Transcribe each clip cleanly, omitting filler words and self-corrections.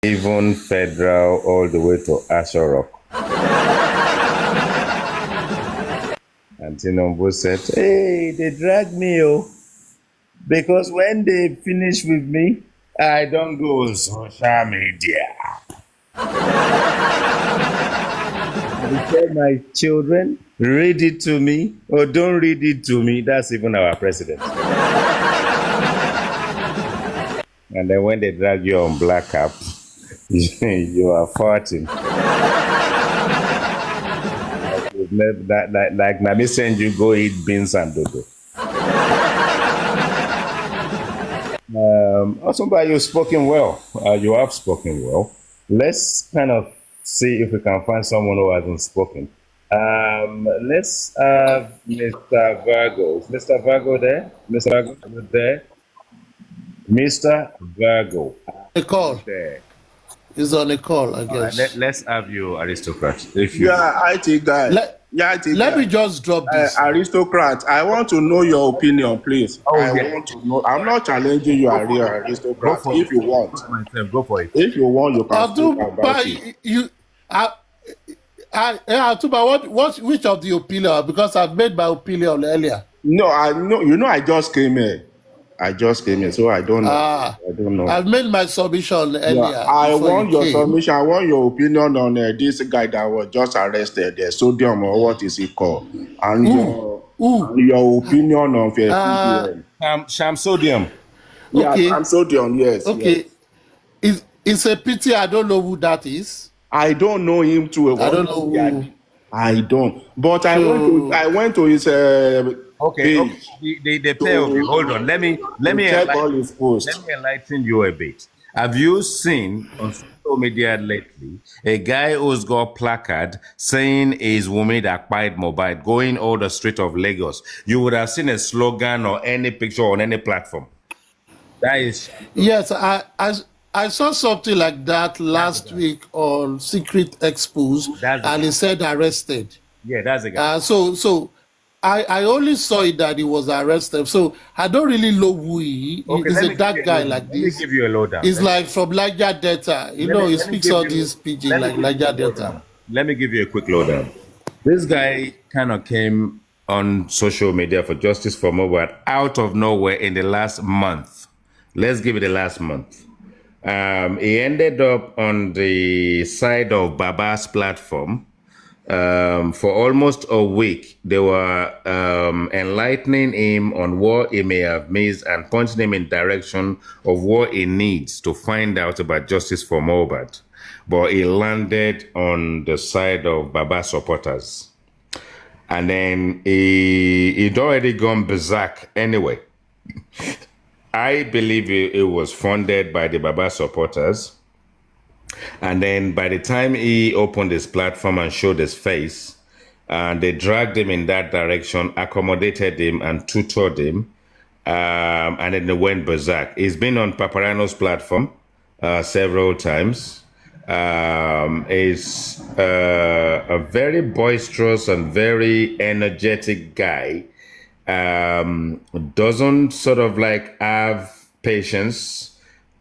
even federal, all the way to Asha Rock. And Tinubu said, hey, they dragged me, because when they finish with me, I don't go on social media. I tell my children, read it to me or don't read it to me. That's even our president. And then when they drag you on black cap, you are farting. Like Nami send you go eat beans and dodo. Otumba, you've spoken well. You have spoken well. Let's kind of see if we can find someone who hasn't spoken. Let's have Mr. Virgo. Is Mr. Virgo there? Mr. Virgo, are you there? Mr. Virgo. A call. There. He's on a call, I guess. Let's have you, aristocrat. If you Yeah, I take that. Let me just drop this. Aristocrat, I want to know your opinion, please. I want to know. I'm not challenging you, real aristocrat. If you want, go for it. If you want, you can speak about it. Which of the opinion? Because I've made my opinion earlier. No, I know. You know, I just came here. So I don't know. I don't know. I've made my submission earlier. Yeah, I want your submission. I want your opinion on this guy that was just arrested, the sodium, or what is it called? And your opinion on Sham sodium. Yeah, okay. Sham sodium, yes. Okay. Yes. It's a pity I don't know who that is. I don't know him too. I don't know who. I don't. But I went to his Okay. They play of you. Hold on. Let me enlighten you a bit. Have you seen on social media lately a guy who's got placard saying is woman that quiet Mohbad going all the street of Lagos? You would have seen a slogan or any picture on any platform. That is. Yes, I saw something like that last week on Secret Expose, and he said arrested. Yeah, that's a guy. So I only saw it that he was arrested. So I don't really know who he is. He's a dark guy like this. Let me give you a lowdown. He's like from Niger Delta. He speaks all these pidgin like Niger Delta. Let me give you a quick lowdown. This guy kind of came on social media for Justice for Mohbad out of nowhere in the last month. Let's give it the last month. He ended up on the side of Baba's platform. For almost a week, they were enlightening him on what he may have missed and pointing him in direction of what he needs to find out about Justice for Mohbad. But he landed on the side of Baba supporters. And then he'd already gone berserk anyway. I believe it was funded by the Baba supporters. And then by the time he opened his platform and showed his face, they dragged him in that direction, accommodated him and tutored him. And then they went berserk. He's been on Paparano's platform several times. He's a very boisterous and very energetic guy. Doesn't sort of like have patience.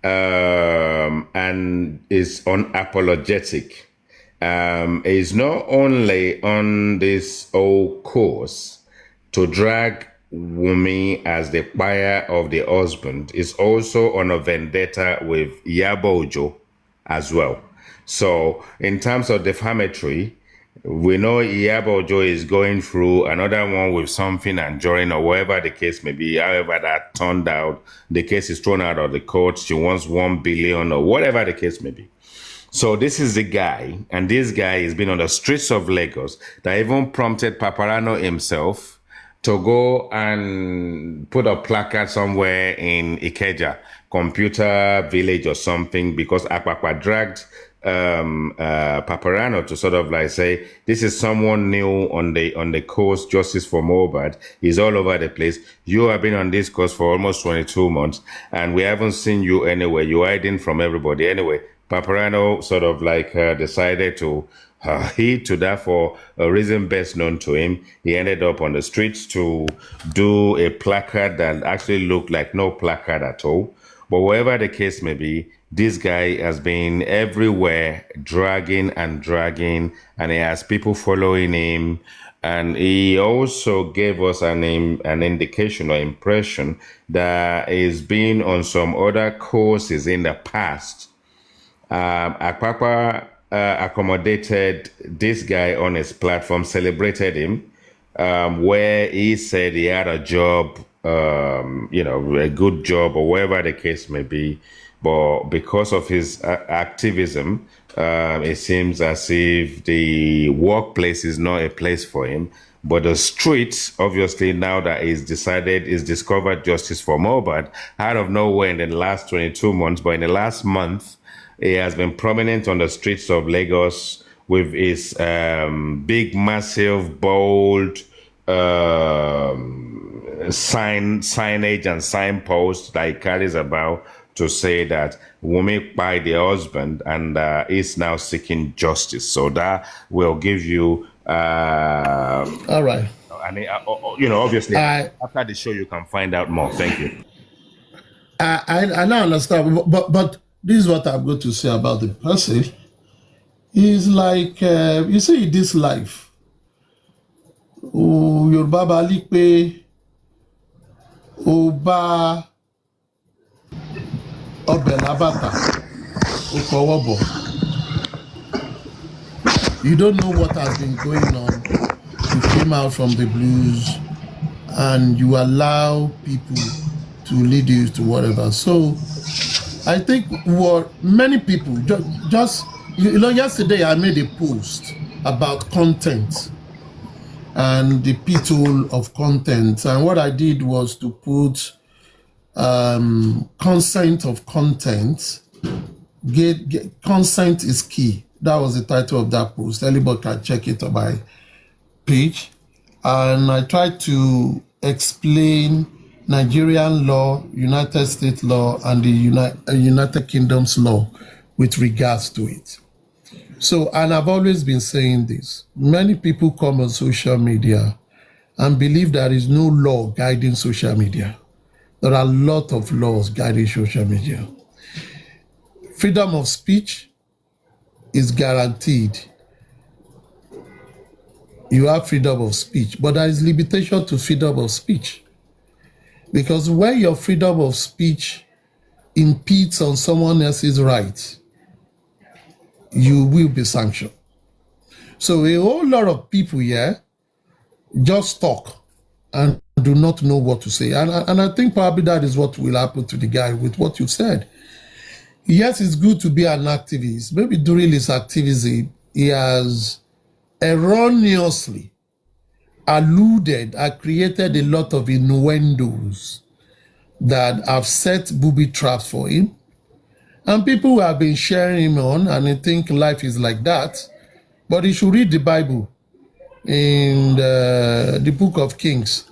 And is unapologetic. Is not only on this old course to drag Wunmi as the buyer of the husband, is also on a vendetta with Iyabo Ojo as well. So in terms of defamatory, we know Iyabo Ojo is going through another one with something and joining or whatever the case may be. However that turned out, the case is thrown out of the court. She wants 1 billion or whatever the case may be. So this is the guy, and this guy has been on the streets of Lagos that even prompted Paparano himself to go and put a placard somewhere in Ikeja, Computer Village or something, because Akpakpa dragged Paparano to sort of like say, this is someone new on the coast, Justice for Mohbad. He's all over the place. You have been on this coast for almost 22 months and we haven't seen you anywhere. You're hiding from everybody. Anyway, Paparano sort of like decided to heed to that for a reason best known to him. He ended up on the streets to do a placard that actually looked like no placard at all. But whatever the case may be, This guy has been everywhere, dragging and dragging, and he has people following him. And he also gave us an indication or impression that he's been on some other courses in the past. Akpakpa accommodated this guy on his platform, celebrated him, where he said he had a job, a good job or whatever the case may be. But because of his activism, it seems as if the workplace is not a place for him. But the streets, obviously, now that he's discovered justice for Mohbad, out of nowhere in the last 22 months, but in the last month, he has been prominent on the streets of Lagos with his big, massive, bold signage and signpost that he carries about to say that Wumi by the husband and is now seeking justice. So that will give you. All right. And obviously, after the show, you can find out more. Thank you. I now understand, but this is what I'm going to say about the person. He's like, you see, this life. Your Baba Likpe, Oba, Obelabata, Okowobo. You don't know what has been going on. You came out from the blues and you allow people to lead you to whatever. So I think what many people just yesterday I made a post about content and the pitfall of content, and what I did was to put consent of content. Consent is key. That was the title of that post. Anybody can check it on my page, and I tried to explain Nigerian law, United States law, and the United Kingdom's law with regards to it. So, and I've always been saying this. Many people come on social media and believe there is no law guiding social media. There are a lot of laws guiding social media. Freedom of speech is guaranteed. You have freedom of speech, but there is limitation to freedom of speech. Because when your freedom of speech impedes on someone else's rights, you will be sanctioned. So a whole lot of people here just talk and do not know what to say. And I think probably that is what will happen to the guy with what you said. Yes, it's good to be an activist. Maybe during his activism, he has erroneously alluded and created a lot of innuendos that have set booby traps for him. And people have been sharing him on, and they think life is like that. But you should read the Bible in the book of Kings,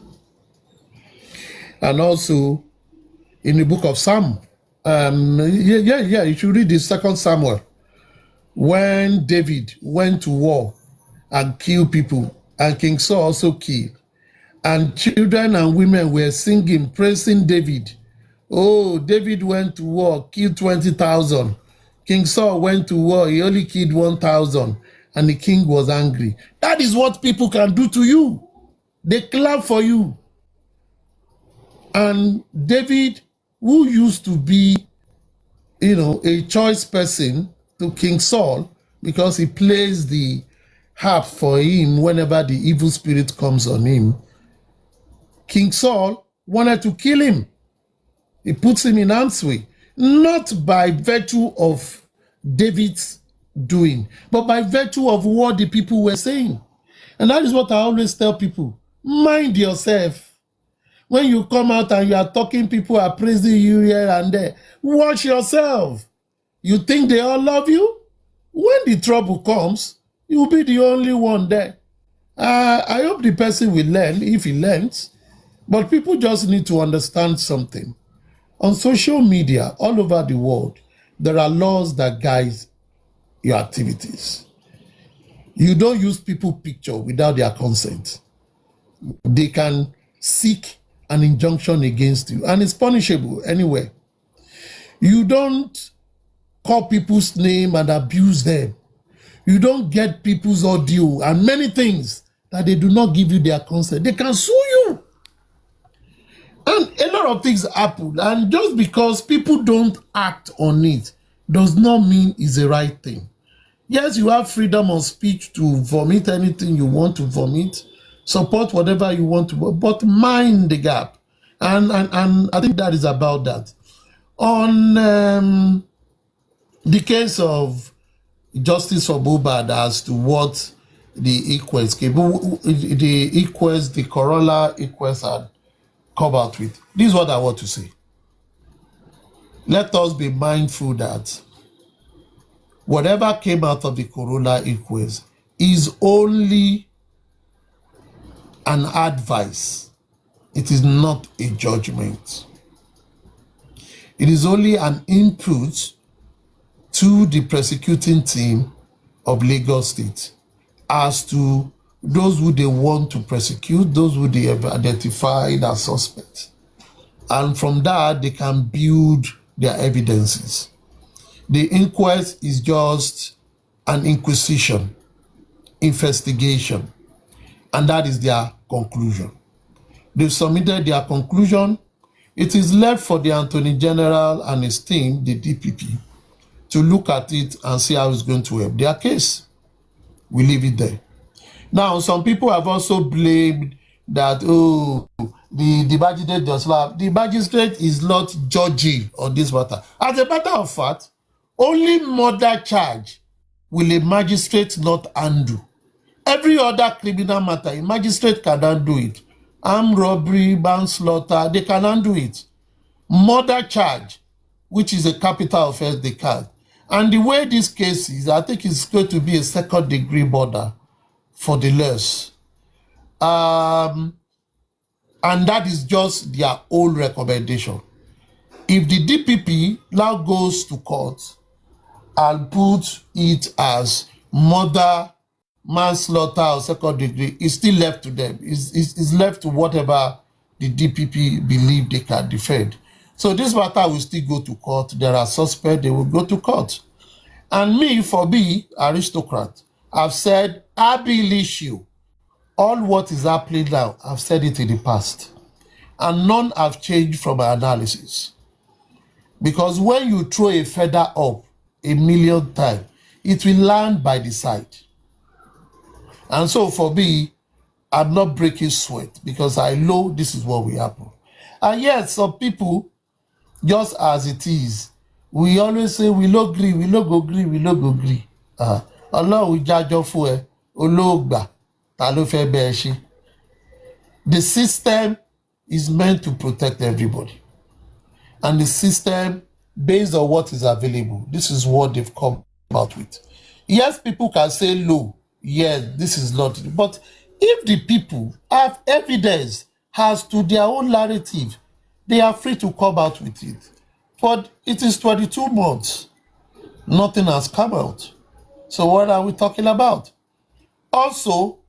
and also in the book of Psalm. You should read the 2 Samuel, when David went to war and killed people, and King Saul also killed. And children and women were singing, praising David. Oh, David went to war, killed 20,000. King Saul went to war, he only killed 1,000. And the king was angry. That is what people can do to you. They clap for you. And David, who used to be, a choice person to King Saul, because he plays the harp for him whenever the evil spirit comes on him, King Saul wanted to kill him. He puts him in harm's way, not by virtue of David's doing, but by virtue of what the people were saying. And that is what I always tell people. Mind yourself. When you come out and you are talking, people are praising you here and there. Watch yourself. You think they all love you? When the trouble comes, you'll be the only one there. I hope the person will learn if he learns. But people just need to understand something. On social media, all over the world, there are laws that guide your activities. You don't use people's picture without their consent. They can seek an injunction against you, and it's punishable anyway. You don't call people's name and abuse them. You don't get people's audio and many things that they do not give you their consent. They can sue you. And a lot of things happen. And just because people don't act on it does not mean it's the right thing. Yes, you have freedom of speech to vomit anything you want to vomit, support whatever you want to, but mind the gap. And I think that is about that. On the case of justice for Mohbad as to what the equals, the corolla equals had come out with. This is what I want to say. Let us be mindful that whatever came out of the corolla equals is only an advice. It is not a judgment. It is only an input to the prosecuting team of Lagos State as to those who they want to prosecute, those who they have identified as suspects. And from that, they can build their evidences. The inquest is just an inquisition, investigation, and that is their conclusion. They've submitted their conclusion. It is left for the Attorney General and his team, the DPP, to look at it and see how it's going to help their case. We leave it there. Now, some people have also blamed that, oh, the magistrate does not. The magistrate is not judging on this matter. As a matter of fact, only murder charge will a magistrate not undo. Every other criminal matter, a magistrate can undo it. Armed robbery, manslaughter, they can undo it. Murder charge, which is a capital offense, they can't. And the way this case is, I think it's going to be a second-degree murder for the less. And that is just their own recommendation. If the DPP now goes to court and puts it as murder, manslaughter, or second degree, it's still left to them. It's left to whatever the DPP believe they can defend. So this matter will still go to court. There are suspects, they will go to court. And me, for me, aristocrat, I've said, ab initio, all what is happening now, I've said it in the past. And none have changed from my analysis. Because when you throw a feather up 1,000,000 times, it will land by the side. And so for me, I'm not breaking sweat because I know this is what will happen. And yes, some people, just as it is, we always say, we no agree, we no go agree, we no go agree. Allah will judge for it. Ologba, ta ló fẹ́ bẹ́ ẹ ṣe. The system is meant to protect everybody. And the system, based on what is available, this is what they've come out with. Yes, people can say no. Yes, this is not. But if the people have evidence as to their own narrative, they are free to come out with it. But it is 22 months. Nothing has come out. So what are we talking about? Also,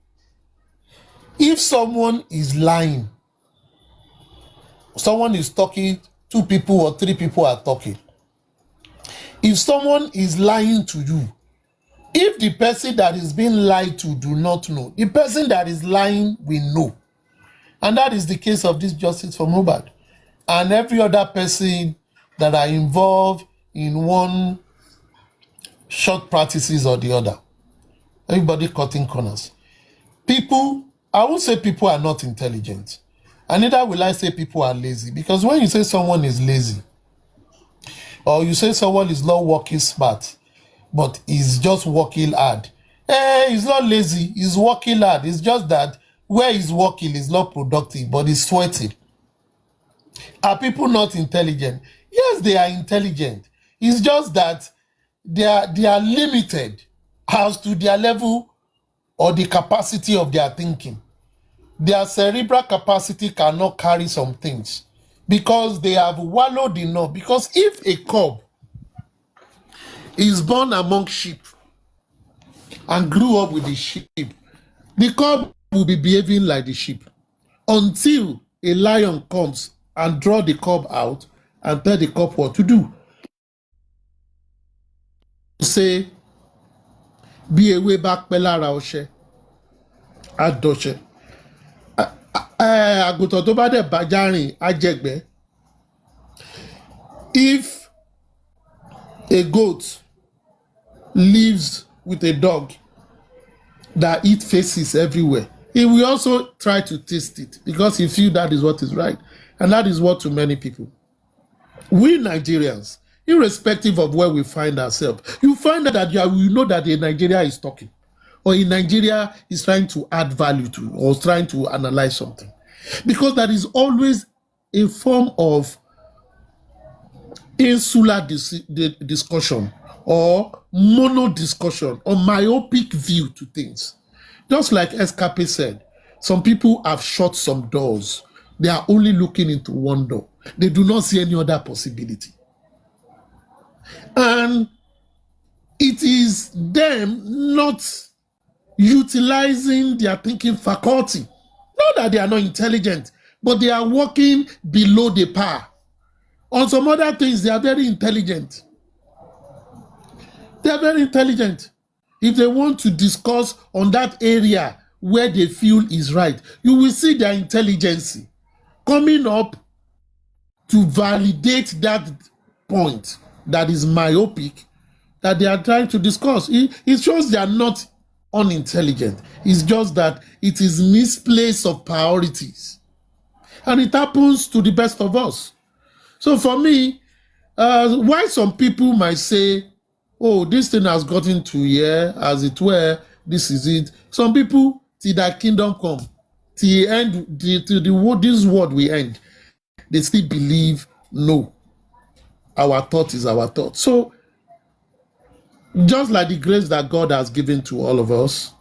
if someone is lying, someone is talking, 2 people or 3 people are talking. If someone is lying to you, if the person that is being lied to do not know, the person that is lying will know. And that is the case of this justice for Mohbad. And every other person that are involved in one short practices or the other. Everybody cutting corners. People, I won't say people are not intelligent. And neither will I say people are lazy. Because when you say someone is lazy, or you say someone is not working smart, but is just working hard, he's not lazy, he's working hard. It's just that where he's working is not productive, but he's sweating. Are people not intelligent? Yes, they are intelligent. It's just that they are limited as to their level or the capacity of their thinking. Their cerebral capacity cannot carry some things because they have wallowed enough. Because if a cub is born among sheep and grew up with the sheep, the cub will be behaving like the sheep until a lion comes and draw the cub out and tell the cub what to do. say, be a way back pelara ọṣẹ, adọṣẹ. Àgùntàn tó bá dẹ̀ bàjá rìn, ajẹgbẹ́. If a goat lives with a dog that eat faces everywhere, he will also try to taste it because he feels that is what is right. And that is what to many people. We Nigerians, irrespective of where we find ourselves, you find that you know that a Nigeria is talking, or in Nigeria is trying to add value to, or trying to analyze something. Because that is always a form of insular discussion or mono discussion or myopic view to things. Just like Escape said, some people have shut some doors. They are only looking into one door. They do not see any other possibility. And it is them not utilizing their thinking faculty. Not that they are not intelligent, but they are working below the par. On some other things, they are very intelligent. They are very intelligent. If they want to discuss on that area where they feel is right, you will see their intelligence coming up to validate that point that is myopic that they are trying to discuss. It shows they are not unintelligent. It's just that it is misplaced of priorities. And it happens to the best of us. So for me, why some people might say, oh, this thing has gotten to here, as it were, this is it. Some people, till that kingdom come, till end, till this world will end, they still believe, no, our thought is our thought. So, just like the grace that God has given to all of us,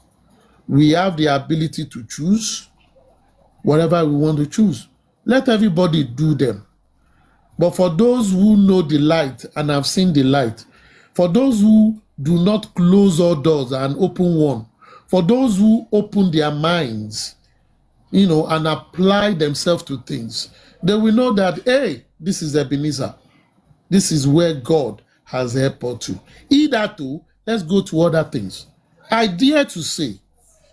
we have the ability to choose whatever we want to choose. Let everybody do them. But for those who know the light and have seen the light, for those who do not close all doors and open one, for those who open their minds, and apply themselves to things, they will know that, hey, this is Ebenezer. This is where God has helped us to. Either to, let's go to other things. I dare to say,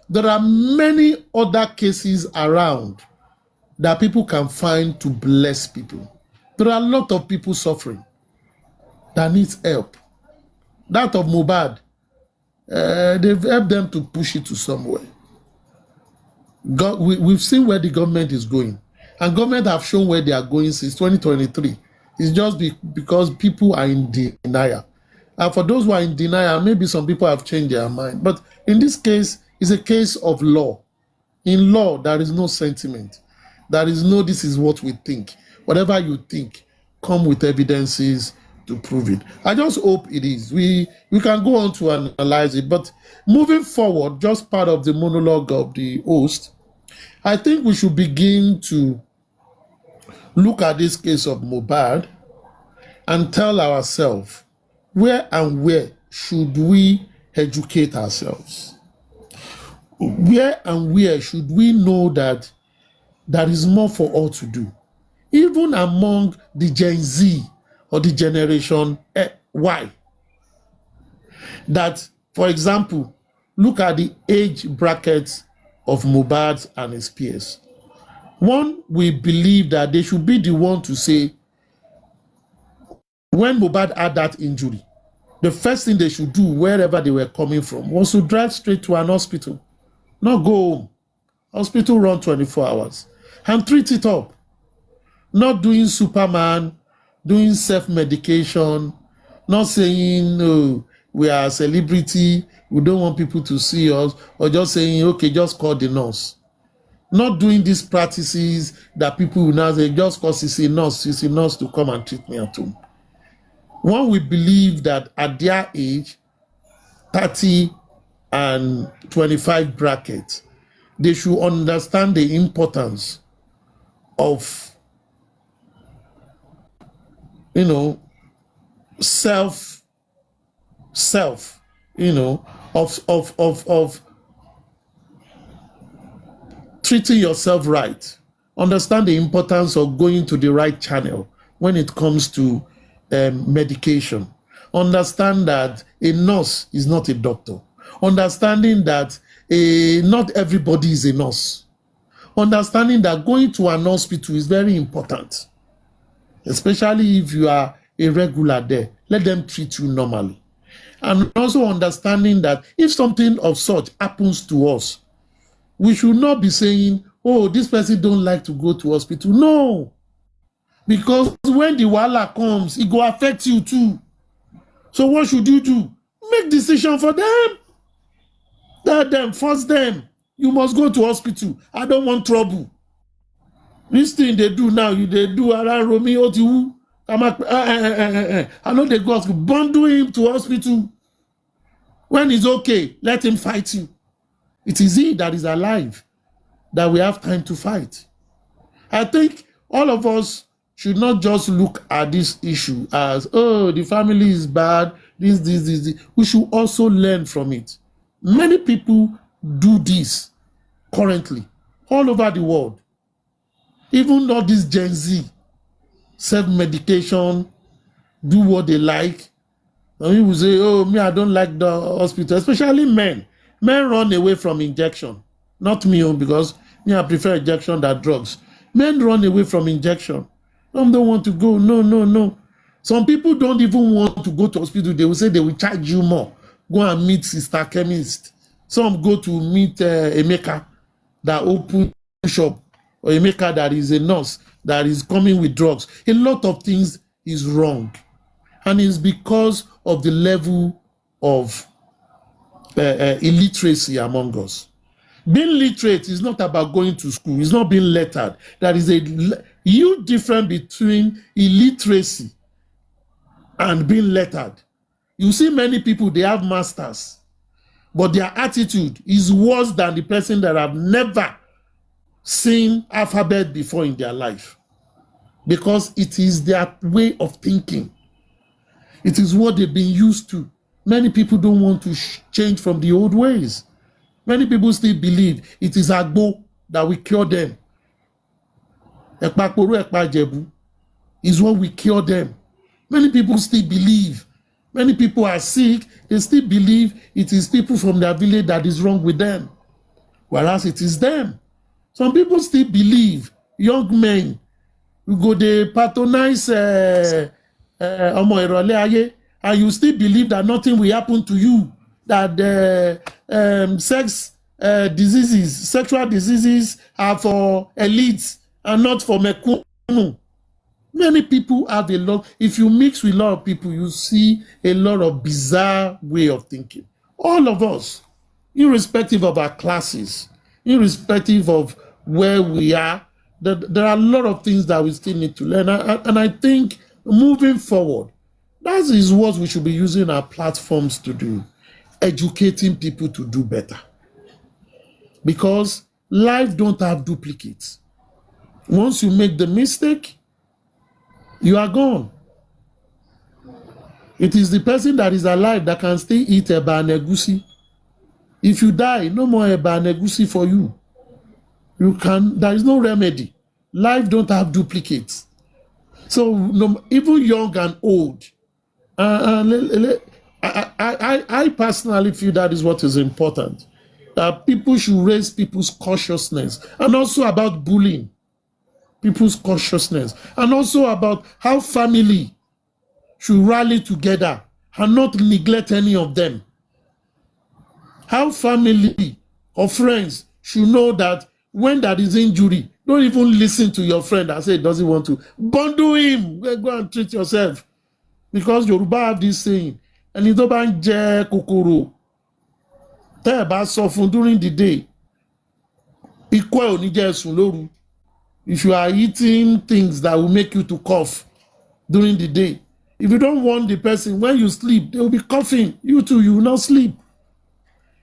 there are many other cases around that people can find to bless people. There are a lot of people suffering that needs help. That of Mohbad, they've helped them to push it to somewhere. We've seen where the government is going. And government have shown where they are going since 2023. It's just because people are in denial. And for those who are in denial, maybe some people have changed their mind. But in this case, it's a case of law. In law, there is no sentiment. There is no, this is what we think. Whatever you think, come with evidences to prove it. I just hope it is. We can go on to analyze it. But moving forward, just part of the monologue of the host, I think we should begin to look at this case of Mohbad and tell ourselves, where and where should we educate ourselves? Where and where should we know that there is more for all to do? Even among the Gen Z or the generation Y. That, for example, look at the age brackets of Mohbad and his peers. One, we believe that they should be the one to say, when Mohbad had that injury, the first thing they should do, wherever they were coming from, was to drive straight to an hospital. Not go home. Hospital run 24 hours. And treat it up. Not doing Superman, doing self-medication, not saying, no, we are a celebrity, we don't want people to see us, or just saying, okay, just call the nurse. Not doing these practices that people will now say, just because it's a nurse to come and treat me at home. One, we believe that at their age, 30 and 25 brackets, they should understand the importance of, self, of treating yourself right. Understand the importance of going to the right channel when it comes to medication. Understand that a nurse is not a doctor. Understanding that not everybody is a nurse. Understanding that going to an hospital is very important, especially if you are a regular there. Let them treat you normally. And also understanding that if something of such happens to us, we should not be saying, oh, this person don't like to go to hospital. No. Because when the wahala comes, it will affect you too. So what should you do? Make decision for them. Tell them, force them. You must go to hospital. I don't want trouble. This thing they do now, they do around Romeo to who? I know they go to bundle him to hospital. When he's okay, let him fight you. It is he that is alive that we have time to fight. I think all of us should not just look at this issue as, oh, the family is bad, this. We should also learn from it. Many people do this currently all over the world. Even though this Gen Z, self-medication, do what they like. And people say, oh, me, I don't like the hospital, especially men. Men run away from injection. Not me, because me, I prefer injection than drugs. Men run away from injection. Some don't want to go. No. Some people don't even want to go to hospital. They will say they will charge you more. Go and meet sister chemist. Some go to meet Emeka that open shop, or Emeka that is a nurse that is coming with drugs. A lot of things is wrong. And it's because of the level of illiteracy among us. Being literate is not about going to school. It's not being lettered. There is a huge difference between illiteracy and being lettered. You see many people, they have masters, but their attitude is worse than the person that have never seen alphabet before in their life, because it is their way of thinking. It is what they've been used to. Many people don't want to change from the old ways. Many people still believe it is Agbo that will cure them. Ekpakporo, Ekpajebu is what will cure them. Many people still believe. Many people are sick. They still believe it is people from their village that is wrong with them, whereas it is them. Some people still believe young men who go they patronize Omo Irole Aye, and you still believe that nothing will happen to you, that sexual diseases are for elites and not for mekunu. Many people have a lot. If you mix with a lot of people, you see a lot of bizarre way of thinking. All of us, irrespective of our classes, irrespective of where we are, there are a lot of things that we still need to learn. And I think moving forward, that is what we should be using our platforms to do, educating people to do better. Because life don't have duplicates. Once you make the mistake, you are gone. It is the person that is alive that can still eat eba and egusi. If you die, no more eba and egusi for you. There is no remedy. Life don't have duplicates. So even young and old, I personally feel that is what is important. That people should raise people's consciousness, and also about bullying, people's consciousness, and also about how family should rally together and not neglect any of them. How family or friends should know that when there is injury, don't even listen to your friend and say he doesn't want to. Bundle him. Go and treat yourself. Because Yoruba have this saying, and it don't jẹ kòkòrò. Tẹ́ ẹ bá sọ fún during the day, ikú ẹ̀ ò ní jẹ́ sùn lóru. If you are eating things that will make you to cough during the day, if you don't want the person, when you sleep, they will be coughing. You too, you will not sleep.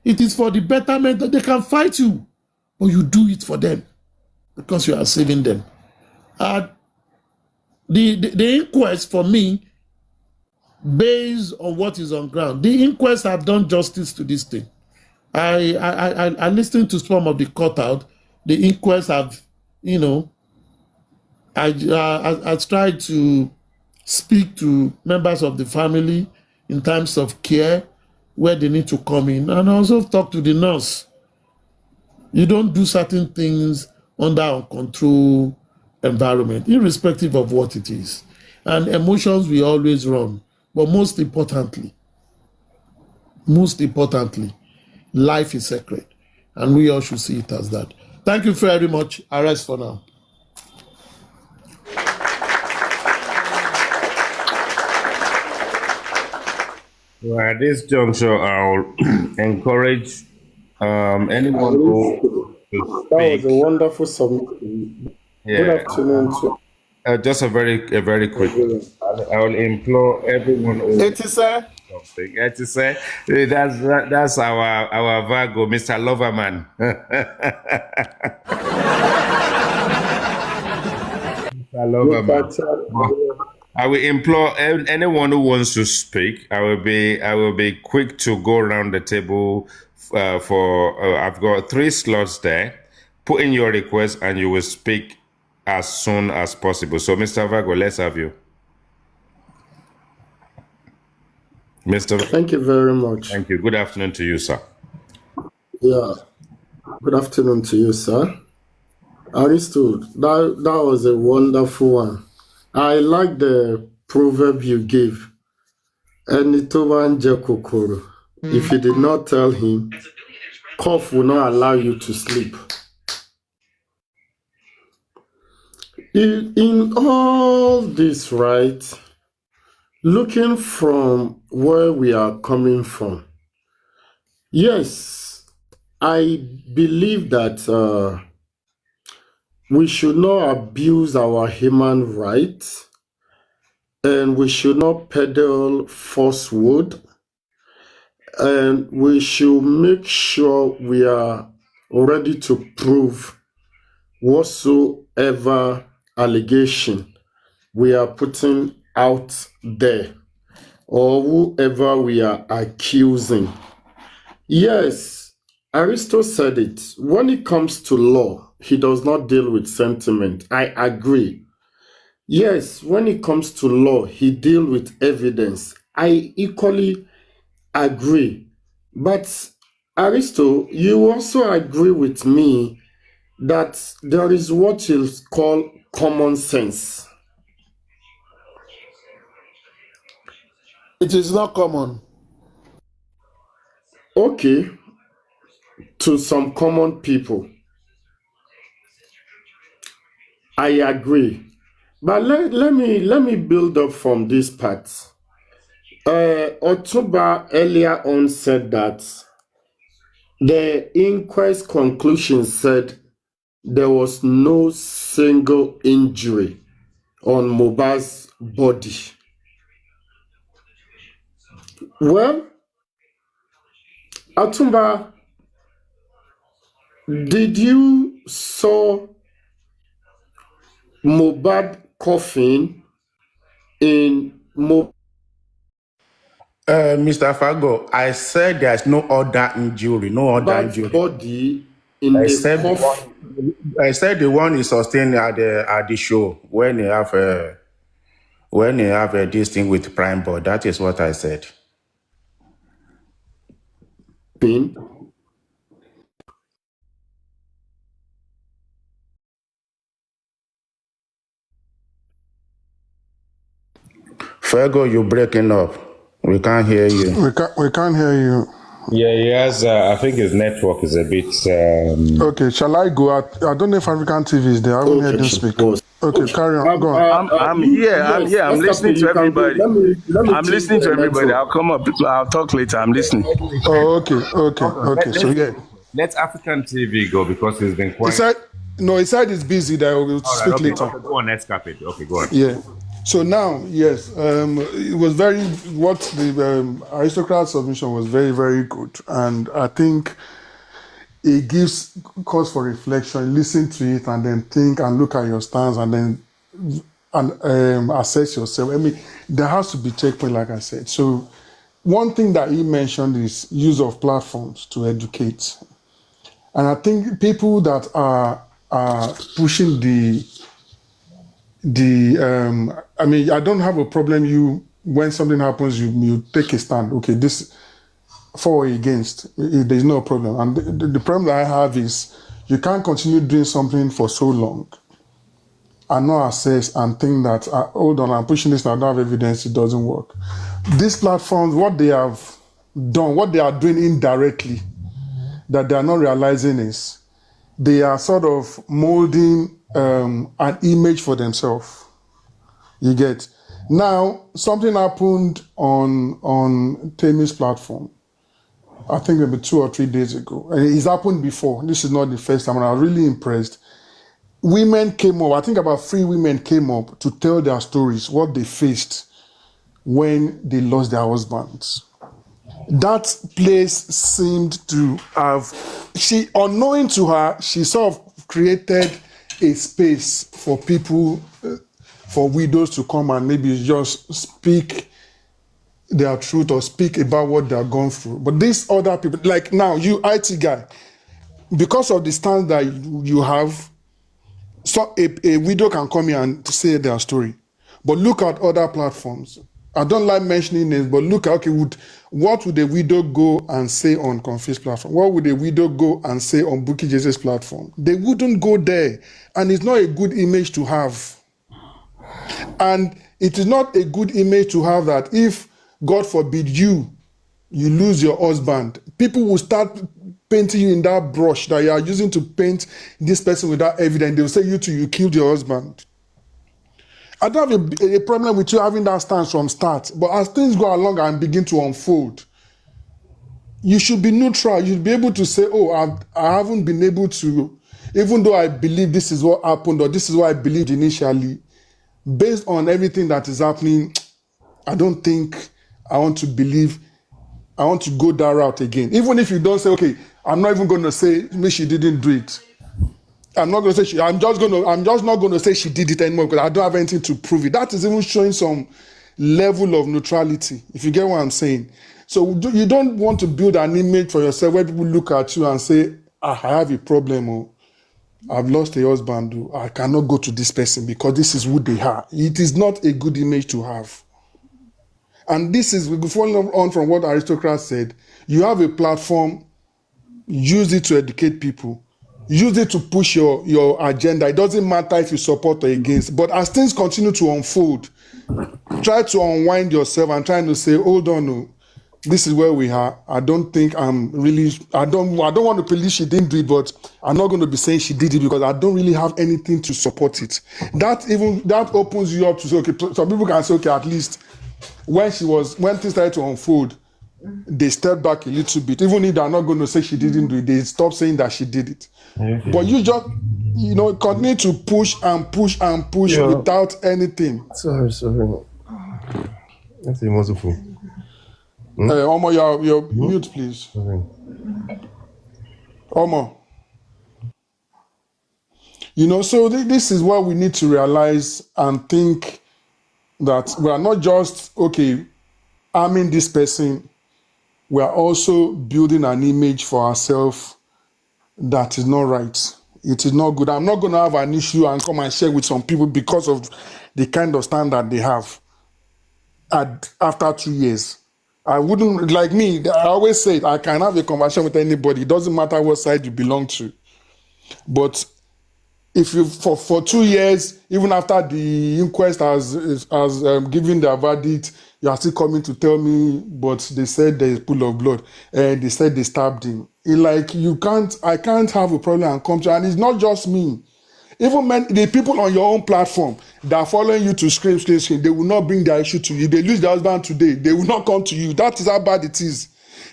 It is for the betterment that they can fight you, but you do it for them because you are saving them. The inquest for me, based on what is on ground, the inquest have done justice to this thing. I listened to some of the cutout. The inquest have, I tried to speak to members of the family. in times of care where they need to come in, and also talk to the nurse. You don't do certain things under uncontrolled environment, irrespective of what it is. And emotions will always run. But most importantly, life is sacred. And we all should see it as that. Thank you very much. I rest for now. Well, at this juncture, I'll encourage anyone who to That was a speak. wonderful submission. Good Yeah, afternoon to just a very quick. I'll implore everyone who It is, sir. something. To say that's our Virgo, Mr. Loverman. Mr. Loverman. I will implore anyone who wants to speak. I will be quick to go around the table I've got 3 slots there. Put in your request and you will speak as soon as possible. So, Mr. Virgo, let's have you. Mr. Thank you very much. Thank you. Good afternoon to you, sir. Yeah. Good afternoon to you, sir. Aristo, that was a wonderful one. I like the proverb you gave. Enitoban Jekokoro. If you did not tell him, cough will not allow you to sleep. In all this, right, looking from where we are coming from, yes, I believe that we should not abuse our human rights and we should not peddle falsehood, and we should make sure we are ready to prove whatsoever allegation we are putting out there or whoever we are accusing. Yes, Aristotle said it. When it comes to law, he does not deal with sentiment. I agree. Yes, when it comes to law, he deals with evidence. I equally agree. But Aristotle, you also agree with me that there is what is called common sense. It is not common. Okay, to some common people. I agree. But let me build up from this part. Otuba earlier on said that the inquest conclusion said there was no single injury on Mohbad's body. Well, Otumba, did you saw Mohbad coffin in Mr. Fago, I said there's no other injury, Mohbad's body in the coffin? I said the one is sustained at the show when they have this thing with Prime Board. That is what I said. Fago, you're breaking up. We can't hear you. We can't hear you. Yeah, he has. I think his network is a bit. Okay, shall I go out? I don't know if African TV is there. I haven't heard him speak. Okay, carry on. Go on. I'm here. I'm listening to everybody. I'm listening to everybody. I'll come up. I'll talk later. I'm listening. Oh, okay. So yeah. Let African TV go because he's been quiet. He said he's busy. That will speak later. Okay, go on, let's cap it. Okay, go on. Yeah. So now, yes, it was what the aristocrat submission was very, very good. And I think it gives cause for reflection. Listen to it and then think and look at your stance and then assess yourself. I mean, there has to be checkpoint, like I said. So one thing that he mentioned is use of platforms to educate. And I think people that are pushing I mean, I don't have a problem you when something happens, you take a stand. Okay, this for or against, there's no problem. And the problem that I have is you can't continue doing something for so long and not assess and think that, hold on, I'm pushing this now, I don't have evidence, it doesn't work. These platforms, what they have done, what they are doing indirectly, that they are not realizing is they are sort of molding an image for themselves. You get. Now, something happened on Temi's platform. I think maybe 2 or 3 days ago. And it's happened before. This is not the first time, and I was really impressed. Women came up, I think about 3 women came up to tell their stories, what they faced when they lost their husbands. That place seemed to have, unknowing to her, she sort of created a space for people, for widows to come and maybe just speak their truth or speak about what they are going through. But these other people, like now, you IT guy, because of the stance that you have, so a widow can come here and say their story. But look at other platforms. I don't like mentioning names, but look at, okay, what would a widow go and say on Confess platform? What would a widow go and say on Bukky Jesus platform? They wouldn't go there. And it's not a good image to have. And it is not a good image to have that if, God forbid, you lose your husband, people will start painting you in that brush that you are using to paint this person without evidence. They will say you killed your husband. I don't have a problem with you having that stance from start, but as things go along and begin to unfold, you should be neutral. You should be able to say, oh, I haven't been able to, even though I believe this is what happened or this is what I believed initially, based on everything that is happening, I don't think I want to believe, I want to go that route again. Even if you don't say, okay, I'm not even going to say maybe she didn't do it. I'm not going to say I'm just not going to say she did it anymore because I don't have anything to prove it. That is even showing some level of neutrality, if you get what I'm saying. So you don't want to build an image for yourself where people look at you and say, I have a problem, or I've lost a husband, or I cannot go to this person because this is who they are. It is not a good image to have. And this is, we follow on from what Aristocrat said, you have a platform, use it to educate people. Use it to push your agenda. It doesn't matter if you support or against. But as things continue to unfold, try to unwind yourself and trying to say, hold on, no, this is where we are. I don't think I'm really, I don't want to believe she didn't do it, but I'm not going to be saying she did it because I don't really have anything to support it. That opens you up to say, okay, some people can say, okay, at least when things started to unfold, they stepped back a little bit. Even if they're not going to say she didn't do it, they stop saying that she did it. Okay. But you just, continue to push and push and push without anything. Sorry. That's merciful. Omo, you're mute, please. Okay. Omo. So this is what we need to realize and think, that we are not just, okay, arming this person, we are also building an image for ourselves that is not right. It is not good. I'm not going to have an issue and come and share with some people because of the kind of standard they have after 2 years. I wouldn't, like me, I always say, I can have a conversation with anybody. It doesn't matter what side you belong to. But if you, for 2 years, even after the inquest has given their verdict, you are still coming to tell me, but they said there is pool of blood, and they said they stabbed him. I can't have a problem and come to, and it's not just me. Even the people on your own platform that are following you to scream, they will not bring their issue to you. They lose their husband today, they will not come to you. That is how bad it is.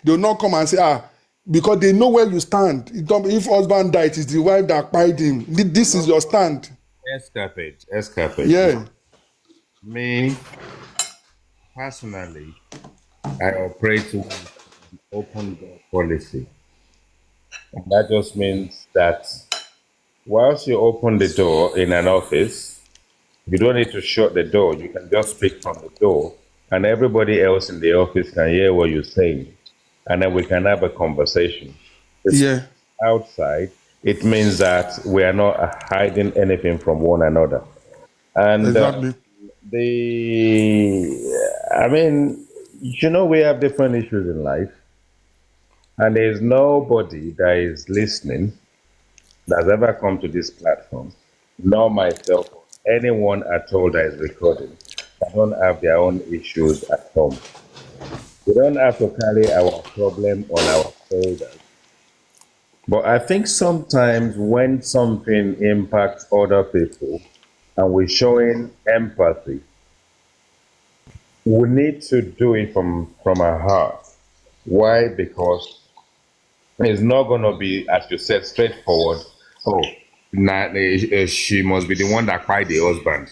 They will not come and say, because they know where you stand. If husband died, it's the wife that pied him. This is your stand. Escapade. Yeah. Me, personally, I operate with an open door policy. And that just means that whilst you open the door in an office, you don't need to shut the door. You can just speak from the door, and everybody else in the office can hear what you're saying. And then we can have a conversation. Outside, it means that we are not hiding anything from one another. And exactly. I mean, we have different issues in life, and there's nobody that is listening that's ever come to this platform, nor myself, or anyone at all that is recording, that don't have their own issues at home. We don't have to carry our problem on our shoulders. But I think sometimes when something impacts other people and we're showing empathy, we need to do it from our heart. Why? Because it's not going to be, as you said, straightforward. Oh, she must be the one that cried the husband.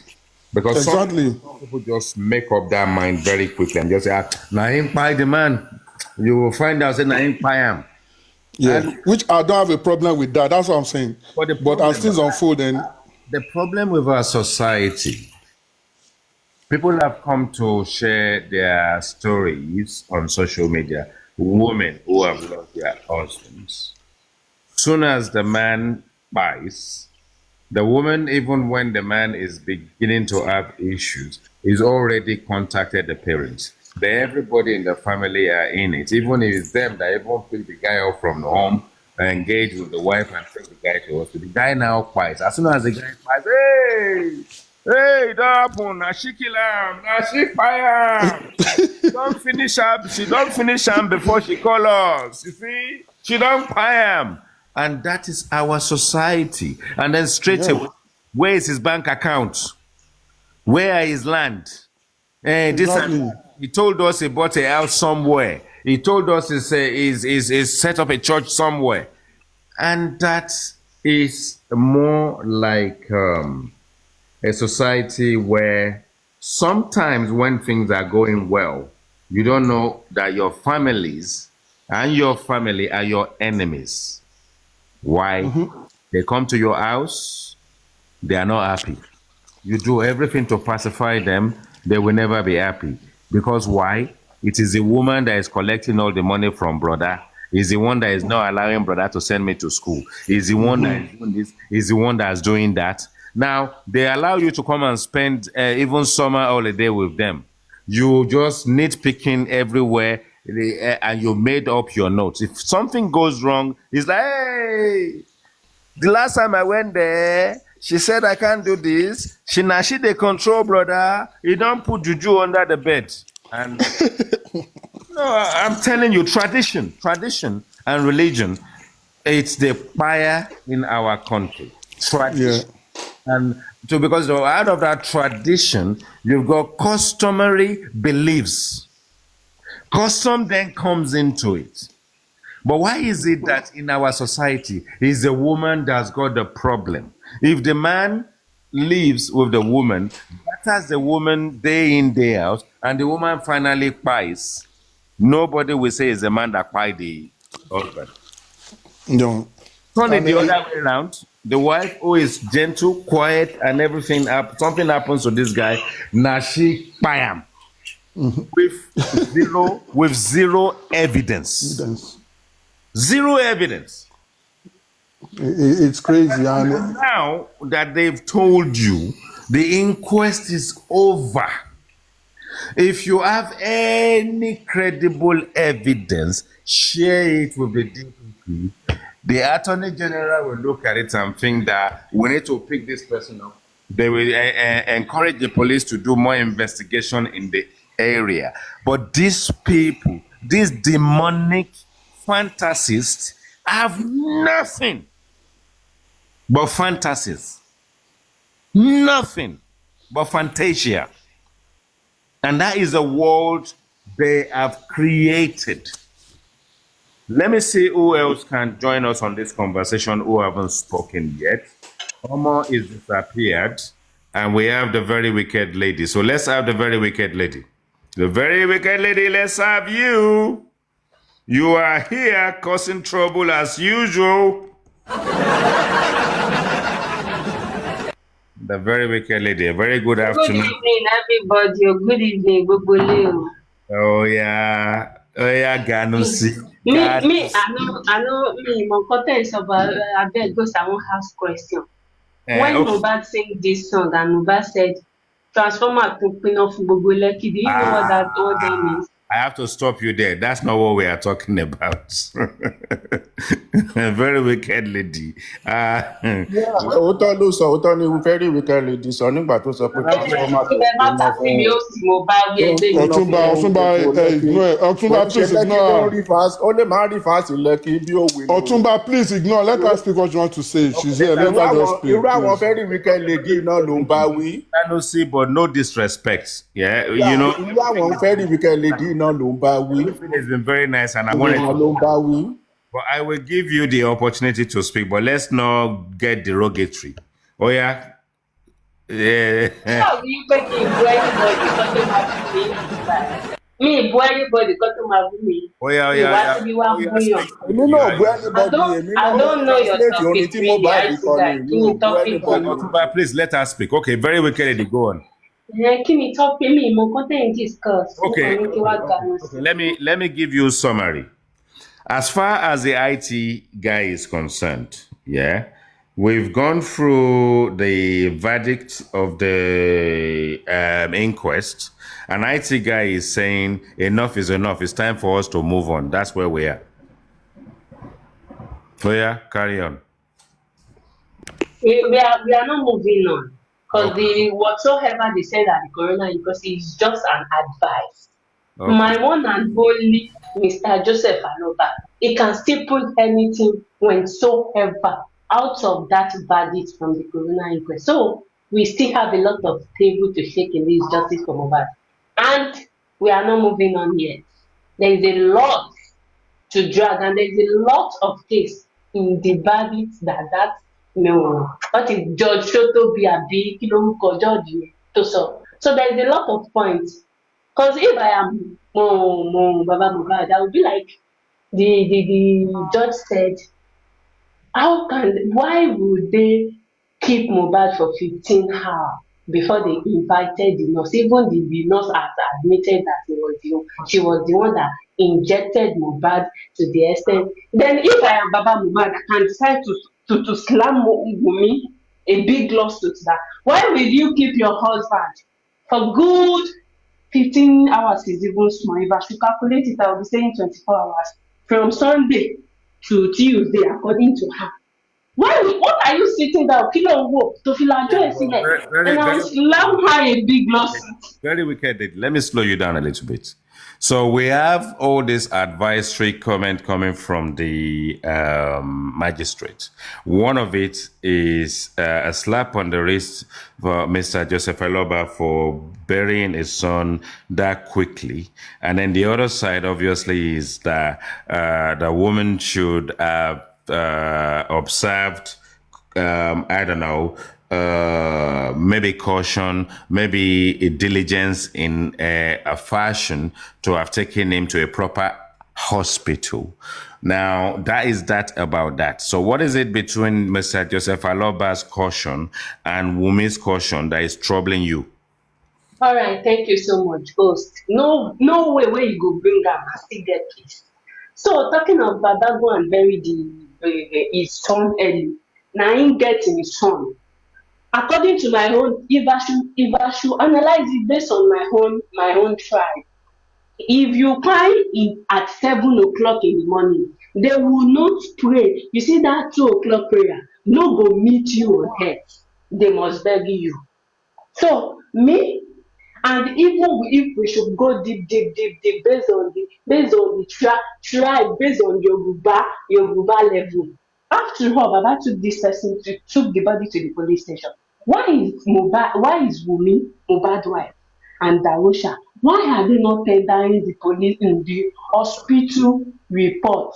Because some Exactly. people just make up their mind very quickly and just say, "Nah, him pie the man." You will find out, say, "Nah, him pie him." Yeah. And Which I don't have a problem with that. That's what I'm saying. but But as things unfold, then the problem with our society, people have come to share their stories on social media. Women who have lost their husbands. Soon as the man buys, the woman, even when the man is beginning to have issues, is already contacted the parents. Everybody in the family are in it. Even if it's them that even pick the guy up from the home, engage with the wife and take the guy to hospital. The guy now quiets. As soon as the guy quiets, hey, that happen. Now she kill him. Now she fire him. Don't finish up. She don't finish him before she call us. You see, she don't fire him. And that is our society. And then straight away, where is his bank account? Where are his land? exactly. He told us he bought a house somewhere. He told us he's set up a church somewhere. And that is more like a society where sometimes when things are going well, you don't know that your families and your family are your enemies. Why? They come to your house, they are not happy. You do everything to pacify them, they will never be happy. Because why? It is the woman that is collecting all the money from brother. Is the one that is not allowing brother to send me to school. Is the one that is doing this. Is the one that is doing that. Now, they allow you to come and spend even summer holiday with them. You just nitpicking everywhere and you made up your notes. If something goes wrong, it's like, hey, the last time I went there, she said I can't do this. She they control, brother. You don't put juju under the bed. And no, I'm telling you, tradition and religion, it's the fire in our country. Tradition. And so because out of that tradition, you've got customary beliefs. Custom then comes into it. But why is it that in our society, it's the woman that's got the problem? If the man lives with the woman, batters the woman day in, day out, and the woman finally cries, nobody will say it's the man that cried the husband. No. Turn it the other way around. The wife who is gentle, quiet, and everything up, something happens to this guy, now she bam. With zero evidence. Zero evidence. It's crazy. And now that they've told you the inquest is over, if you have any credible evidence, share it with the DPP. The Attorney General will look at it and think that we need to pick this person up. They will encourage the police to do more investigation in the area. But these people, these demonic fantasists, have nothing but fantasies. Nothing but fantasia. And that is a world they have created. Let me see who else can join us on this conversation who haven't spoken yet. Omo is disappeared, and we have the very wicked lady. So let's have the very wicked lady. The very wicked lady, let's have you. You are here causing trouble as usual. The very wicked lady. A very good afternoon. Good evening, everybody. Good evening, Gogoleo. Oh yeah. Oh yeah, Ganusi. Me, I know, me, my content is about, I bet because I won't ask question. When Okay. Mohbad sang this song and Mohbad said, transformer to pin off Lekki. Do you know what that means? I have to stop you there. That's not what we are talking about. Very wicked lady. òótọ́ ló sọ òótọ́ ni very wicked lady sọ nígbà tó sọ pé transformer tó iná fún Ọ̀túnba, please ignore her. ó lè máa rí fásitì lẹ́kì bí òwe. Ọ̀túnba, please ignore. Let her speak what you want to say. She's here. Let her just speak. Irú àwọn very wicked lady náà ló ń bá wí. See, but no disrespect. Yeah, you know. Irú àwọn very wicked lady náà ló ń bá wí. It's been very nice, and I wanted to. But I will give you the opportunity to speak, but let's not get derogatory. Oh yeah. Yeah. Me, boy, anybody got to my me. Oh yeah. I don't know your topic. Please let us speak. Okay, very wicked lady, go on. Okay. Let me give you a summary. As far as the IT guy is concerned, yeah, we've gone through the verdict of the inquest, and IT guy is saying enough is enough. It's time for us to move on. That's where we are. So yeah, carry on. We are not moving on. Because the whatsoever they said at the corona inquest is just an advice. Okay. My one and only Mr. Joseph Aloba, he can still put anything whatsoever out of that verdict from the corona inquest. So we still have a lot of table to shake in this justice for Mohbad. And we are not moving on yet. There is a lot to drag, and there is a lot of case in the verdict that no, what is George Shoto be a big George to so there is a lot of points. Because if I am Baba Mohbad, I would be like the judge said, why would they keep Mohbad for 15 hours before they invited the nurse? Even the nurse has admitted that she was the one that injected Mohbad to the extent. Then if I am Baba Mohbad, I can decide to slam Wunmi a big lawsuit that why will you keep your husband for good 15 hours is even small. If I should calculate it, I will be saying 24 hours from Sunday to Tuesday, according to her. What are you sitting down? Kilo work to feel and I'll slam her a big lawsuit. Very wicked. Let me slow you down a little bit. So we have all this advisory comment coming from the magistrate. One of it is a slap on the wrist for Mr. Joseph Aloba for burying his son that quickly. And then the other side, obviously, is that the woman should have observed, I don't know, maybe caution, maybe a diligence in a fashion to have taken him to a proper hospital. Now, that is that about that. So what is it between Mr. Joseph Aloba's caution and Wumi's caution that is troubling you? All right, thank you so much, host. No way where you go bring am and still get peace. So talking of Baba go and bury his son early. Now him getting his son. According to my own, if I should analyze it based on my own tribe, if you climb in at 7 o'clock in the morning, they will not pray. You see that 2 o'clock prayer, no go meet you on earth. They must beg you. So me, and even if we should go deep based on the tribe, based on Yoruba level. After all, Baba took this person took the body to the police station. Why is Wunmi Mohbad's wife and Darosha? Why are they not tendering the police in the hospital report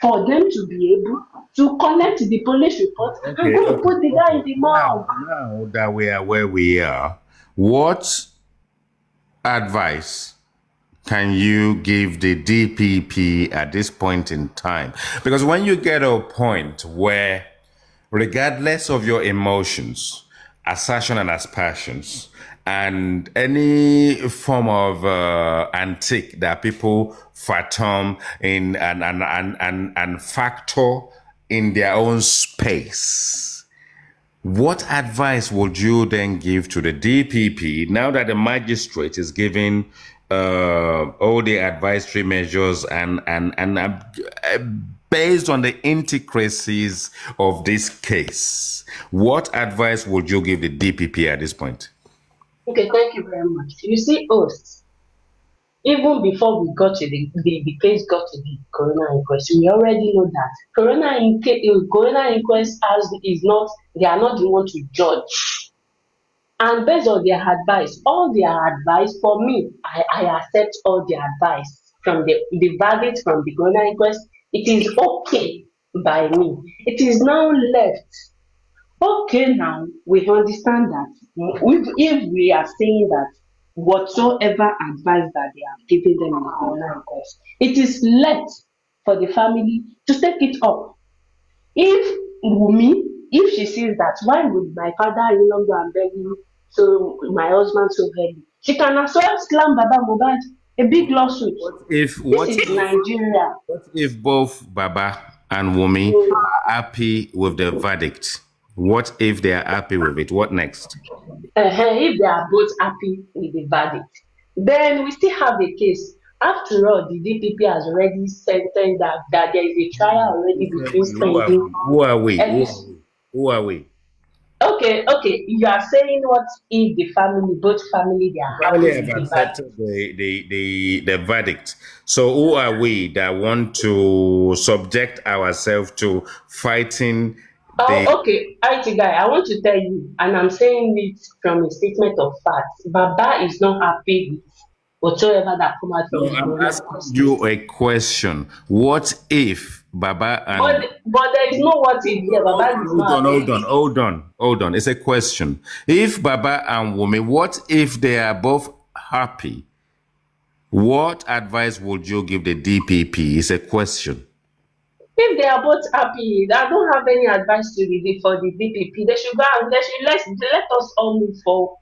for them to be able to collect the police report and go and put the guy in the mouth? Now that we are where we are, what advice can you give the DPP at this point in time? Because when you get to a point where, regardless of your emotions, assertion and aspersions, and any form of antique that people fathom in and factor in their own space, What advice would you then give to the DPP now that the magistrate is giving all the advisory measures and based on the intricacies of this case? What advice would you give the DPP at this point? Okay, thank you very much. You see, hosts, even before we got to the case got to the coroner inquest, we already know that coroner inquest is not, they are not the one to judge. And based on their advice, all their advice for me, I accept all their advice from the verdict from the coroner inquest. It is okay by me. It is now left. Okay, now we understand that if we are saying that whatsoever advice that they have given them in the coroner inquest, it is left for the family to take it up. If Wumi, if she sees that, why would my father-in-law go and beg me, so my husband so heavy? She can as well slam Baba Mohbad a big lawsuit. This is Nigeria. What if both Baba and Wumi are happy with the verdict? What if they are happy with it? What next? If they are both happy with the verdict, then we still have a case. After all, the DPP has already sentenced that there is a trial already between spending. Who are we? Who are we? Okay. You are saying what if the family, both family, they are happy with the verdict? The verdict. So who are we that want to subject ourselves to fighting? Okay, IT guy, I want to tell you, and I'm saying it from a statement of fact. Baba is not happy with whatsoever that come out from the I'm asking you a question. What if Baba and but there is no what if here. Baba is not happy. Hold on. It's a question. If Baba and Wumi, what if they are both happy? What advice would you give the DPP? It's a question. If they are both happy, I don't have any advice to give for the DPP. They should go and let us all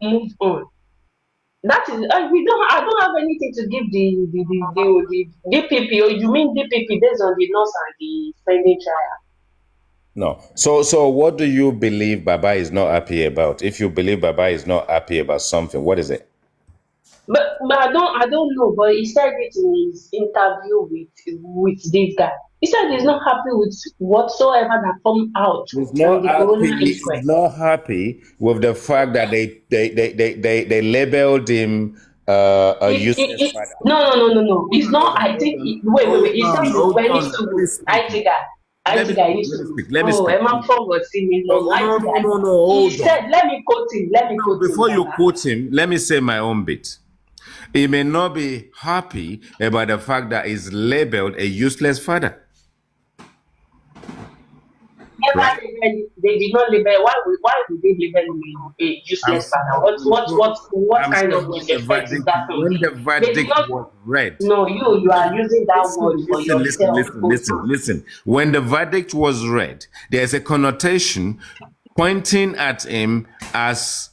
move on. That is I don't have anything to give the DPP. Or you mean DPP based on the loss and the spending trial? No. So what do you believe Baba is not happy about? If you believe Baba is not happy about something, what is it? But I don't know. But he said it in his interview with this guy. He said he's not happy with whatsoever that come out He's from the corona inquest. He's not happy with the fact that they labeled him a useless father. No. It's not. I think. Wait. He said when he's too good. IT guy needs to speak. Let me speak. Emma forward see me. No. He said, let me quote him. Before you quote him, let me say my own bit. He may not be happy about the fact that he's labeled a useless father. Right? They did not label. Why would they label him a useless father? What kind of disrespect is that? When the verdict was read. No, you are using that word for yourself. Listen. When the verdict was read, there's a connotation pointing at him as,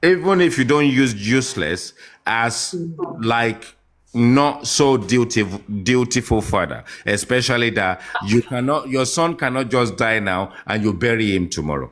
even if you don't use useless, as like not so dutiful father, especially that your son cannot just die now and you bury him tomorrow.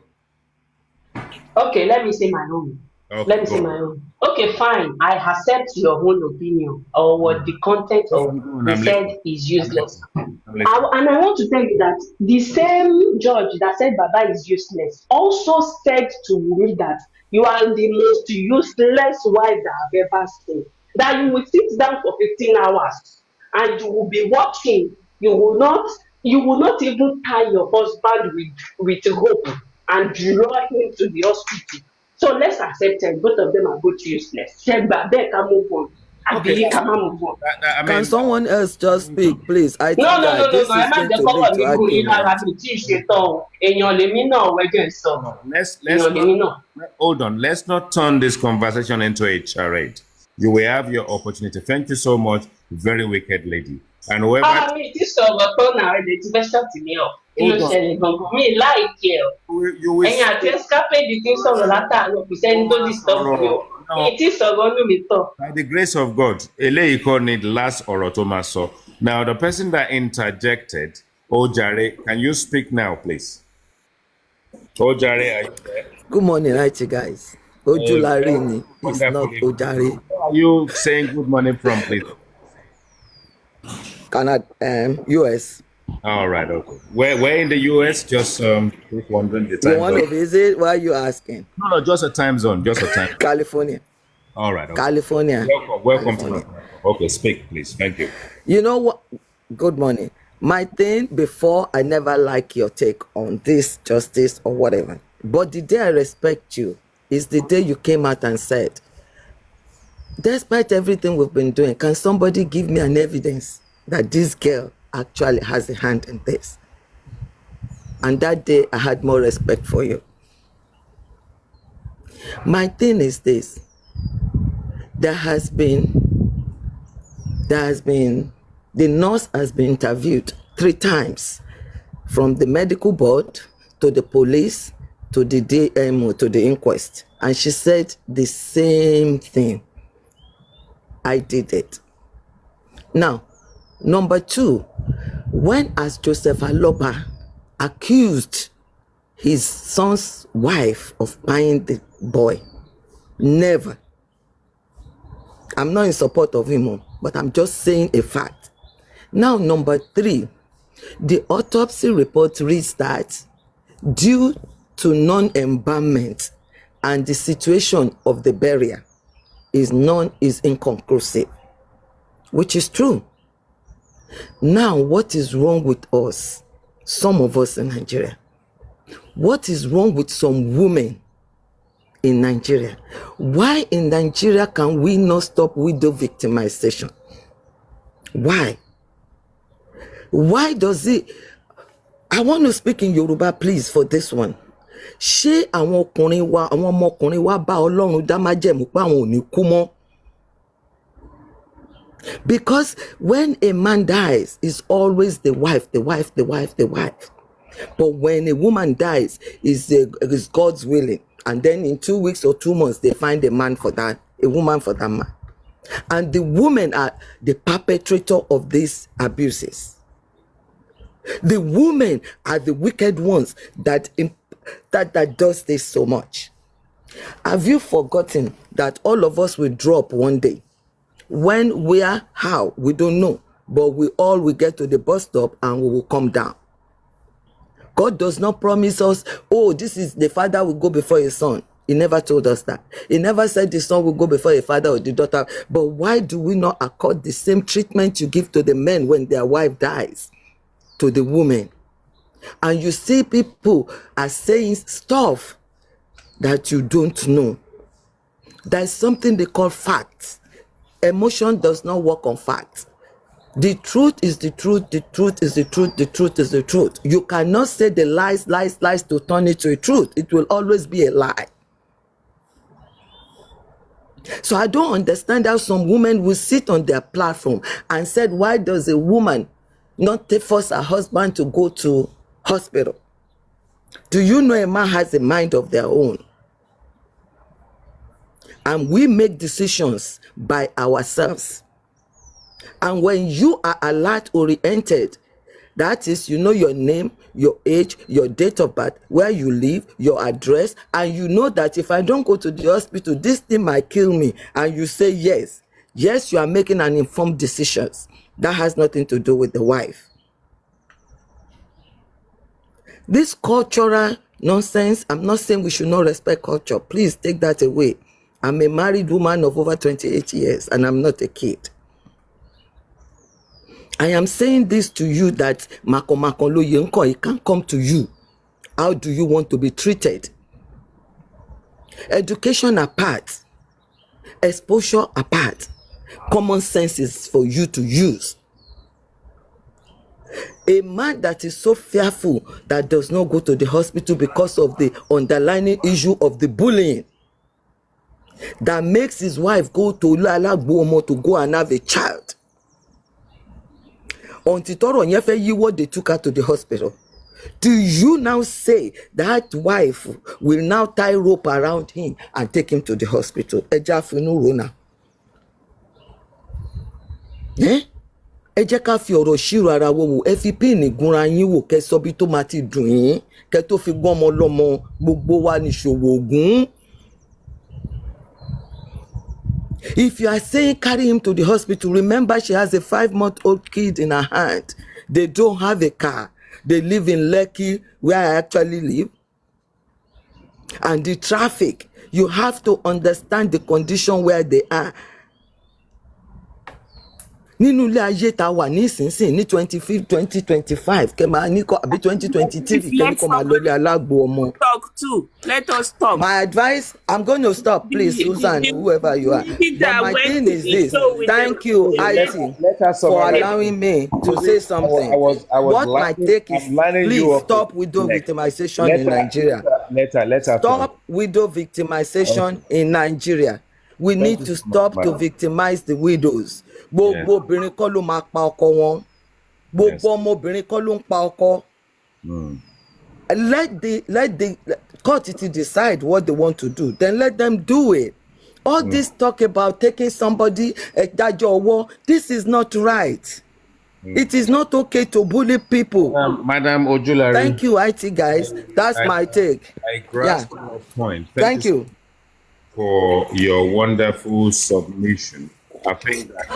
Okay, let me say my own. Okay, fine. I accept your own opinion or what the content of the said is useless. And I want to tell you that the same judge that said Baba is useless also said to me that you are the most useless wife that I've ever seen. That you will sit down for 15 hours and you will be watching. You will not even tie your husband with rope and draw him to the hospital. So let's accept it. Both of them are both useless. Move on. Okay. Can someone else just speak, please? No. Hold on. Let's not turn this conversation into a charade. You will have your opportunity. Thank you so much, very wicked lady. And whoever. You will by the grace of God, need last orotomaso. Now, the person that interjected, Ojare, can you speak now, please? Ojare, are you there? Good morning, right, you guys. Ojularini is not Wonderfully. Ojari. Where are you saying good morning from, please? Canada, US. All right, okay. Where in the US? Just wondering the You time want zone. to visit? Why are you asking? No, just a time zone, just a time. California. All right, okay. California. Welcome to my California. platform. Okay, speak, please. Thank you. You know what? Good morning. My thing before, I never like your take on this justice or whatever. But the day I respect you is the day you came out and said, despite everything we've been doing, can somebody give me an evidence that this girl actually has a hand in this? And that day I had more respect for you. My thing is this. The nurse has been interviewed 3 times, from the medical board to the police to the DMO to the inquest, and she said the same thing. I did it. Now, number 2, when as Joseph Aloba accused his son's wife of buying the boy, never. I'm not in support of him, but I'm just saying a fact. Now, number 3, the autopsy report reads that due to non-embalmment and the situation of the burial is inconclusive, which is true. Now, what is wrong with us, some of us in Nigeria? What is wrong with some women in Nigeria? Why in Nigeria can we not stop widow victimization? Why? Why does it? I want to speak in Yoruba, please, for this one. Ṣé àwọn ọkùnrin wa, àwọn ọmọkùnrin wa bá Ọlọ́run dá májẹ̀mú pé àwọn ò ní kú mọ́? Because when a man dies, it's always the wife, the wife, the wife, the wife. But when a woman dies, it's God's willing. And then in 2 weeks or 2 months, they find a man for that, a woman for that man. And the women are the perpetrator of these abuses. The women are the wicked ones that does this so much. Have you forgotten that all of us will drop one day? When, where, how, we don't know. But we all will get to the bus stop and we will come down. God does not promise us, oh, this is the father will go before his son. He never told us that. He never said the son will go before the father or the daughter. But why do we not accord the same treatment you give to the men when their wife dies to the women? And you see people are saying stuff that you don't know. There's something they call facts. Emotion does not work on facts. The truth is the truth, the truth is the truth, the truth is the truth. You cannot say the lies to turn it to a truth. It will always be a lie. So I don't understand how some women will sit on their platform and said, why does a woman not force her husband to go to hospital? Do you know a man has a mind of their own? And we make decisions by ourselves. And when you are alert oriented, that is, you know your name, your age, your date of birth, where you live, your address, and you know that if I don't go to the hospital, this thing might kill me, and you say yes. Yes, you are making an informed decision. That has nothing to do with the wife. This cultural nonsense, I'm not saying we should not respect culture. Please take that away. I'm a married woman of over 28 years, and I'm not a kid. I am saying this to you that it can come to you. How do you want to be treated? Education apart, exposure apart, common sense is for you to use. A man that is so fearful that does not go to the hospital because of the underlying issue of the bullying, that makes his wife go to Lalagbomo to go and have a child. Until Toro Nyefe Yiwo, they took her to the hospital. Do you now say that wife will now tie rope around him and take him to the hospital? Eh? ẹ jẹ́ ká fi ọ̀rọ̀ ṣírò ara wo wò, ẹ fi píìnì gúnra yín wò, kẹ́ sọ bí tó máa ti dùn yín, kẹ́ tó fi gbọ́n ọmọ lọ́mọ. Gbogbo wa níṣòwò ògún. If you are saying carry him to the hospital, remember she has a 5-month-old kid in her hand. They don't have a car. They live in Lekki, where I actually live. And the traffic, you have to understand the condition where they are. Nínú ilé ayé tá wà ní ìsinsìn ní 2025 kẹ́ máa ní kọ́ àbí 2023 kẹ́ ní kọ́ máa lọ ilé alágbo ọmọ. Talk too. Let us stop. My advice, I'm going to stop, please, Susan, whoever you are. But my thing is this. Thank you, IT, for allowing me to say something. What my take is, please stop widow victimization in Nigeria. Stop widow victimization in Nigeria. We need to stop to victimize the widows. Gbogbo obìnrin kọ́ ló máa pa ọkọ wọn. Gbogbo ọmọbìnrin kọ́ ló ń pa ọkọ. Let the court to decide what they want to do. Then let them do it. All this talk about taking somebody dájọ́ ọwọ́, this is not right. It is not okay to bully people. Madam Ojulari. Thank you, IT guys. That's my take. I grasp your point. Thank you for your wonderful submission. I think that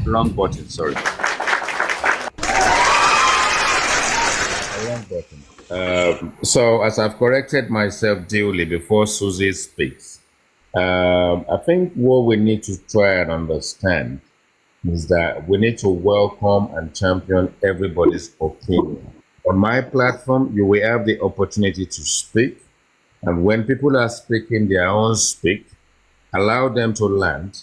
wrong button, sorry. Wrong button. So as I've corrected myself duly before Susie speaks, I think what we need to try and understand is that we need to welcome and champion everybody's opinion. On my platform, you will have the opportunity to speak. And when people are speaking their own speak, allow them to land.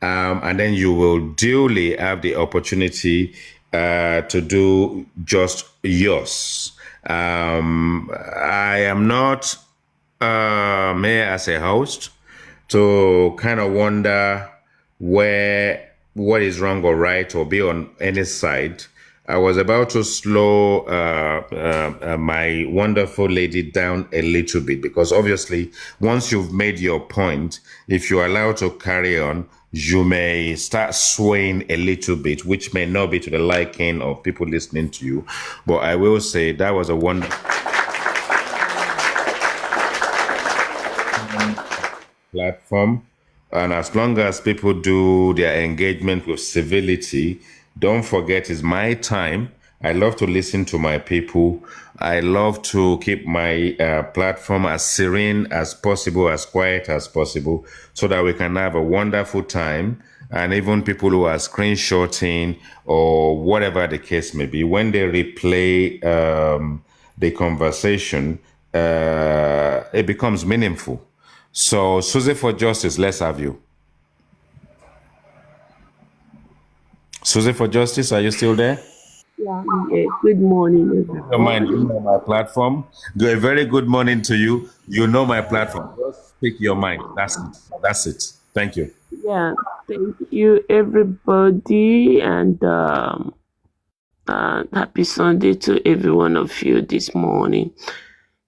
And then you will duly have the opportunity to do just yours. I am not here as a host to kind of wonder what is wrong or right or be on any side. I was about to slow my wonderful lady down a little bit because obviously once you've made your point, if you're allowed to carry on, you may start swaying a little bit, which may not be to the liking of people listening to you. But I will say that was a wonderful platform. And as long as people do their engagement with civility, don't forget it's my time. I love to listen to my people. I love to keep my platform as serene as possible, as quiet as possible, so that we can have a wonderful time. And even people who are screenshotting or whatever the case may be, when they replay the conversation, it becomes meaningful. So, Susie for Justice, let's have you. Susie for Justice, are you still there? Yeah, good morning, everyone. You know my platform. A very good morning to you. You know my platform. Just speak your mind. That's it. Thank you. Yeah, thank you, everybody, and happy Sunday to every one of you this morning.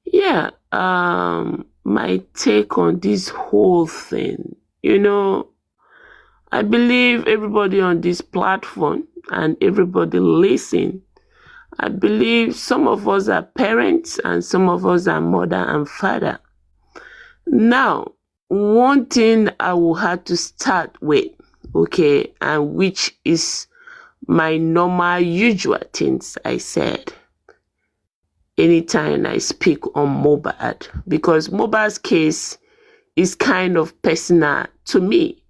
Yeah, my take on this whole thing, I believe everybody on this platform and everybody listening, I believe some of us are parents and some of us are mother and father. Now, one thing I will have to start with, okay, and which is my normal usual things I said anytime I speak on Mohbad, because Mohbad's case is kind of personal to me.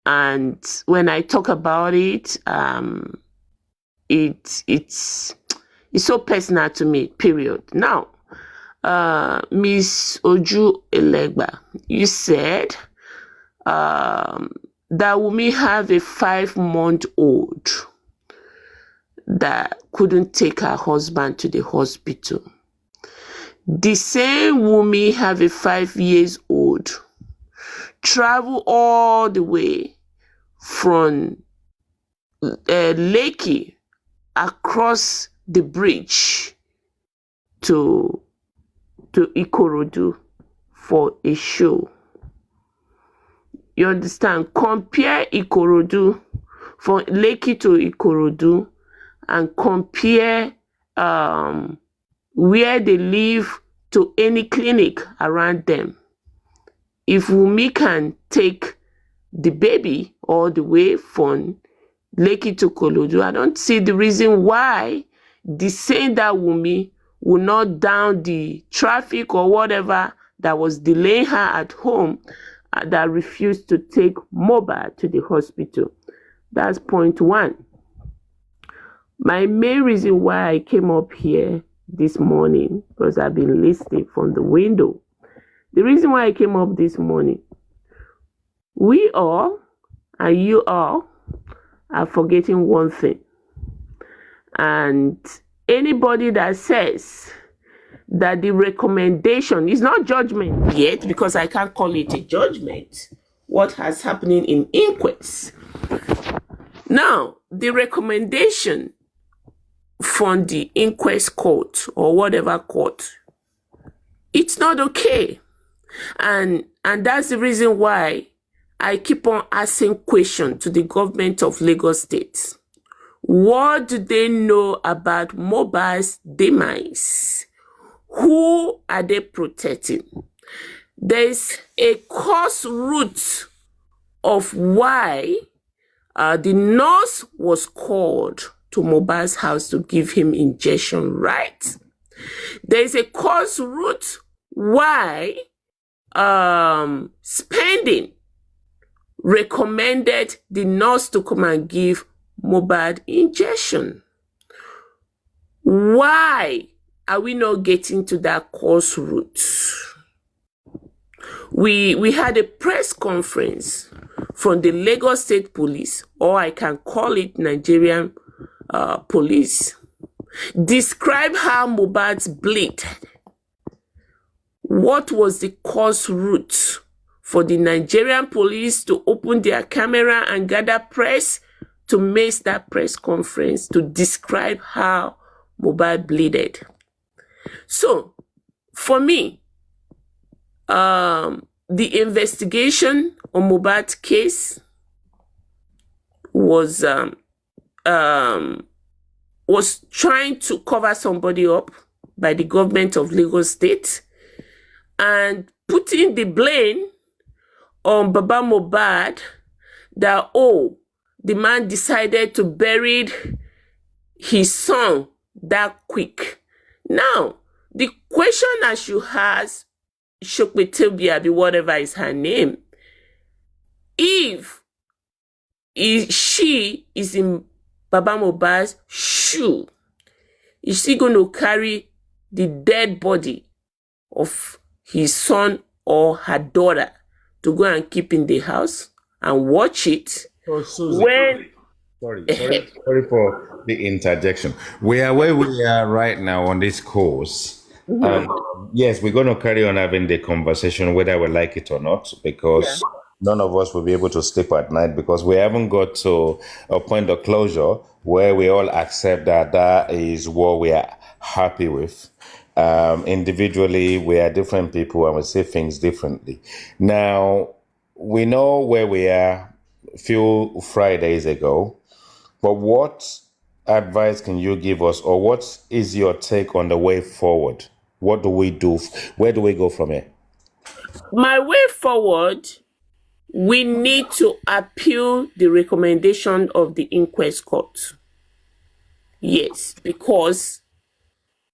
And when I talk about it, it's so personal to me, period. Now, Miss Oju Elegba, you said that Wunmi have a 5-month-old that couldn't take her husband to the hospital. The same Wunmi have a 5-year-old travel all the way from Lekki across the bridge to Ikorodu for a show. You understand? Compare Ikorodu from Lekki to Ikorodu and compare where they live to any clinic around them. If Wunmi can take the baby all the way from Lekki to Ikorodu, I don't see the reason why the same that Wunmi will not down the traffic or whatever that was delaying her at home that refused to take Mohbad to the hospital. That's point one. My main reason why I came up here this morning, because I've been listening from the window. The reason why I came up this morning, we all and you all are forgetting one thing. And anybody that says that the recommendation is not judgment yet, because I can't call it a judgment, what has happening in inquest. Now, the recommendation from the inquest court or whatever court, it's not okay. And that's the reason why I keep on asking questions to the government of Lagos State. What do they know about Mohbad's demise? Who are they protecting? There's a cause root of why the nurse was called to Mohbad's house to give him injection, right? There's a cause root why Spending recommended the nurse to come and give Mohbad injection. Why are we not getting to that cause root? We had a press conference from the Lagos State Police, or I can call it Nigerian police, describe how Mohbad's bleed. What was the cause root for the Nigerian police to open their camera and gather press to make that press conference to describe how Mohbad bleeded? So, for me, the investigation on Mohbad's case was trying to cover somebody up by the government of Lagos State and putting the blame on Baba Mohbad that, oh, the man decided to bury his son that quick. Now, the question that she has, Shokwetilbiabi, whatever is her name, if she is in Baba Mohbad's shoe, is she going to carry the dead body of his son or her daughter to go and keep in the house and watch it? Oh, Susie, sorry for the interjection. We are where we are right now on this course. Yes, we're going to carry on having the conversation whether we like it or not, because none of us will be able to sleep at night because we haven't got to a point of closure where we all accept that that is what we are happy with. Individually, we are different people and we see things differently. Now, we know where we are a few Fridays ago, but what advice can you give us, or what is your take on the way forward? What do we do? Where do we go from here? My way forward, we need to appeal the recommendation of the inquest court. Yes, because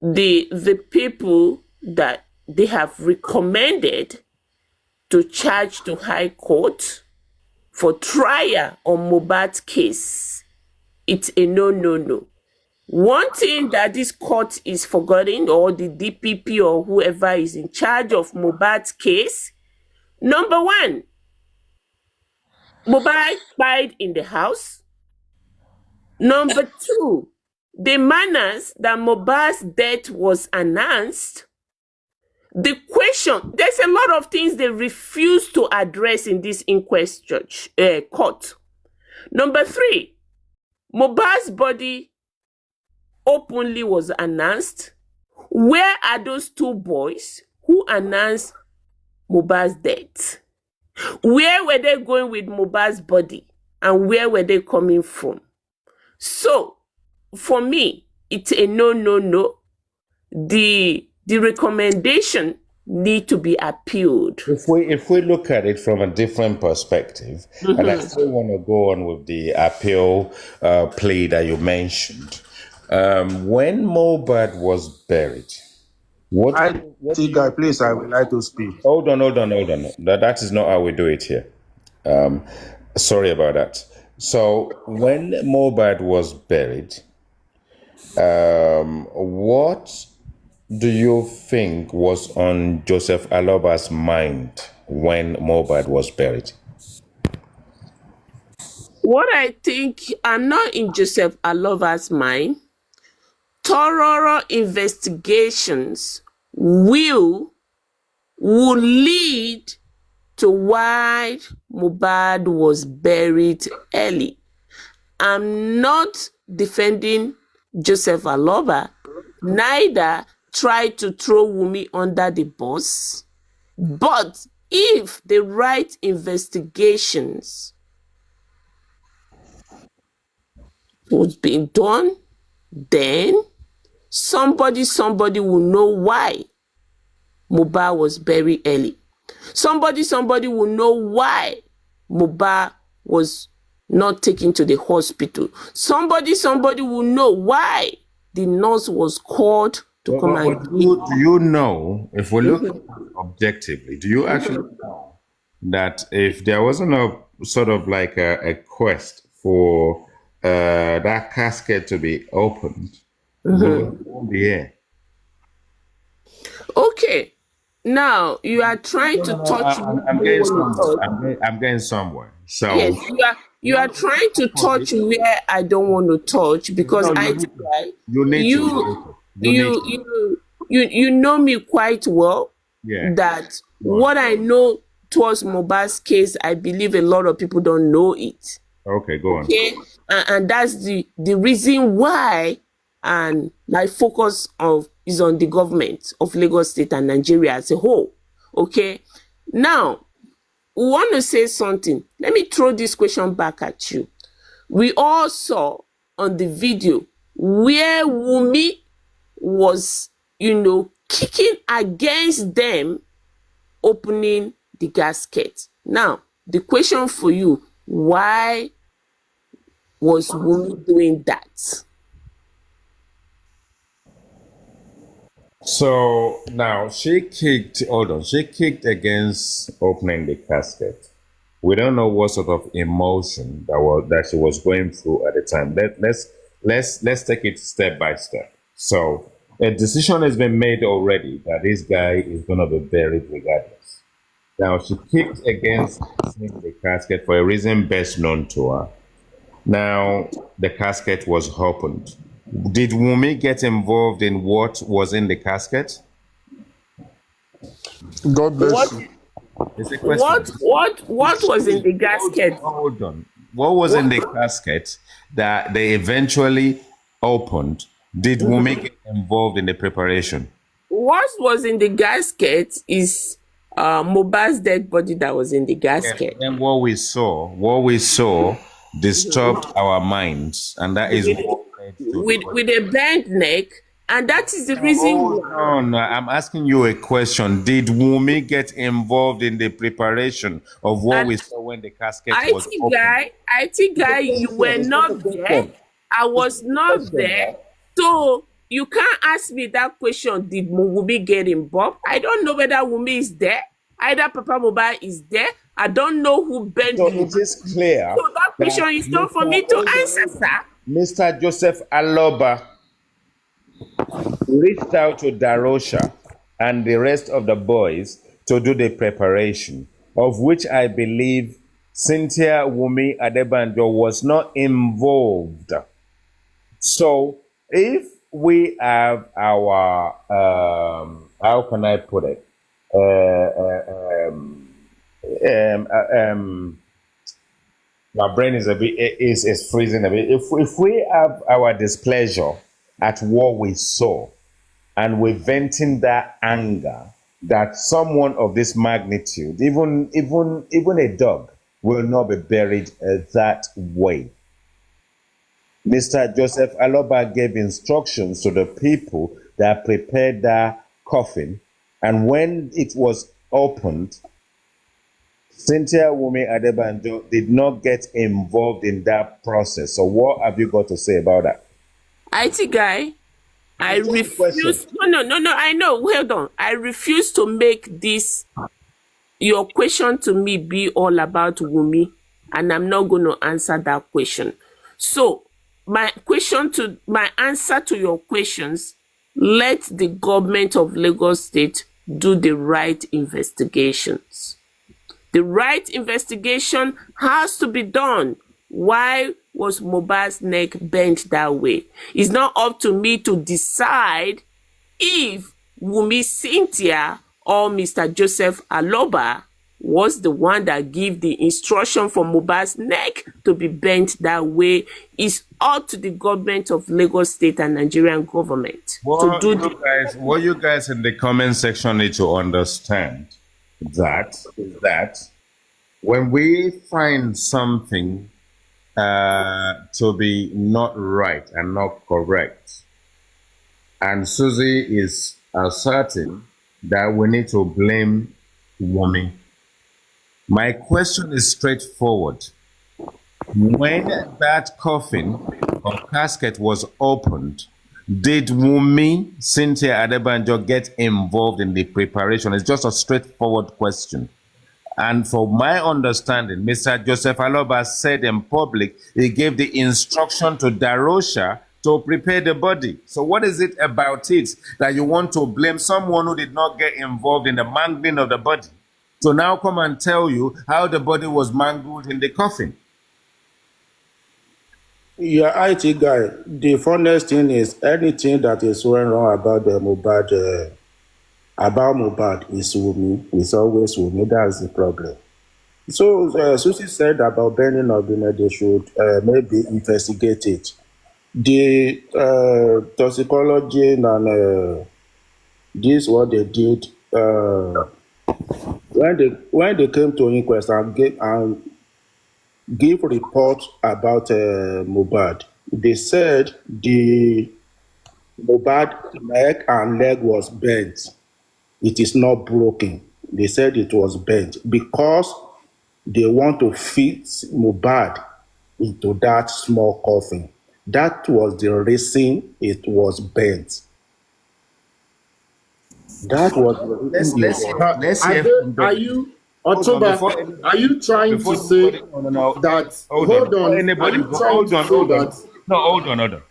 the people that they have recommended to charge to High Court for trial on Mohbad's case, it's a no. One thing that this court is forgetting, or the DPP or whoever is in charge of Mohbad's case, number one, Mohbad died in the house. Number two, the manners that Mohbad's death was announced. The question, there's a lot of things they refuse to address in this inquest court. Number three, Mohbad's body openly was announced. Where are those two boys who announced Mohbad's death? Where were they going with Mohbad's body? And where were they coming from? So, for me, it's a no, no, no. The recommendation need to be appealed. If we look at it from a different perspective, and I still want to go on with the appeal plea that you mentioned, when Mohbad was buried, Guy, please, I would like to speak. Hold on. That is not how we do it here. Sorry about that. So when Mohbad was buried, what do you think was on Joseph Aloba's mind when Mohbad was buried? What I think, I'm not in Joseph Aloba's mind. Thorough investigations will lead to why Mohbad was buried early. I'm not defending Joseph Aloba, neither try to throw Wunmi under the bus. But if the right investigations was being done, then somebody will know why Mohbad was buried early. Somebody will know why Mohbad was not taken to the hospital. Somebody will know why the nurse was called to come and do you know, if we look objectively, do you actually know that if there wasn't a sort of like a quest for that casket to be opened, it won't be here? Okay. Now you are trying to touch. I'm getting somewhere. I'm getting somewhere. So yes, you are trying to touch where I don't want to touch, because you know me quite well. Yeah. That what I know towards Mohbad's case, I believe a lot of people don't know it. Okay, go on. Okay, and that's the reason why, and my focus is on the government of Lagos State and Nigeria as a whole. Okay, now we want to say something. Let me throw this question back at you. We all saw on the video where Wunmi was, kicking against them opening the gasket. Now, the question for you, why was Wunmi doing that? So now she kicked against opening the casket. We don't know what sort of emotion that she was going through at the time. Let's take it step by step. So a decision has been made already that this guy is going to be buried regardless. Now she kicked against opening the casket for a reason best known to her. Now the casket was opened. Did Wunmi get involved in what was in the casket? God bless you. What was in the gasket? Hold on. What was in the casket that they eventually opened? Did Wunmi get involved in the preparation? What was in the gasket is Mohbad's dead body that was in the gasket. And what we saw disturbed our minds, and that is with a bent neck, and that is the reason. No, I'm asking you a question. Did Wunmi get involved in the preparation of what we saw when the casket was opened? IT guy, you were not there. I was not there. So you can't ask me that question. Did Wunmi get involved? I don't know whether Wunmi is there. Either Papa Mohbad is there. I don't know who bent. So it is clear. So that question is not for me to answer, sir. Mr. Joseph Aloba reached out to Darosha and the rest of the boys to do the preparation, of which I believe Cynthia Wunmi Adebanjo was not involved. So if we have our, how can I put it? My brain is is freezing a bit. If we have our displeasure at what we saw, and we're venting that anger that someone of this magnitude, even a dog, will not be buried that way. Mr. Joseph Aloba gave instructions to the people that prepared that coffin, and when it was opened, Cynthia Wumi Adebanjo did not get involved in that process. So what have you got to say about that? IT guy, I refuse. No, I know. Hold on. I refuse to make this, your question to me, be all about Wumi, and I'm not going to answer that question. So my answer to your questions, let the government of Lagos State do the right investigations. The right investigation has to be done. Why was Mohbad's neck bent that way? It's not up to me to decide if Wumi Cynthia or Mr. Joseph Aloba was the one that gave the instruction for Mohbad's neck to be bent that way. It's up to the government of Lagos State and Nigerian government to do what you guys in the comment section need to understand that when we find something to be not right and not correct, and Susie is asserting that we need to blame Wumi, my question is straightforward. When that coffin or casket was opened, did Wumi Cynthia Adebanjo get involved in the preparation? It's just a straightforward question. And for my understanding, Mr. Joseph Aloba said in public, he gave the instruction to Darosha to prepare the body. So what is it about it that you want to blame someone who did not get involved in the mangling of the body to now come and tell you how the body was mangled in the coffin? Yeah, IT guy, the funniest thing is anything that is going wrong about the Mohbad, about Mohbad is Wumi. It's always Wumi. That's the problem. So Susie said about burning of the neck, they should maybe investigate it. The toxicology and this what they did when they came to inquest and give report about Mohbad, they said the Mohbad neck and leg was bent. It is not broken. They said it was bent because they want to fit Mohbad into that small coffin. That was the reason it was bent. That was the reason. Let's hear. Are you, October? Are you trying to say that? Hold on.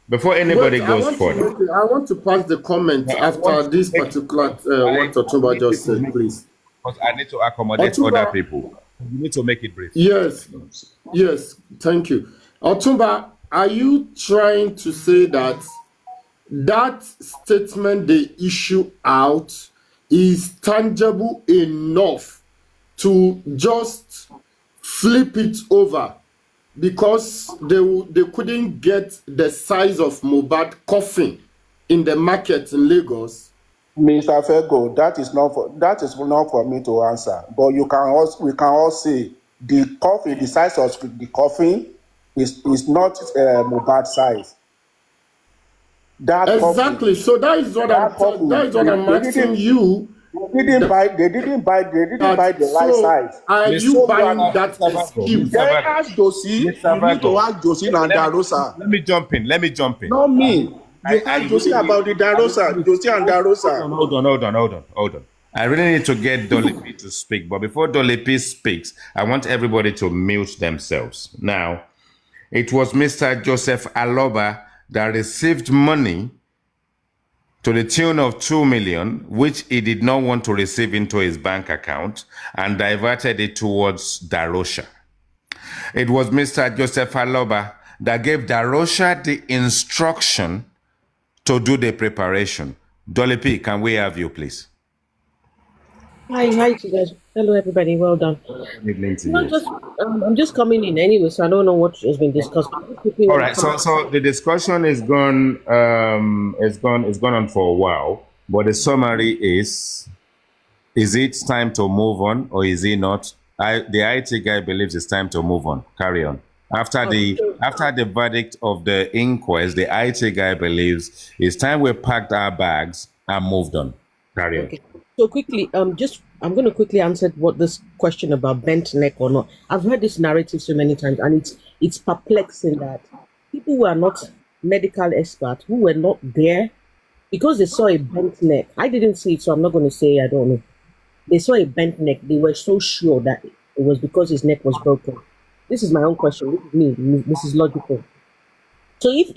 Before anybody goes forward, I want to pass the comment after this particular what Otumba just said, please. Because I need to accommodate other people. You need to make it brief. Yes, thank you. Otumba, are you trying to say that that statement they issue out is tangible enough to just flip it over because they couldn't get the size of Mohbad coffin in the market in Lagos? Mr. Fego, that is not for me to answer. But we can all say the coffin, the size of the coffin is not Mohbad size. That exactly. Coffin, so that is what I'm asking you. They didn't buy the right size. Are you buying that excuse? They ask Josie. You need to ask Josie and Darosa. Let me jump in. Not me. You ask Josie about the Darosa. Josie and Darosa. Hold on. I really need to get Dolly P to speak. But before Dolly P speaks, I want everybody to mute themselves. Now, it was Mr. Joseph Aloba that received money to the tune of 2 million, which he did not want to receive into his bank account, and diverted it towards Darosha. It was Mr. Joseph Aloba that gave Darosha the instruction to do the preparation. Dolly P, can we have you, please? Hi, you guys. Hello, everybody. Well done. Good evening to you. I'm just coming in anyway, so I don't know what has been discussed. All right. So the discussion is gone on for a while, but the summary is Is it time to move on or is it not? The IT guy believes it's time to move on. Carry on. After the verdict of the inquest, the IT guy believes it's time we packed our bags and moved on. Carry on. Okay. So quickly, I'm going to quickly answer what this question about bent neck or not. I've heard this narrative so many times, and it's perplexing that people who are not medical experts, who were not there, because they saw a bent neck. I didn't see it, so I'm not going to say I don't know. They saw a bent neck. They were so sure that it was because his neck was broken. This is my own question. This is me. This is logical. So if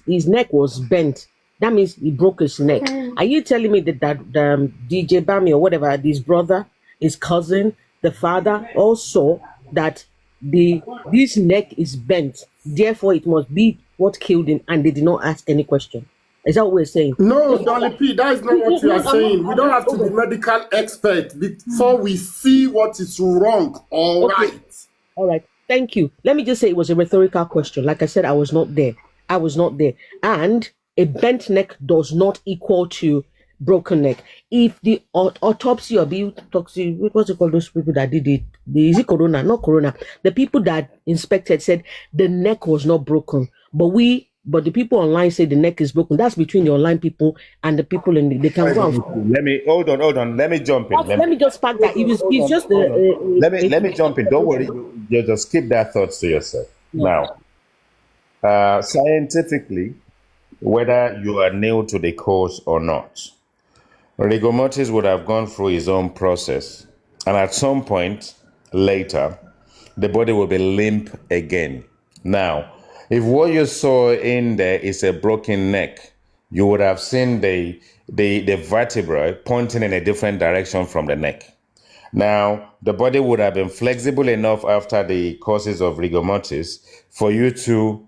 his neck was bent, that means he broke his neck. Are you telling me that DJ Bami or whatever, his brother, his cousin, the father, all saw that this neck is bent, therefore it must be what killed him, and they did not ask any question? Is that what we're saying? No, Dolly P, that is not what you are saying. We don't have to be medical expert before we see what is wrong. All right. Thank you. Let me just say it was a rhetorical question. Like I said, I was not there. And a bent neck does not equal to broken neck. If the autopsy or autopsy, what's it called? Those people that did it, is it corona? Not corona. The people that inspected said the neck was not broken, but the people online say the neck is broken. That's between the online people and the people in they can go. Hold on. Let me jump in. Let me just pack that. It's just let me jump in. Don't worry. You just keep that thoughts to yourself. Yeah. Now, scientifically, whether you are new to the course or not, rigor mortis would have gone through his own process, and at some point later, the body will be limp again. Now, if what you saw in there is a broken neck, you would have seen the vertebrae pointing in a different direction from the neck. Now, the body would have been flexible enough after the causes of rigor mortis for you to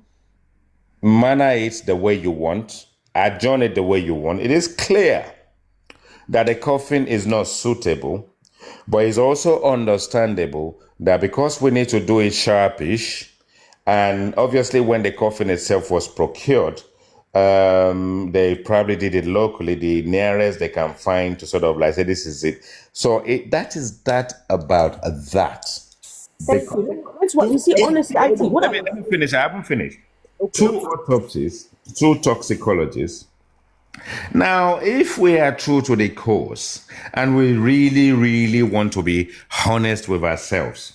manner it the way you want, adjourn it the way you want. It is clear that the coffin is not suitable, but it's also understandable that because we need to do it sharpish, and obviously when the coffin itself was procured, they probably did it locally, the nearest they can find to sort of like say, this is it. So that is that about that. That's what you see, honestly, let me finish. I haven't finished. Okay. 2 autopsies, 2 toxicologists. Now, if we are true to the course and we really, really want to be honest with ourselves,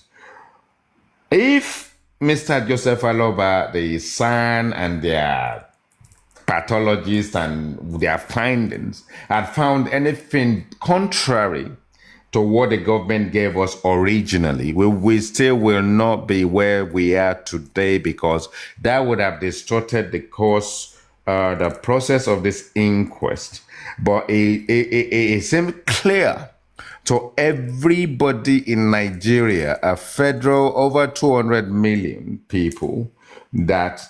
if Mr. Joseph Aloba, the son and their pathologists and their findings had found anything contrary to what the government gave us originally, we still will not be where we are today, because that would have distorted the course, the process of this inquest. But it seemed clear to everybody in Nigeria, a federal over 200 million people, that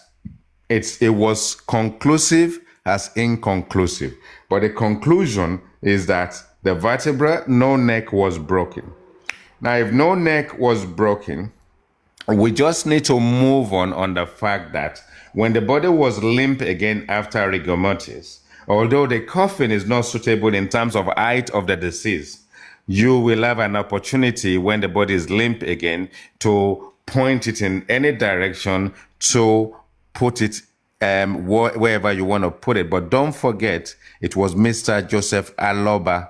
it was conclusive as inconclusive. But the conclusion is that the vertebra, no neck was broken. Now, if no neck was broken, we just need to move on the fact that when the body was limp again after rigor mortis, although the coffin is not suitable in terms of height of the deceased, you will have an opportunity when the body is limp again to point it in any direction to put it wherever you want to put it. But don't forget, it was Mr. Joseph Aloba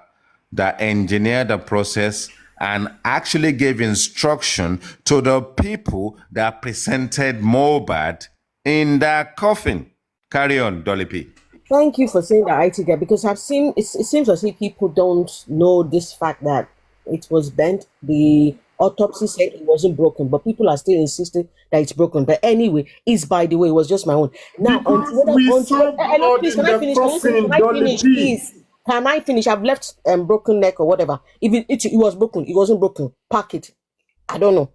that engineered the process and actually gave instruction to the people that presented Mohbad in that coffin. Carry on, Dolly P. Thank you for saying that, IT guy, because I've seen, it seems as if people don't know this fact that it was bent. The autopsy said it wasn't broken, but people are still insisting that it's broken. But anyway, it's, by the way, it was just my own. Now, please, can I finish? Please. Can I finish? I've left broken neck or whatever. If it was broken, it wasn't broken. Pack it. I don't know.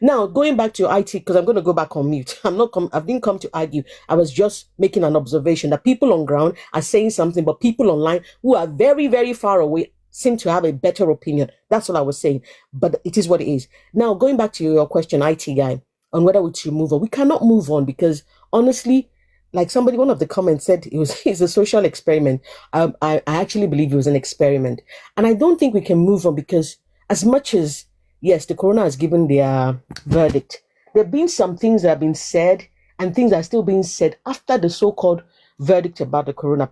Now, going back to IT, because I'm going to go back on mute. I didn't come to argue. I was just making an observation that people on ground are saying something, but people online who are very, very far away seem to have a better opinion. That's all I was saying. But it is what it is. Now, going back to your question, IT guy, on whether we should move on. We cannot move on because, honestly, like somebody, one of the comments said it's a social experiment. I actually believe it was an experiment. And I don't think we can move on because as much as, yes, the coroner has given their verdict, there have been some things that have been said and things are still being said after the so-called verdict about the corona.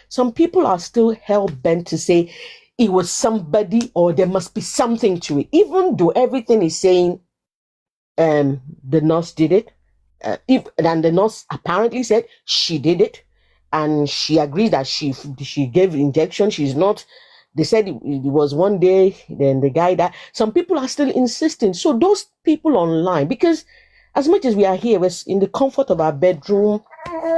Some people are still hell-bent to say it was somebody or there must be something to it, even though everything is saying the nurse did it. And the nurse apparently said she did it, and she agrees that she gave injection. She's not. They said it was one day. Then the guy that some people are still insisting. So those people online, because as much as we are here, we're in the comfort of our bedroom,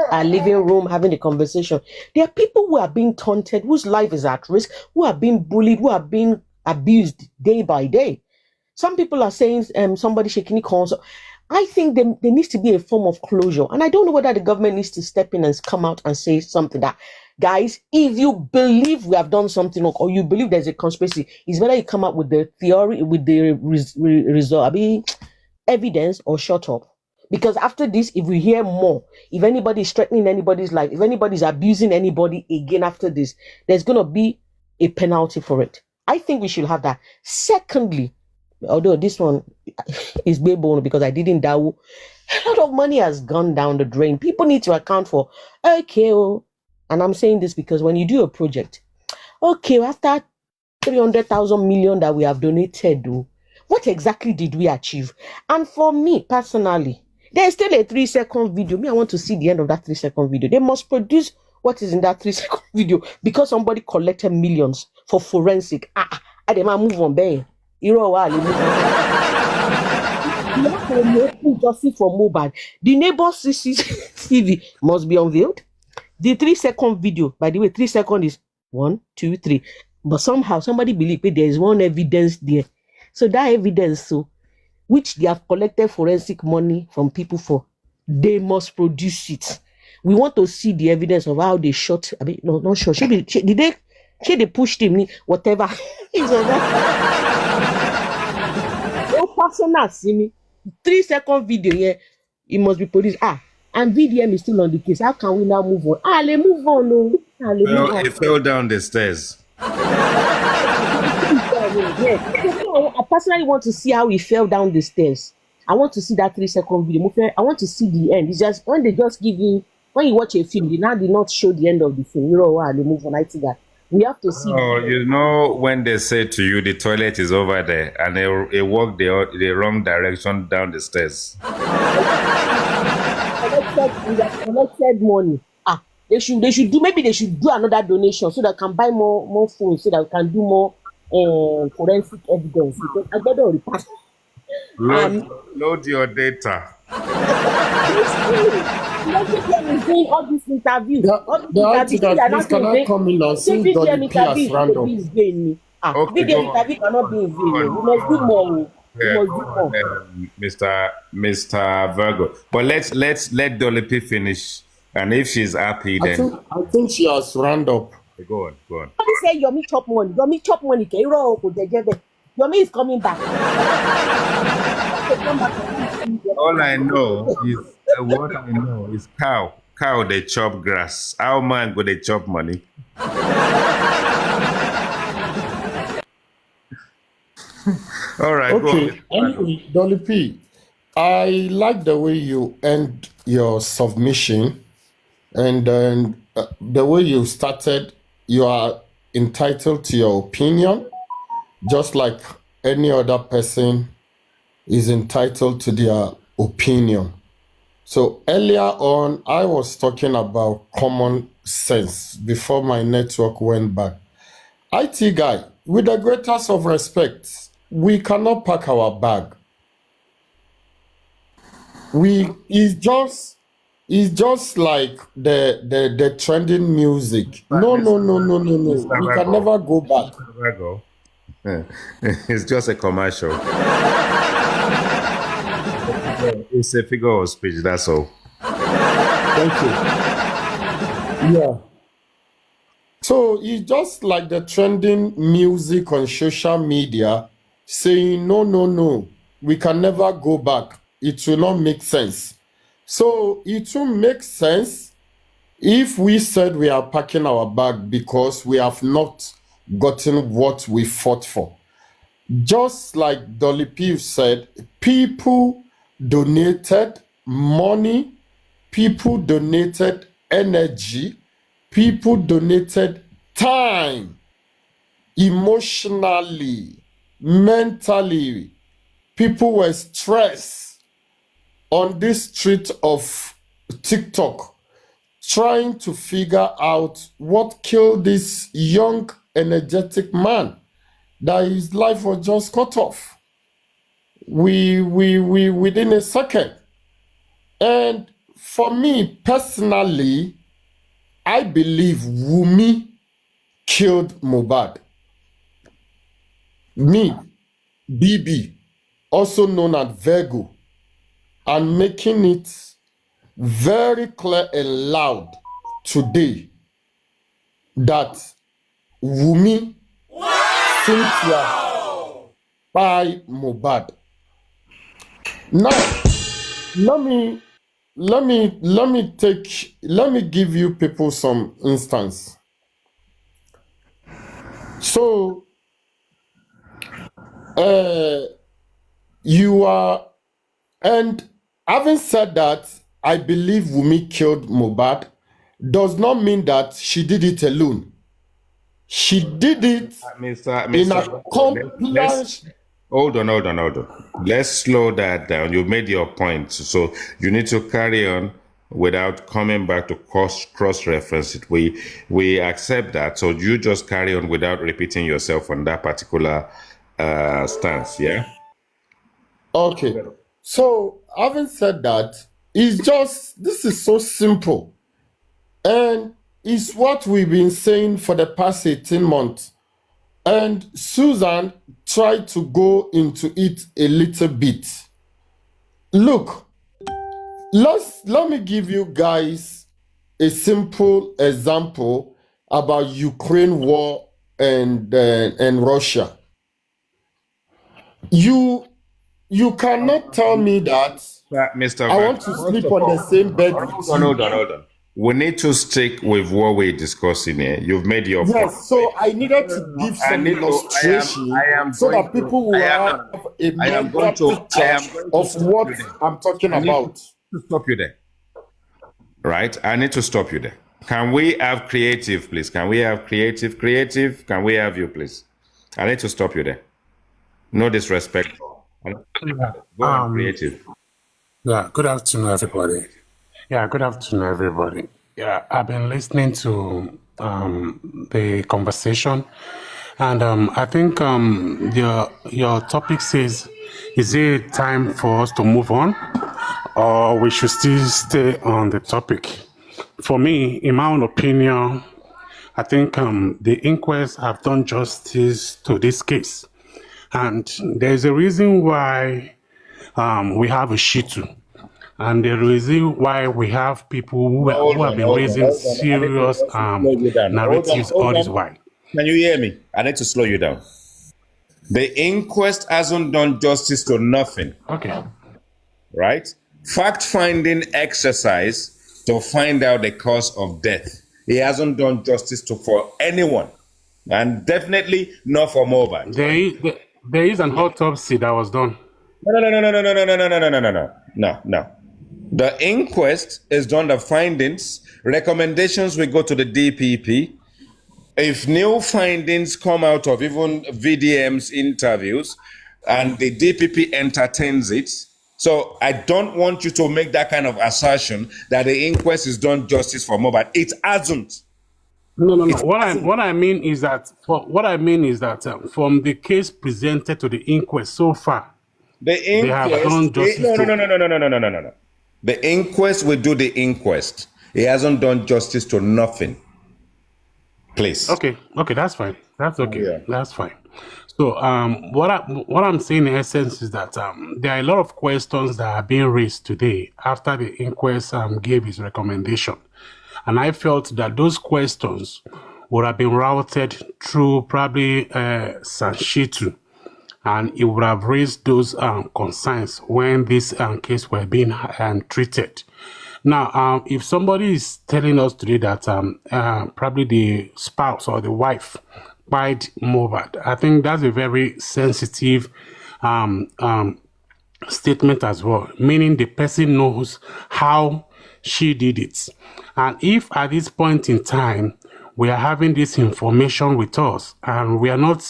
our living room, having a conversation. There are people who are being taunted, whose life is at risk, who are being bullied, who are being abused day by day. Some people are saying somebody shaking corns. I think there needs to be a form of closure. And I don't know whether the government needs to step in and come out and say something that, guys, if you believe we have done something or you believe there's a conspiracy, it's better you come up with the theory, with the result, evidence, or shut up. Because after this, if we hear more, if anybody is threatening anybody's life, if anybody's abusing anybody again after this, there's going to be a penalty for it. I think we should have that. Secondly, although this one is bone because I didn't DAO, a lot of money has gone down the drain. People need to account for, and I'm saying this because when you do a project, after 300,000 million that we have donated, what exactly did we achieve? And for me personally, there's still a 3-second video. I want to see the end of that 3-second video. They must produce what is in that 3-second video because somebody collected millions for forensic. I demand move on, babe. You know what? Justice for Mohbad. The neighbor's CCTV must be unveiled. The 3-second video, by the way, 3 seconds is 1, 2, 3. But somehow somebody believe there is one evidence there. So that evidence, which they have collected forensic money from people for, they must produce it. We want to see the evidence of how they shot. No, not sure. Did they pushed him? Whatever. Personal, see me. 3-second video here, it must be produced. And VDM is still on the case. How can we now move on? Let's move on. No. It fell down the stairs. I personally want to see how he fell down the stairs. I want to see that 3-second video. I want to see the end. It's just when they just give you, when you watch a film, they now did not show the end of the film. You know what? They move on. I see that. We have to see. Oh, you know when they say to you the toilet is over there and they walk the wrong direction down the stairs. Collected money. They should do. Maybe they should do another donation so that can buy more phones so that we can do more forensic evidence. Because I better repass. Load your data. Doing all these interviews. This cannot come in on since Dolly P has round up. Video interview cannot be in vain. We must do more. Mr. Virgo. But let's let Dolly P finish. And if she's happy, then I think she has round up. Go on. Somebody say Yomi chop money. Yomi chop money. Yomi is coming back. All I know is cow. Cow they chop grass. How man go they chop money? All right. Okay. Go Anyway, Dolly P, I like the way you end your submission, and then the way you started. You are entitled to your opinion, just like any other person is entitled to their opinion. So earlier on, I was talking about common sense before my network went back. IT guy, with the greatest of respect, we cannot pack our bag. It's just like the trending music. No. We can never go back. It's just a commercial. It's a figure of speech, that's all. Thank you. Yeah. So it's just like the trending music on social media saying, no, we can never go back. It will not make sense. So it will make sense if we said we are packing our bag because we have not gotten what we fought for. Just like Dolly P said, people donated money, people donated energy, people donated time, emotionally, mentally. People were stressed on this street of TikTok trying to figure out what killed this young, energetic man that his life was just cut off. We within a second. And for me personally, I believe Wumi killed Mohbad. Me, BB, also known as Virgo, and making it very clear and loud today that Wumi Cynthia by Mohbad. Now, let me give you people some instance. So you are, and having said that, I believe Wumi killed Mohbad does not mean that she did it alone. She did it in accomplish. Hold on. Let's slow that down. You made your point. So you need to carry on without coming back to cross-reference it. We accept that. So you just carry on without repeating yourself on that particular stance, yeah? Okay. So having said that, this is so simple. And it's what we've been saying for the past 18 months. And Susan tried to go into it a little bit. Look, let me give you guys a simple example about Ukraine war and Russia. You cannot tell me that Mr. I want to sleep on the same bed with you. Hold on. We need to stick with what we're discussing here. You've made your point. Yes, so I needed to give some illustration so that people will have a mental picture of what I'm talking about. To stop you there. Right? I need to stop you there. Can we have creative, please? Can we have creative? Can we have you, please? I need to stop you there. No disrespect. Go on, creative. Yeah, good afternoon, everybody. Yeah, I've been listening to the conversation, and I think your topic says, is it time for us to move on, or we should still stay on the topic? For me, in my own opinion, I think the inquest have done justice to this case, and there's a reason why we have a Shitu. And the reason why we have people who have been raising serious narratives all this while. Can you hear me? I need to slow you down. The inquest hasn't done justice to nothing. Okay. Right? Fact-finding exercise to find out the cause of death. He hasn't done justice for anyone. And definitely not for Mohbad. There is an autopsy that was done. No. The inquest is done, the findings, recommendations will go to the DPP. If new findings come out of even VDM's interviews and the DPP entertains it, so I don't want you to make that kind of assertion that the inquest is done justice for Mohbad. It hasn't. No. What I mean is that from the case presented to the inquest so far, they have done justice. No. The inquest will do the inquest. He hasn't done justice to nothing. Please. Okay, that's fine. That's okay. Yeah. That's fine. So what I'm saying in essence is that there are a lot of questions that are being raised today after the inquest gave his recommendation. And I felt that those questions would have been routed through probably Sanshitu, and it would have raised those concerns when this case were being treated. Now, if somebody is telling us today that probably the spouse or the wife bite Mohbad, I think that's a very sensitive um, um, statement as well, meaning the person knows how she did it. And if at this point in time we are having this information with us and we are not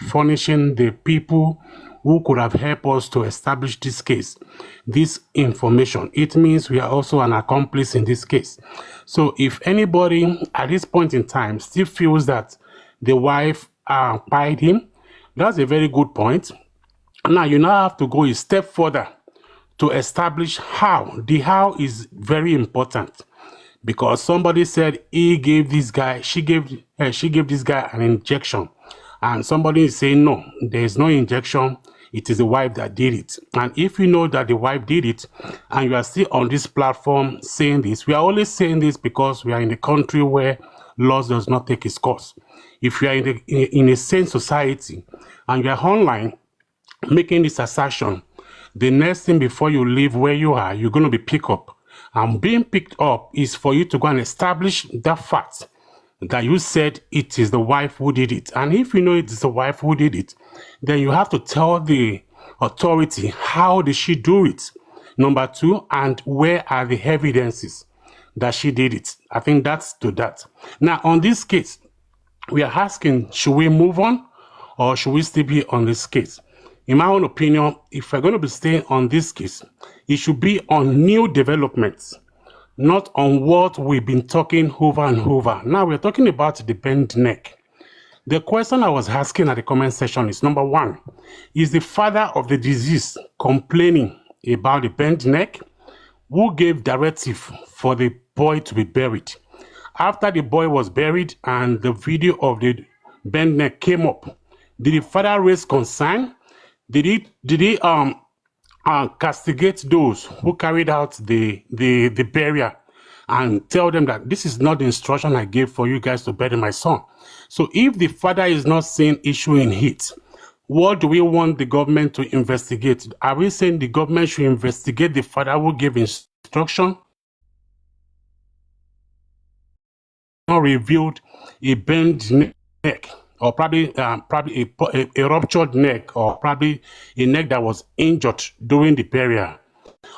furnishing the people who could have helped us to establish this case, this information, it means we are also an accomplice in this case. So if anybody at this point in time still feels that the wife pied him, that's a very good point. Now you now have to go a step further to establish how. The how is very important because somebody said he gave this guy, she gave this guy an injection, and somebody is saying no, there is no injection. It is the wife that did it. And if you know that the wife did it, and you are still on this platform saying this, we are only saying this because we are in a country where laws does not take its course. If you are in a sane society and you are online making this assertion, the next thing before you leave where you are, you're going to be picked up. And being picked up is for you to go and establish that fact that you said it is the wife who did it. And if you know it is the wife who did it, then you have to tell the authority how did she do it. Number two, and where are the evidences that she did it. I think that's to that. Now, on this case, we are asking, should we move on or should we still be on this case? In my own opinion, if we're going to be staying on this case, it should be on new developments, not on what we've been talking over and over. Now we're talking about the bent neck. The question I was asking at the comment section is, number one, is the father of the deceased complaining about the bent neck? Who gave directive for the boy to be buried? After the boy was buried and the video of the bent neck came up, did the father raise concern? Did he castigate those who carried out the burial and tell them that this is not the instruction I gave for you guys to bury my son? So if the father is not seeing issue in it, what do we want the government to investigate? Are we saying the government should investigate the father who gave instruction? Not revealed a bent neck, or probably a ruptured neck, or probably a neck that was injured during the burial.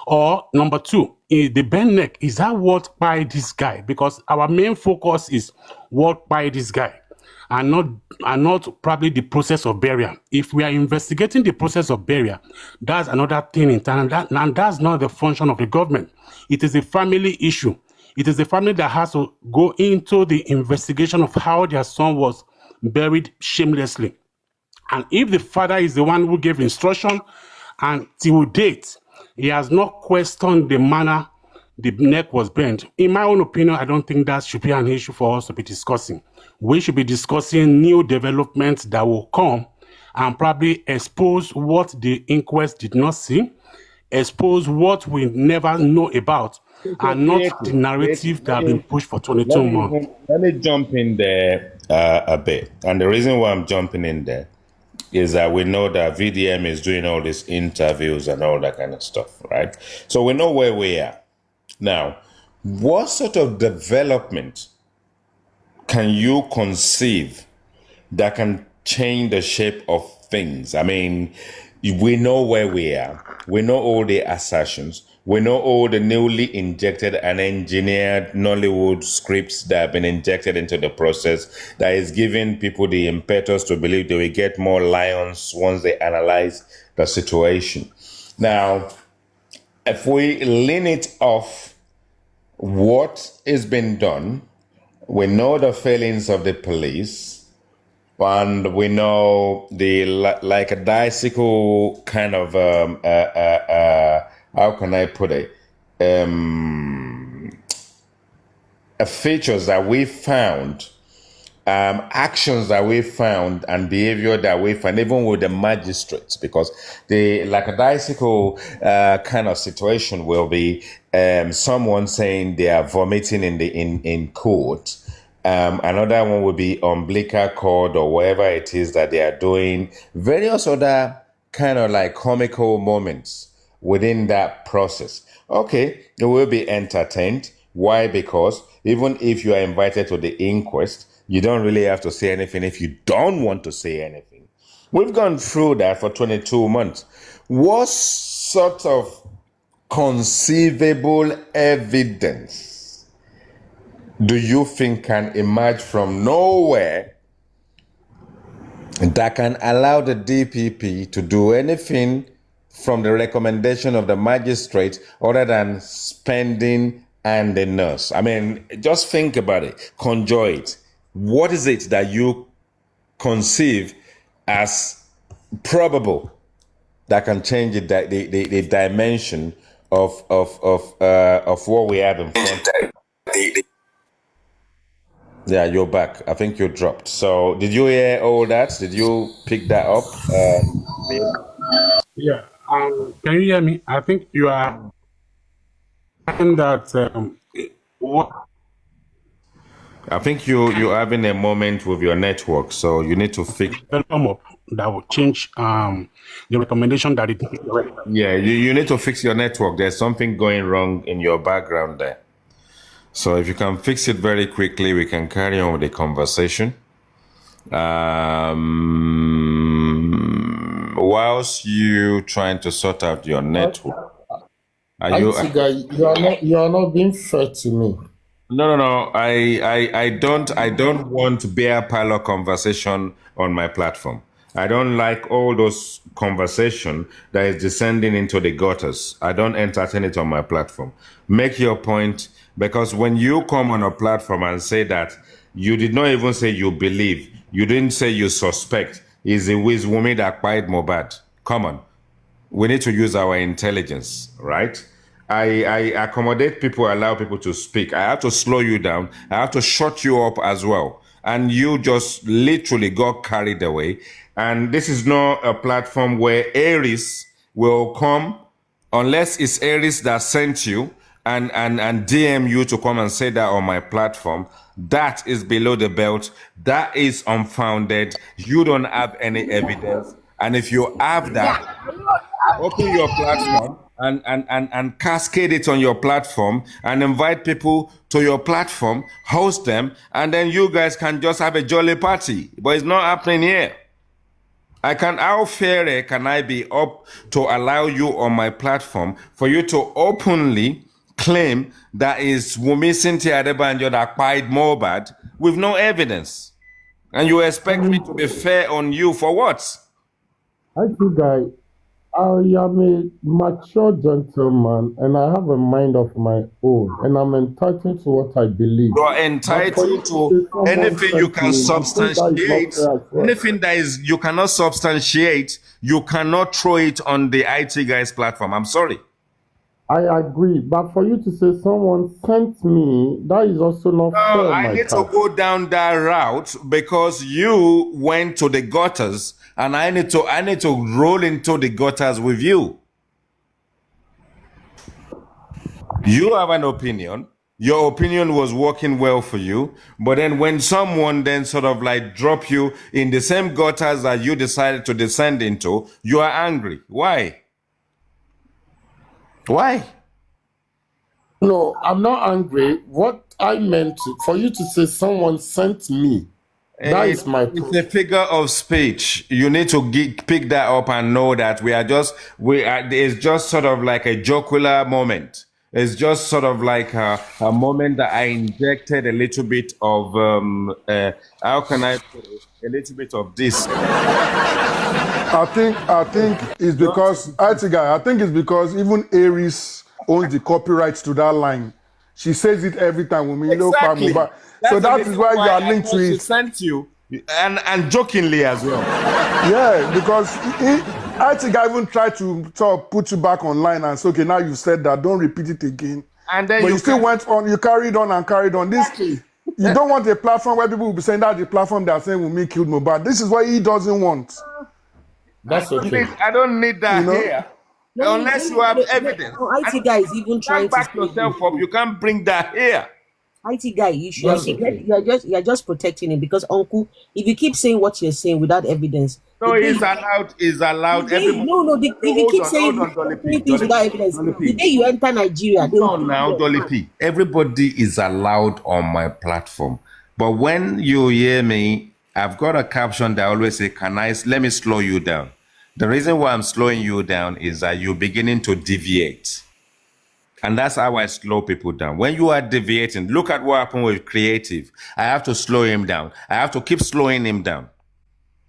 Or number two, the bent neck, is that what by this guy? Because our main focus is what by this guy, and not probably the process of burial. If we are investigating the process of burial, that's another thing in time, and that's not the function of the government. It is a family issue. It is the family that has to go into the investigation of how their son was buried shamelessly. And if the father is the one who gave instruction, and till date, he has not questioned the manner the neck was bent, in my own opinion, I don't think that should be an issue for us to be discussing. We should be discussing new developments that will come and probably expose what the inquest did not see, expose what we never know about, and not the narrative that have been pushed for 22 months. Let me jump in there a bit. And the reason why I'm jumping in there is that we know that VDM is doing all these interviews and all that kind of stuff, right? So we know where we are. Now, what sort of development can you conceive that can change the shape of things? I mean, we know where we are. We know all the assertions. We know all the newly injected and engineered Nollywood scripts that have been injected into the process that is giving people the impetus to believe they will get more lions once they analyze the situation. Now, if we lean it off what is being done, we know the failings of the police, and we know the like a bicycle kind of how can I put it? Features that we found, actions that we found, and behavior that we found, even with the magistrates, because the lackadaisical kind of situation will be someone saying they are vomiting in court. Another one will be umbilical cord or whatever it is that they are doing. Various other kind of like comical moments within that process. Okay, you will be entertained. Why? Because even if you are invited to the inquest, you don't really have to say anything if you don't want to say anything. We've gone through that for 22 months. What sort of conceivable evidence do you think can emerge from nowhere that can allow the DPP to do anything from the recommendation of the magistrate other than spending and the nurse? I mean, just think about it, conjure it. What is it that you conceive as probable that can change the dimension of what we have in front? Yeah, you're back. I think you dropped. So, did you hear all that? Did you pick that up? Yeah. Can you hear me? I think you are saying that what I think you're having a moment with your network, so you need to fix. come up that will change the recommendation that it. Yeah, you need to fix your network. There's something going wrong in your background there. So if you can fix it very quickly, we can carry on with the conversation. Whilst you trying to sort out your network, you are not being fair to me. No. I don't want beer parlor conversation on my platform. I don't like all those conversation that is descending into the gutters. I don't entertain it on my platform. Make your point, because when you come on a platform and say that you did not even say you believe, you didn't say you suspect, is a woman that acquired Mohbad. Come on. We need to use our intelligence, right? I accommodate people, allow people to speak. I have to slow you down. I have to shut you up as well. And you just literally got carried away. And this is not a platform where Aries will come, unless it's Aries that sent you and DM you to come and say that on my platform. That is below the belt. That is unfounded. You don't have any evidence. And if you have that, open your platform and cascade it on your platform and invite people to your platform, host them, and then you guys can just have a jolly party. But it's not happening here. How fair can I be up to allow you on my platform for you to openly claim that is Wumi Cynthia Adebanjo that acquired Mohbad with no evidence? And you expect me to be fair on you for what? I think I am a mature gentleman and I have a mind of my own and I'm entitled to what I believe. You're entitled to anything you can substantiate. Anything that is you cannot substantiate, you cannot throw it on the IT guys platform. I'm sorry. I agree, but for you to say someone sent me, that is also not fair. I need to go down that route because you went to the gutters, and I need to roll into the gutters with you. You have an opinion. Your opinion was working well for you, but then when someone then sort of like drop you in the same gutters that you decided to descend into, you are angry. Why? Why? No, I'm not angry. What I meant for you to say someone sent me, that is my point. It's a figure of speech. You need to pick that up and know that it's just sort of like a jocular moment. It's just sort of like a moment that I injected a little bit of, how can I put it? A little bit of this. I think it's because, I think it's because even Aries owns the copyrights to that line. She says it every time when we exactly. So that is why you are linked to it. She sent you, and jokingly as well. Yeah, because I think I even tried to sort of put you back online and say, okay, now you said that, don't repeat it again. And then but you still went on, you carried on and carried on. Exactly. You don't want a platform where people will be saying that the platform they are saying Wunmi killed Mohbad. This is what he doesn't want. That's okay. I don't need that here. Unless you have evidence. IT guy is even trying to back yourself up. You can't bring that here. IT guy, you're just protecting him because uncle, if you keep saying what you're saying without evidence, No, it's allowed. It's allowed. Everybody. if you keep saying Dolly P. things without evidence, the day you enter Nigeria, they will Hold on now, Dolly P. Everybody is allowed on my platform. But when you hear me, I've got a caption that I always say, let me slow you down. The reason why I'm slowing you down is that you're beginning to deviate. And that's how I slow people down. When you are deviating, look at what happened with Creative. I have to slow him down. I have to keep slowing him down.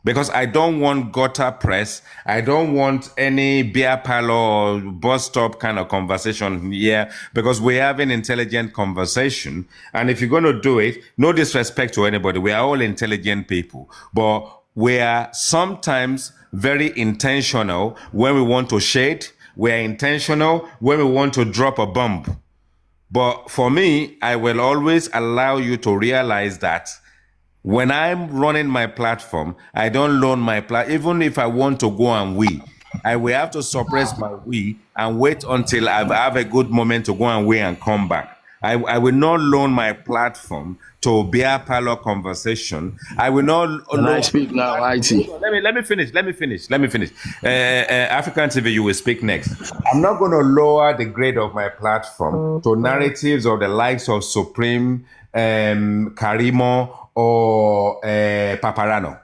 Because I don't want gutter press. I don't want any beer parlor or bus stop kind of conversation here, because we're having intelligent conversation. And if you're going to do it, no disrespect to anybody, we are all intelligent people. But we are sometimes very intentional when we want to shade. We are intentional when we want to drop a bomb. But for me, I will always allow you to realize that when I'm running my platform, I don't loan my platform. Even if I want to go and wee, I will have to suppress my wee and wait until I have a good moment to go and wee and come back. I will not loan my platform to beer parlor conversation. I will not. Can I speak now, IT? Let me finish. African TV, you will speak next. I'm not going to lower the grade of my platform to narratives of the likes of Supreme, Karimo, or Paparano,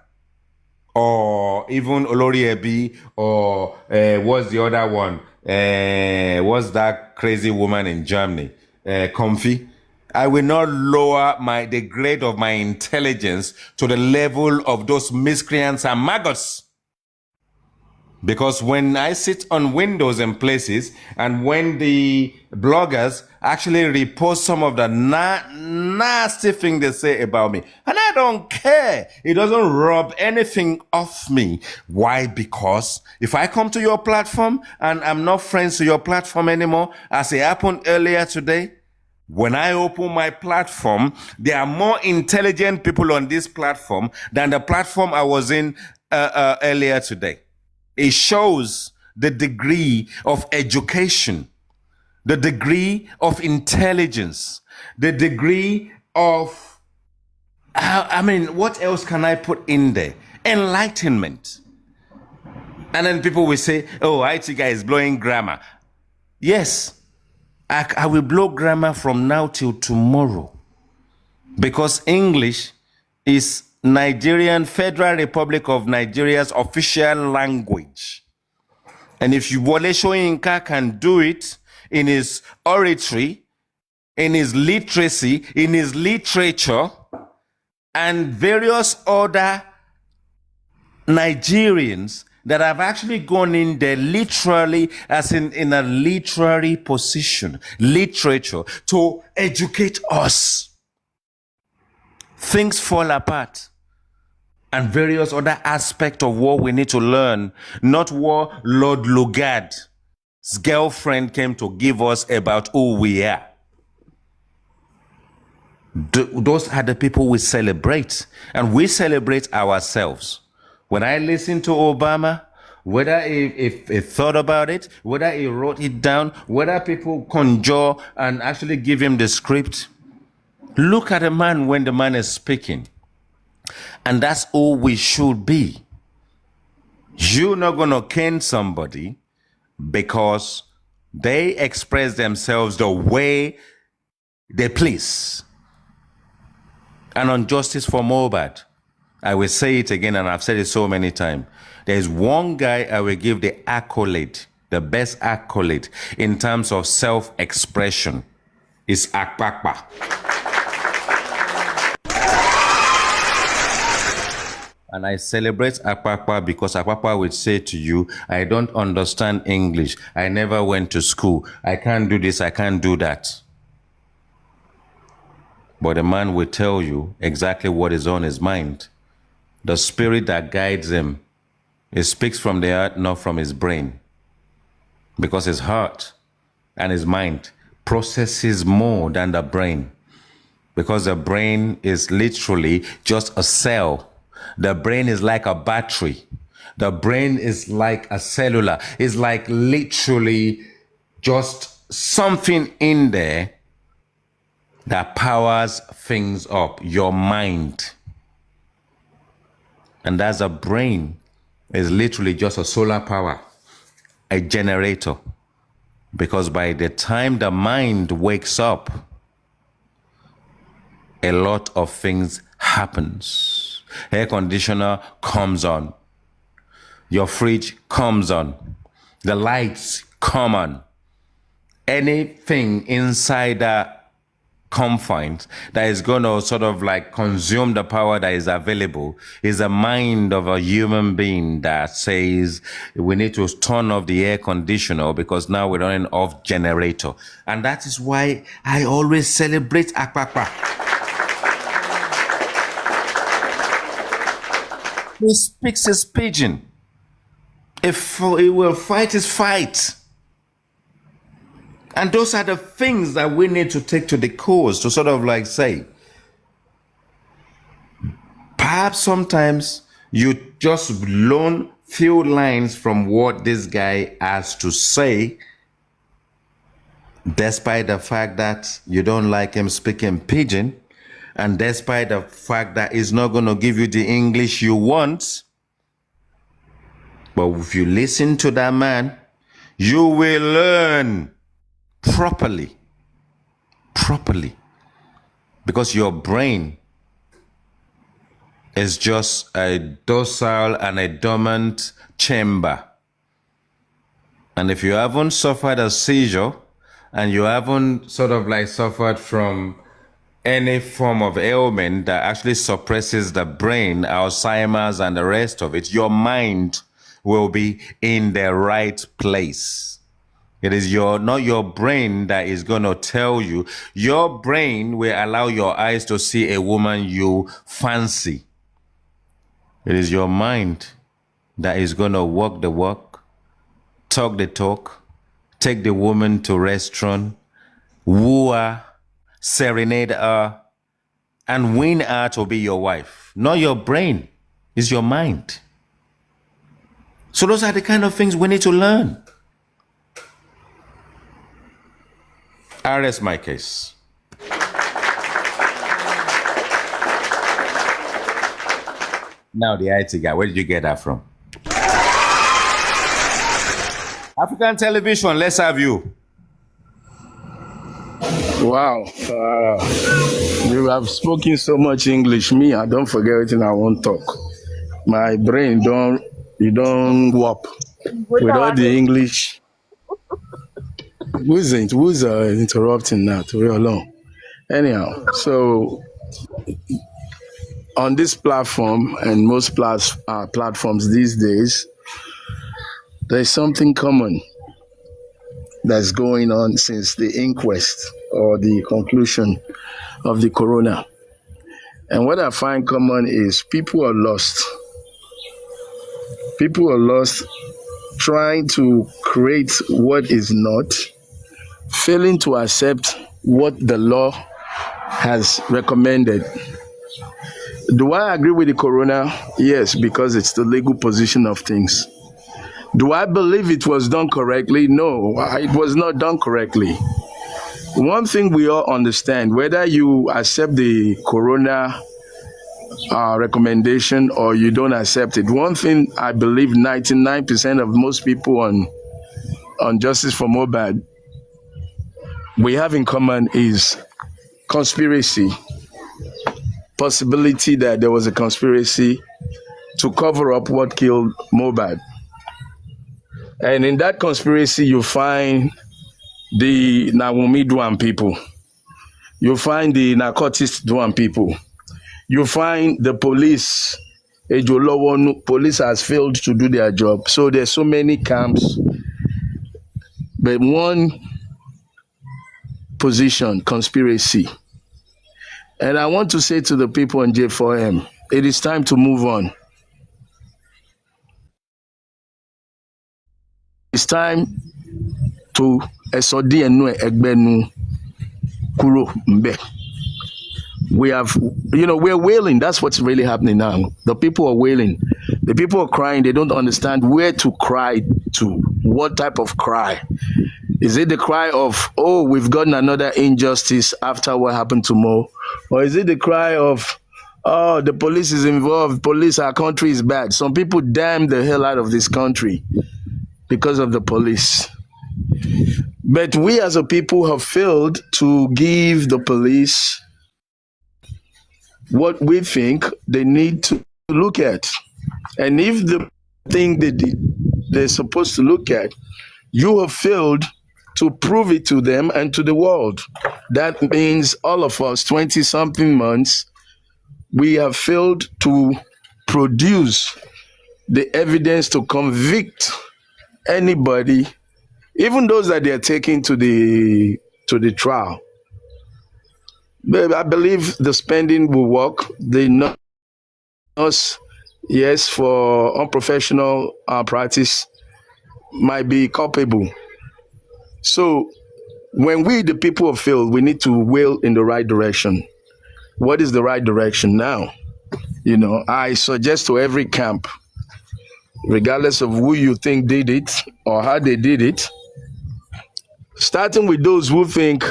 or even Olori Ebi, or what's the other one? What's that crazy woman in Germany? Comfy. I will not lower the grade of my intelligence to the level of those miscreants and maggots. Because when I sit on windows and places, and when the bloggers actually repost some of the nasty thing they say about me, and I don't care, it doesn't rub anything off me. Why? Because if I come to your platform and I'm not friends to your platform anymore, as it happened earlier today, when I open my platform, there are more intelligent people on this platform than the platform I was in earlier today. It shows the degree of education, the degree of intelligence, the degree of, what else can I put in there? Enlightenment. And then people will say, oh, IT guy is blowing grammar. Yes, I will blow grammar from now till tomorrow, because English is Federal Republic of Nigeria's official language. And if Wole Soyinka can do it in his oratory, in his literacy, in his literature, and various other Nigerians that have actually gone in there literally, as in a literary position, literature, to educate us, things fall apart. And various other aspects of what we need to learn, not what Lord Lugard's girlfriend came to give us about who we are. Those are the people we celebrate, and we celebrate ourselves. When I listen to Obama, whether he thought about it, whether he wrote it down, whether people conjure and actually give him the script, look at a man when the man is speaking. And that's all we should be. You're not going to cane somebody because they express themselves the way they please. And on justice for Mohbad, I will say it again, and I've said it so many times. There's one guy I will give the accolade, the best accolade in terms of self-expression. Is Akpakpa. And I celebrate Akpakpa because Akpakpa would say to you, I don't understand English. I never went to school. I can't do this. I can't do that. But the man will tell you exactly what is on his mind. The spirit that guides him, it speaks from the heart, not from his brain. Because his heart and his mind processes more than the brain. Because the brain is literally just a cell. The brain is like a battery. The brain is like a cellular. It's like literally just something in there that powers things up, your mind. And that's a brain. Is literally just a solar power, a generator. Because by the time the mind wakes up, a lot of things happens. Air conditioner comes on. Your fridge comes on. The lights come on. Anything inside the confines that is going to sort of like consume the power that is available is the mind of a human being that says we need to turn off the air conditioner because now we're running off generator. And that is why I always celebrate Akpakpa. He speaks his pidgin. If he will fight his fight. And those are the things that we need to take to the cause to sort of like say, perhaps sometimes you just learn few lines from what this guy has to say, despite the fact that you don't like him speaking pidgin, and despite the fact that he's not going to give you the English you want. But if you listen to that man, you will learn properly. Because your brain is just a docile and a dormant chamber. And if you haven't suffered a seizure and you haven't sort of like suffered from any form of ailment that actually suppresses the brain, Alzheimer's and the rest of it, your mind will be in the right place. It is not your brain that is going to tell you. Your brain will allow your eyes to see a woman you fancy. It is your mind that is going to walk the walk, talk the talk, take the woman to restaurant, woo her, serenade her, and win her to be your wife. Not your brain. It's your mind. So those are the kind of things we need to learn. I rest my case. Now the IT guy, where did you get that from? African television, let's have you. Wow. You have spoken so much English. Me, I don't forget everything I won't talk. My brain don't warp with all the English. Who's interrupting now? To real long. Anyhow, so on this platform and most platforms these days, there's something common that's going on since the inquest or the conclusion of the corona. And what I find common is people are lost. People are lost trying to create what is not, failing to accept what the law has recommended. Do I agree with the corona? Yes, because it's the legal position of things. Do I believe it was done correctly? No, it was not done correctly. One thing we all understand, whether you accept the corona recommendation or you don't accept it, one thing I believe 99% of most people on Justice for Mohbad we have in common is conspiracy. Possibility that there was a conspiracy to cover up what killed Mohbad. And in that conspiracy, you find the Nawumi Duan people. You find the narcotics Duan people. You find the police. Police has failed to do their job. So there's so many camps. But one position, conspiracy. And I want to say to the people in J4M, it is time to move on. It's time to esodi enu egbenu kuro mbe. We have, we're wailing. That's what's really happening now. The people are wailing The people are crying, they don't understand where to cry to. What type of cry? Is it the cry of, oh, we've gotten another injustice after what happened to Mo? Or is it the cry of, oh, the police is involved, police, our country is bad? Some people damn the hell out of this country because of the police. But we as a people have failed to give the police what we think they need to look at. And if the thing they're supposed to look at, you have failed to prove it to them and to the world. That means all of us, 20-something months, we have failed to produce the evidence to convict anybody, even those that they're taking to the trial. But I believe the spending will work. The nurse, yes, for unprofessional practice might be culpable. So when we, the people have failed, we need to will in the right direction. What is the right direction now? You know, I suggest to every camp, regardless of who you think did it or how they did it, starting with those who think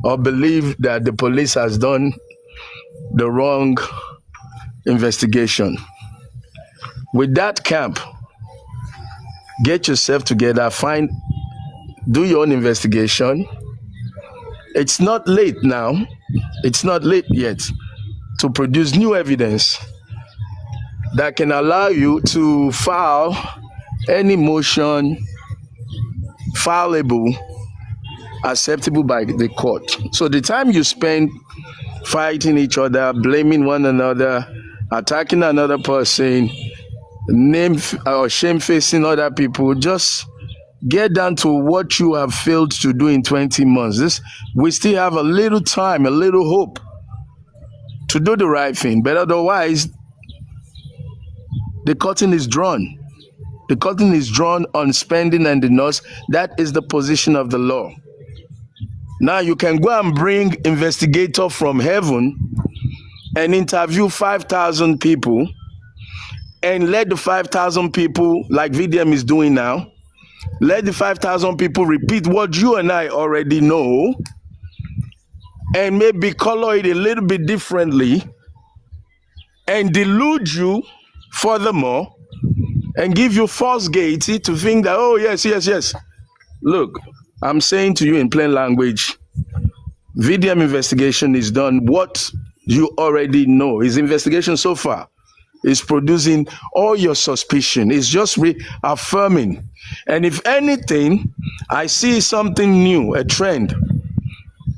or believe that the police has done the wrong investigation. With that camp, get yourself together, do your own investigation. It's not late now. It's not late yet to produce new evidence that can allow you to file any motion fileable, acceptable by the court. So the time you spend fighting each other, blaming one another, attacking another person, name or shamefacing other people, just get down to what you have failed to do in 20 months. We still have a little time, a little hope to do the right thing. But otherwise, the curtain is drawn. The curtain is drawn on spending and the nurse. That is the position of the law. Now you can go and bring investigator from heaven and interview 5,000 people and let the 5,000 people, like VDM is doing now, let the 5,000 people repeat what you and I already know and maybe color it a little bit differently and delude you furthermore and give you false gaiety to think that, oh, yes. Look, I'm saying to you in plain language, VDM investigation is done what you already know. His investigation so far is producing all your suspicion. It's just reaffirming. And if anything, I see something new, a trend.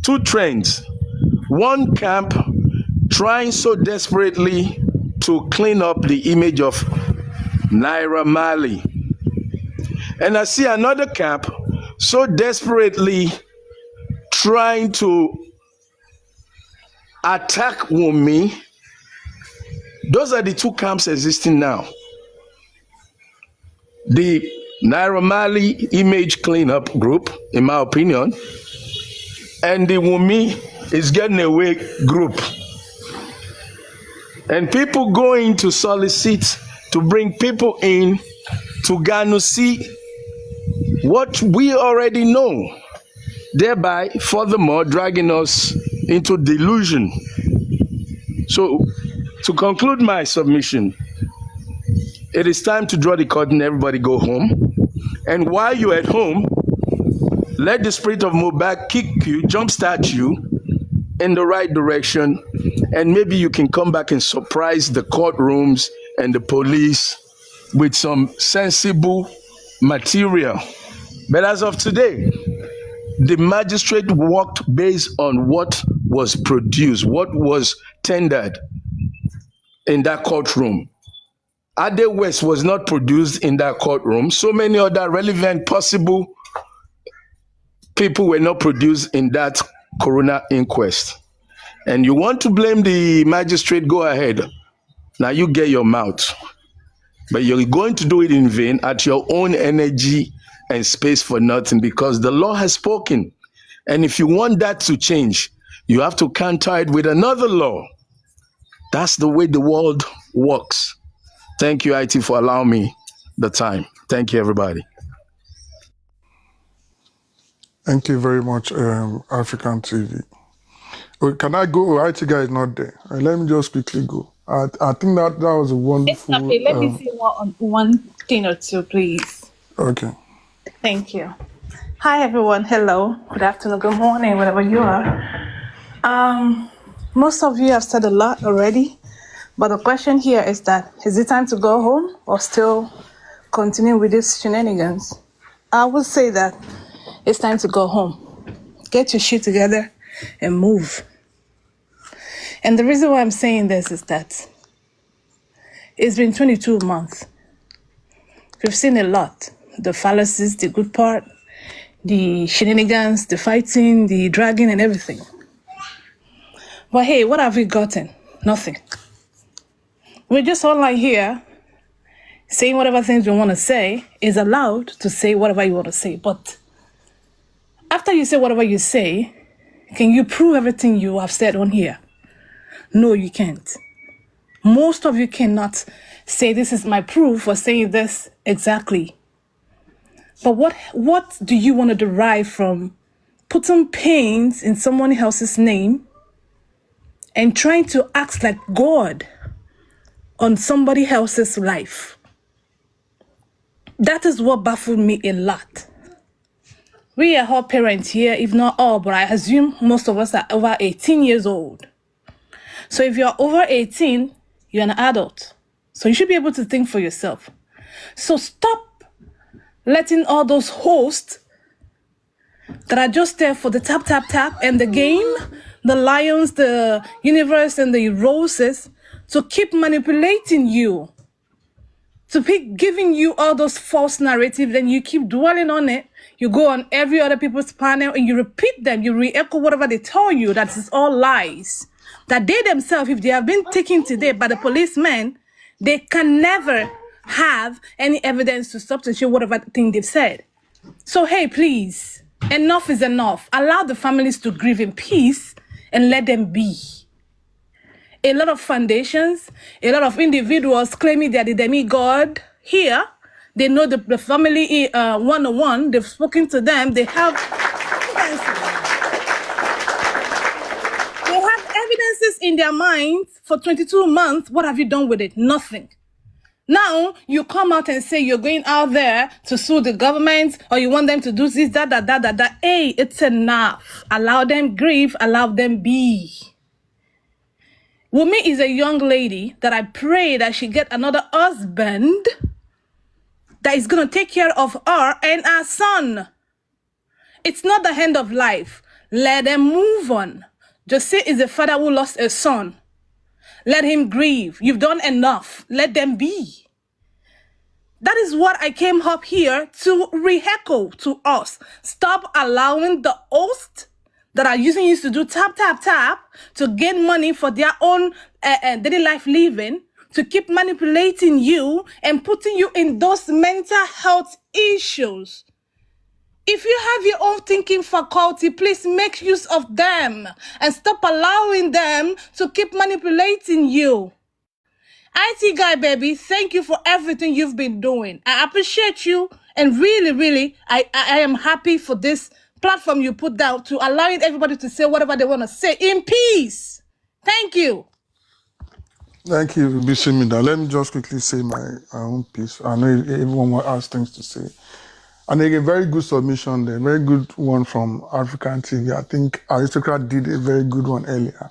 Two trends. One camp trying so desperately to clean up the image of Naira Marley. And I see another camp so desperately trying to attack Wunmi. Those are the two camps existing now. The Naira Marley image cleanup group, in my opinion, and the Wunmi is getting away group. And people going to solicit to bring people in to Ghana see what we already know, thereby furthermore dragging us into delusion. So to conclude my submission, it is time to draw the curtain, everybody go home. And while you're at home, let the spirit of Mohbad kick you, jumpstart you in the right direction, and maybe you can come back and surprise the courtrooms and the police with some sensible material. But as of today, the magistrate worked based on what was produced, what was tendered in that courtroom. Ade West was not produced in that courtroom. So many other relevant possible people were not produced in that coroner inquest. And you want to blame the magistrate, go ahead. Now you get your mouth. But you're going to do it in vain at your own energy and space for nothing, because the law has spoken. And if you want that to change, you have to counter it with another law. That's the way the world works. Thank you, IT, for allowing me the time. Thank you, everybody. Thank you very much, African TV. Oh, can I go? IT guy is not there. Let me just quickly go. I think that was a wonderful. Okay, let me say one thing or two, please. Okay. Thank you. Hi, everyone. Hello. Good afternoon. Good morning, wherever you are. Most of you have said a lot already, but the question here is that is it time to go home or still continue with these shenanigans? I would say that it's time to go home. Get your shit together and move. And the reason why I'm saying this is that it's been 22 months. We've seen a lot. The fallacies, the good part, the shenanigans, the fighting, the dragging and everything. But hey, what have we gotten? Nothing. We're just all like here saying whatever things we want to say. Is allowed to say whatever you want to say. But after you say whatever you say, can you prove everything you have said on here? No, you can't. Most of you cannot say this is my proof for saying this exactly. But what do you want to derive from putting pains in someone else's name and trying to act like God on somebody else's life? That is what baffled me a lot. We are all parents here, if not all, but I assume most of us are over 18 years old. So if you're over 18, you're an adult. So you should be able to think for yourself. So stop letting all those hosts that are just there for the tap, tap, tap and the game, the lions, the universe, and the roses, to keep manipulating you, to keep giving you all those false narratives, and you keep dwelling on it. You go on every other people's panel and you repeat them, you re-echo whatever they tell you, that is all lies. That they themselves, if they have been taken today by the policemen, they can never have any evidence to substantiate whatever thing they've said. So hey, please, enough is enough. Allow the families to grieve in peace and let them be. A lot of foundations, a lot of individuals claiming they are the demigod here. They know the family one-on-one. They've spoken to them. They have evidences in their minds for 22 months. What have you done with it? Nothing. Now you come out and say you're going out there to sue the government, or you want them to do this, that. Hey, it's enough. Allow them grieve. Allow them be. Wumi is a young lady that I pray that she get another husband that is going to take care of her and her son. It's not the end of life. Let them move on. Jose is a father who lost a son. Let him grieve. You've done enough. Let them be. That is what I came up here to re-echo to us. Stop allowing the host that are using you to do tap, tap, tap to gain money for their own daily life living, to keep manipulating you and putting you in those mental health issues. If you have your own thinking faculty, please make use of them and stop allowing them to keep manipulating you. IT guy, baby, thank you for everything you've been doing. I appreciate you, and really, I am happy for this platform you put down to allowing everybody to say whatever they want to say in peace. Thank you. Thank you, Bishimida. Let me just quickly say my own piece. I know everyone has things to say. And again, a very good submission there, very good one from African TV. I think Aristocrat did a very good one earlier.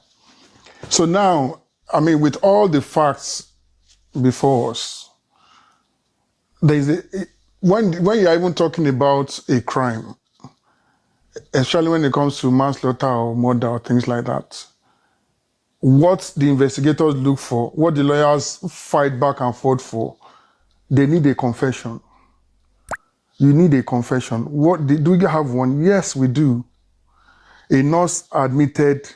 So now, I mean, with all the facts before us, when you're even talking about a crime, especially when it comes to manslaughter or murder or things like that, what the investigators look for, what the lawyers fight back and forth for, they need a confession. You need a confession. Do we have one? Yes, we do. A nurse admitted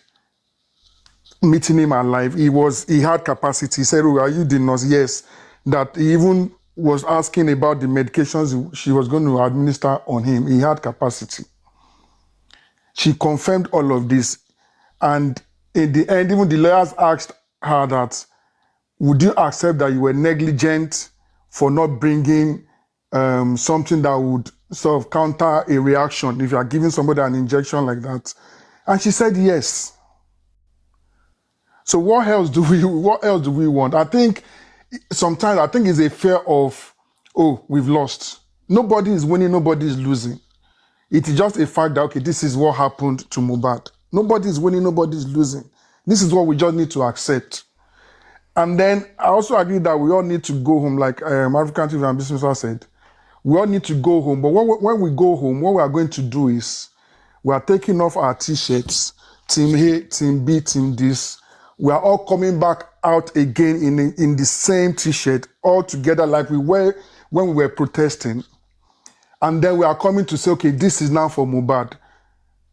meeting him alive. He had capacity. He said, "Oh, are you the nurse?" Yes. That he even was asking about the medications she was going to administer on him. He had capacity. She confirmed all of this. And in the end, even the lawyers asked her that, would you accept that you were negligent for not bringing something that would sort of counter a reaction if you are giving somebody an injection like that? And she said yes. So what else do we want? I think sometimes it's a fear of, oh, we've lost. Nobody is winning, nobody is losing. It is just a fact that, okay, this is what happened to Mohbad. Nobody is winning, nobody is losing. This is what we just need to accept. And then I also agree that we all need to go home, like African TV and Business said. We all need to go home. But when we go home, what we are going to do is we are taking off our T-shirts, Team A, Team B, Team this. We are all coming back out again in the same T-shirt, all together like we were when we were protesting. And then we are coming to say, okay, this is now for Mohbad.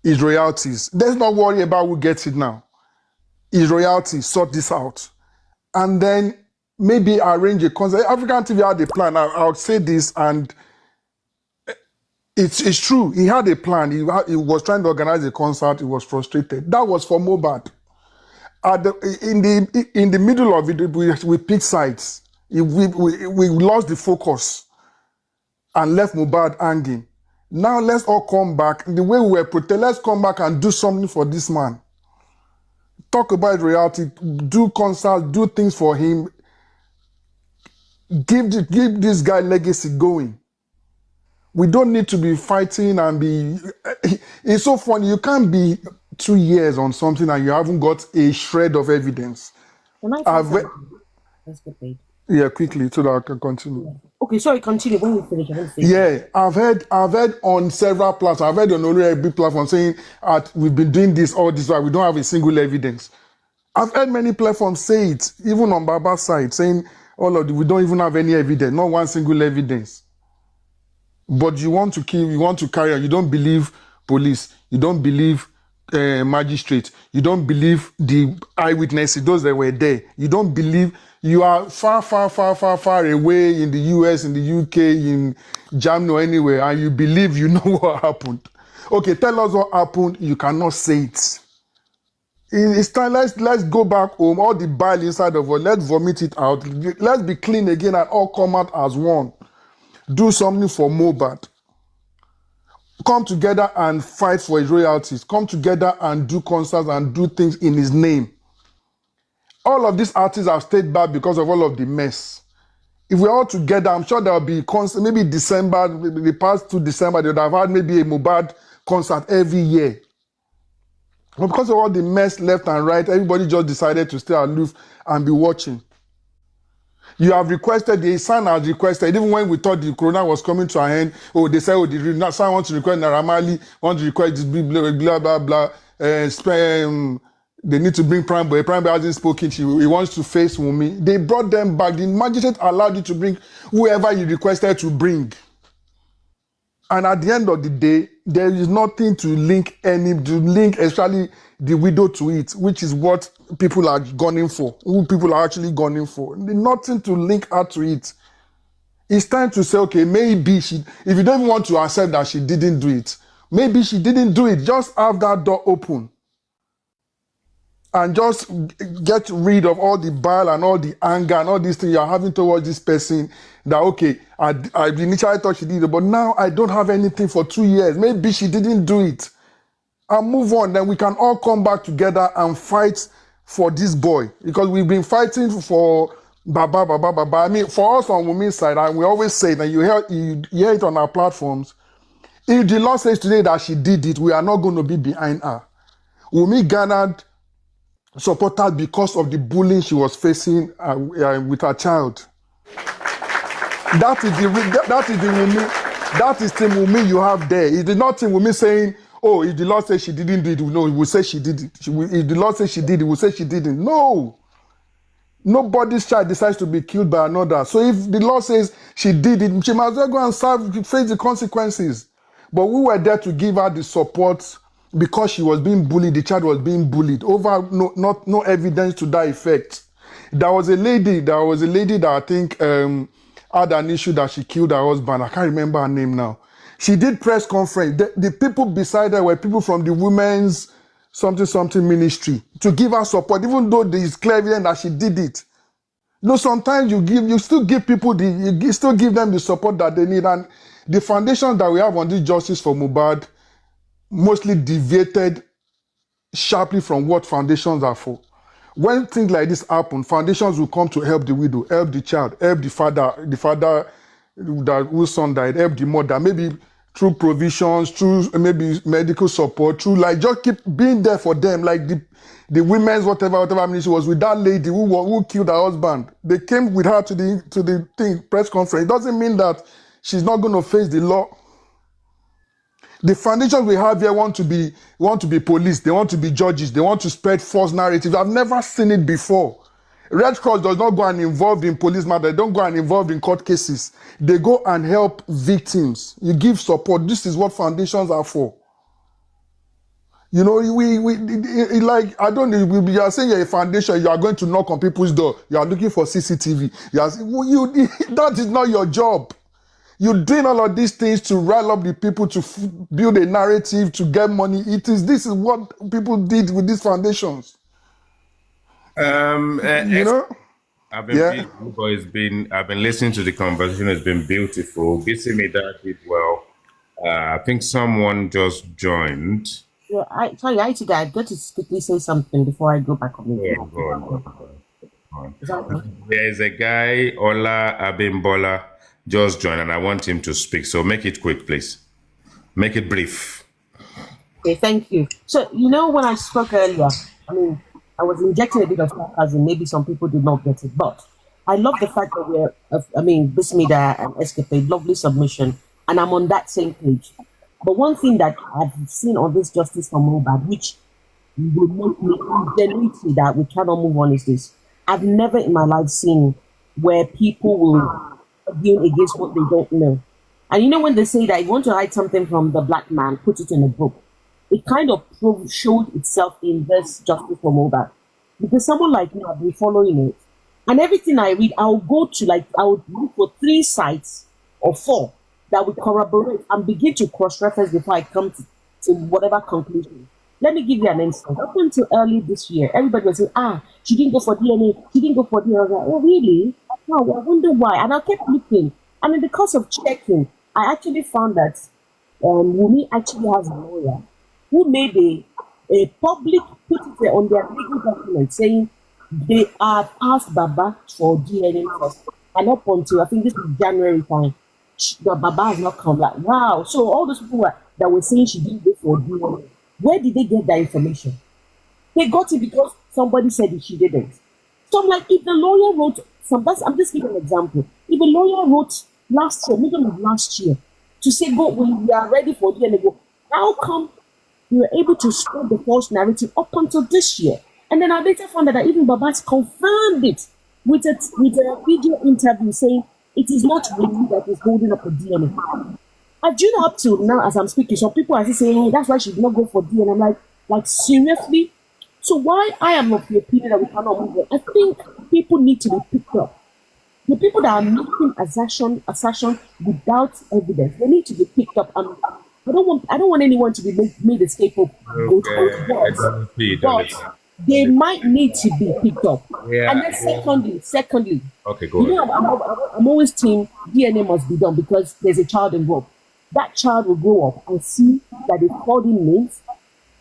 It's royalties. Let's not worry about who gets it now. It's royalties. Sort this out. And then maybe arrange a concert. African TV had a plan. I would say this, and it's true. He had a plan. He was trying to organize a concert. He was frustrated. That was for Mohbad. In the middle of it, we picked sides. We lost the focus and left Mohbad hanging. Now let's all come back. The way we were protected, let's come back and do something for this man. Talk about reality, do concerts, do things for him. Give this guy legacy going. We don't need to be fighting and be... It's so funny. You can't be 2 years on something and you haven't got a shred of evidence. Can I say something? Let's get paid. Yeah, quickly so that I can continue. Yeah. Okay, sorry, continue. When we finish, I want to say yeah, I've heard on several platforms. I've heard on only a big platform saying we've been doing this all this while. We don't have a single evidence. I've heard many platforms say it, even on Baba's side, saying we don't even have any evidence, not one single evidence. But you want to kill, you want to carry on. You don't believe police. You don't believe magistrate. You don't believe the eyewitnesses, those that were there. You don't believe. You are far away in the US, in the UK, in Germany or anywhere, and you believe you know what happened. Okay, tell us what happened. You cannot say it. It's time. Let's go back home. All the bile inside of us, let's vomit it out. Let's be clean again and all come out as one. Do something for Mohbad. Come together and fight for his royalties. Come together and do concerts and do things in his name. All of these artists have stayed back because of all of the mess. If we're all together, I'm sure there will be concert. Maybe December, the past 2 December, they would have had maybe a Mohbad concert every year. But because of all the mess left and right, everybody just decided to stay aloof and be watching. You have requested, the son has requested, even when we thought the corona was coming to an end, they said, the son wants to request Naira Marley, wants to request this blah, blah, blah. They need to bring Prime Boy. Prime Boy hasn't spoken. He wants to face Wunmi. They brought them back. The magistrate allowed you to bring whoever you requested to bring. And at the end of the day, there is nothing to link especially the widow to it, which is what people are gunning for, who people are actually gunning for. There's nothing to link her to it. It's time to say, okay, maybe if you don't want to accept that she didn't do it, maybe she didn't do it. Just have that door open. And just get rid of all the bile and all the anger and all these things you're having towards this person. That, okay, I initially thought she did it, but now I don't have anything for 2 years. Maybe she didn't do it. And move on. Then we can all come back together and fight for this boy. Because we've been fighting for Baba. I mean, for us on women's side, and we always say that you hear it on our platforms. If the law says today that she did it, we are not going to be behind her. Wunmi garnered supporters because of the bullying she was facing with her child. That is the Wunmi. That is the Wunmi you have there. It is not Wunmi saying, oh, if the Lord says she didn't do it, no, he will say she did it. If the Lord says she did it, he will say she didn't. No. Nobody's child decides to be killed by another. So if the Lord says she did it, she might as well go and face the consequences. But we were there to give her the support because she was being bullied. The child was being bullied over no evidence to that effect. There was a lady that I think had an issue that she killed her husband. I can't remember her name now. She did press conference. The people beside her were people from the women's something ministry to give her support, even though there is clear evidence that she did it. sometimes you still give people still give them the support that they need, and the foundations that we have on this justice for Mohbad mostly deviated sharply from what foundations are for. When things like this happen, foundations will come to help the widow, help the child, help the father whose son died, help the mother, maybe through provisions, through maybe medical support, through like just keep being there for them, like the women's whatever ministry was with that lady who killed her husband. They came with her to the press conference. It doesn't mean that she's not going to face the law. The foundations we have here want to be police. They want to be judges. They want to spread false narratives. I've never seen it before. Red Cross does not go and involve in police matters. They don't go and involve in court cases. They go and help victims. You give support. This is what foundations are for. You know, like, I don't know, you are saying you're a foundation, you are going to knock on people's door. You are looking for CCTV. That is not your job. You're doing all of these things to rile up the people, to build a narrative, to get money. This is what people did with these foundations. You know? I've been listening to the conversation. It's been beautiful. Bisimida did well. I think someone just joined. Yeah, sorry, I got to quickly say something before I go back on. Go on. There is a guy, Ola Abimbola, just joined, and I want him to speak. So make it quick, please. Make it brief. Okay, thank you. So, when I spoke earlier, I was injecting a bit of sarcasm. Maybe some people did not get it, but I love the fact that Bismida and Escapade, lovely submission, and I'm on that same page. But one thing that I've seen on this justice for Mohbad, which will make me genuinely that we cannot move on, is this. I've never in my life seen where people will argue against what they don't know. And when they say that you want to hide something from the black man, put it in a book, it kind of showed itself in this justice for Mohbad. Because someone like me, I've been following it, and everything I read, I'll go to I would look for 3 sites or 4 that would corroborate and begin to cross-reference before I come to whatever conclusion. Let me give you an instance. Up until early this year, everybody was saying, she didn't go for DNA, she didn't go for DNA. I was like, oh, really? Wow, I wonder why. And I kept looking. And in the course of checking, I actually found that Wumi actually has a lawyer who made a public, put it on their legal document saying they have asked Baba for DNA test. And up until, I think this is January time, the Baba has not come. Like, wow. So all those people that were saying she didn't go for DNA, where did they get that information? They got it because somebody said that she didn't. So I'm like, if the lawyer wrote I'm just giving an example. If a lawyer wrote last year, middle of last year, to say, go, when we are ready for DNA, go, how come you were able to spread the false narrative up until this year? And then I later found that even Babas confirmed it with a video interview saying it is not really that is holding up the DNA. I do up to now as I'm speaking, some people are saying, hey, that's why she did not go for DNA. I'm like seriously? So why I am of the opinion that we cannot move on? I think people need to be picked up. The people that are making assertion without evidence, they need to be picked up. And I don't want anyone to be made a scapegoat. But they might need to be picked up. Yeah. And then secondly, okay, go ahead. I'm always team DNA must be done because there's a child involved. That child will grow up and see that they called him names.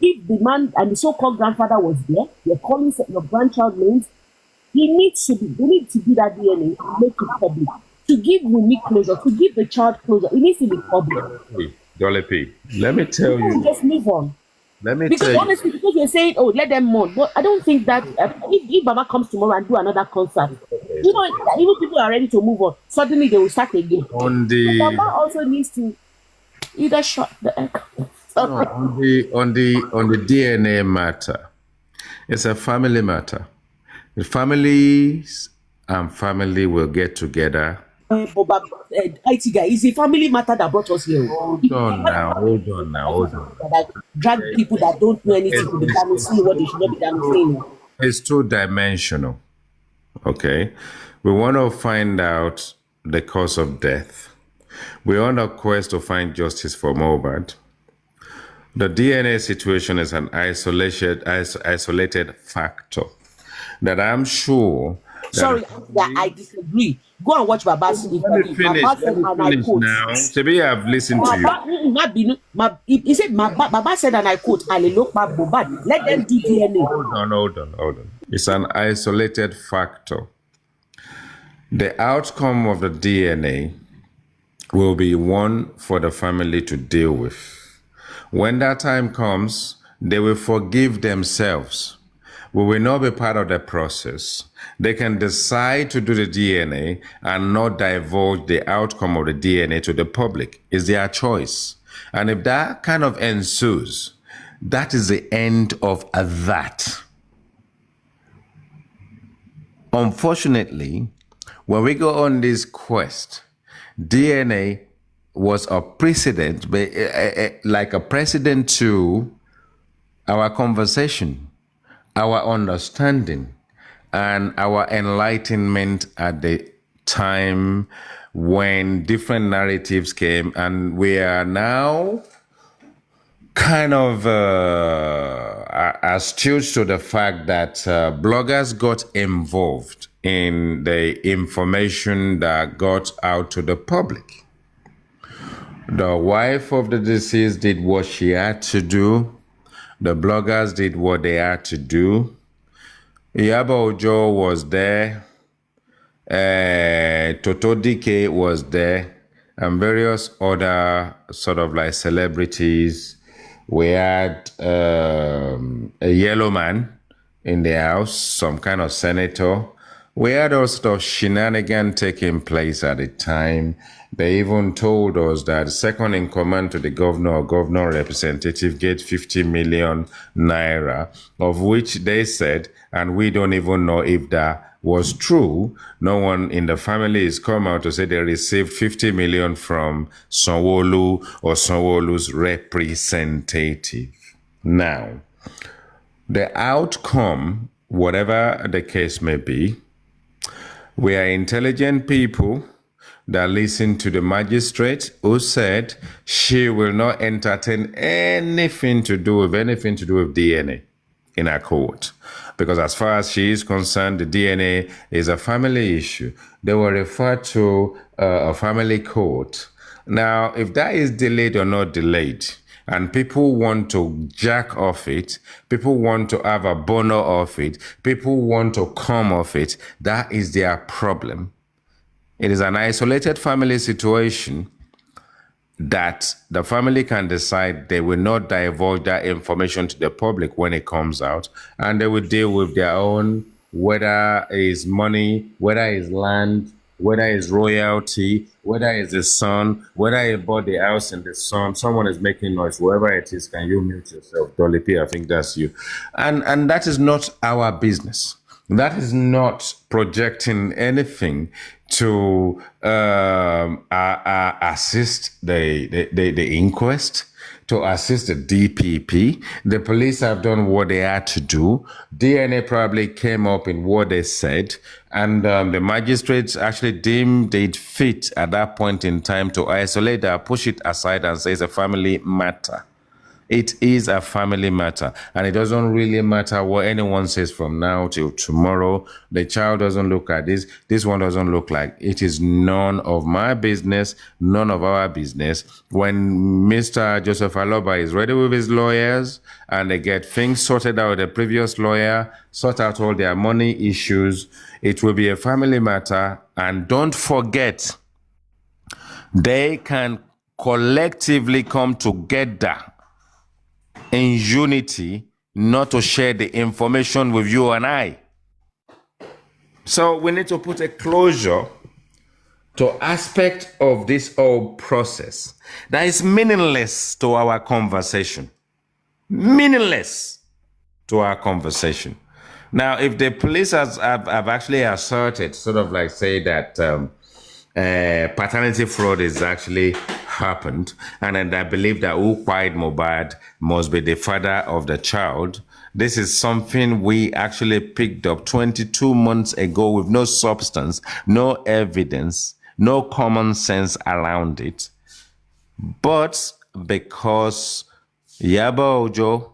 If the man and the so-called grandfather was there, they're calling your grandchild names. They need to do that DNA and make it public. To give Wumi closure, to give the child closure, it needs to be public. Dolly P, let me tell you. Just move on. Because honestly, because you're saying, oh, let them mourn. But I don't think that if Baba comes tomorrow and do another concert, even people are ready to move on. Suddenly they will start again. Baba also needs to either shut the echo. No, on the DNA matter, it's a family matter. The families and family will get together. IT guy, it's a family matter that brought us here. Hold on now. Drag people that don't know anything to be done saying what they should not be done saying. It's 2-dimensional. Okay, we want to find out the cause of death. We're on a quest to find justice for Mohbad. The DNA situation is an isolated factor that I'm sure Sorry, I disagree. Go and watch Baba's Let me interview. finish. Baba Let said, me and I finish quote. now. Shebi, I've listened to you. He said, Baba said, and I quote, Mohbad. Let them do DNA. Hold on. It's an isolated factor. The outcome of the DNA will be one for the family to deal with. When that time comes, they will forgive themselves. We will not be part of the process. They can decide to do the DNA and not divulge the outcome of the DNA to the public. It's their choice. And if that kind of ensues, that is the end of that. Unfortunately, when we go on this quest, DNA was a precedent, like a precedent to our conversation, our understanding, and our enlightenment at the time when different narratives came, and we are now kind of astute to the fact that bloggers got involved in the information that got out to the public. The wife of the deceased did what she had to do. The bloggers did what they had to do. Iyabo Ojo was there. Toto DK was there. And various other sort of like celebrities. We had a yellow man in the house, some kind of senator. We had all sort of shenanigans taking place at the time. They even told us that second in command to the governor or governor representative get 50 million naira, of which they said, and we don't even know if that was true. No one in the family is come out to say they received 50 million from Sanwo-Olu or Sanwo-Olu's representative. Now, the outcome, whatever the case may be, we are intelligent people that listen to the magistrate who said she will not entertain anything to do with DNA in her court. Because as far as she is concerned, the DNA is a family issue. They were referred to a family court. Now, if that is delayed or not delayed, and people want to jack off it, people want to have a boner off it, people want to come off it, that is their problem. It is an isolated family situation that the family can decide they will not divulge that information to the public when it comes out, and they will deal with their own, whether it's money, whether it's land, whether it's royalty, whether it's the son, whether you bought the house in the sun, someone is making noise, whoever it is, can you mute yourself? Dolly P, I think that's you. And that is not our business. That is not projecting anything to assist the inquest, to assist the DPP. The police have done what they had to do. DNA probably came up in what they said, and the magistrates actually deemed it fit at that point in time to isolate that, push it aside and say it's a family matter. It is a family matter, and it doesn't really matter what anyone says from now till tomorrow. The child doesn't look at this. This one doesn't look like. It is none of my business, none of our business. When Mr. Joseph Aloba is ready with his lawyers and they get things sorted out with the previous lawyer, sort out all their money issues, it will be a family matter. And don't forget, they can collectively come together in unity, not to share the information with you and I. So we need to put a closure to aspect of this whole process that is meaningless to our conversation. Meaningless to our conversation. Now, if the police have actually asserted, sort of like say that paternity fraud is actually happened, and I believe that who quiet Mohbad must be the father of the child. This is something we actually picked up 22 months ago with no substance, no evidence, no common sense around it. But because Iyabo Ojo,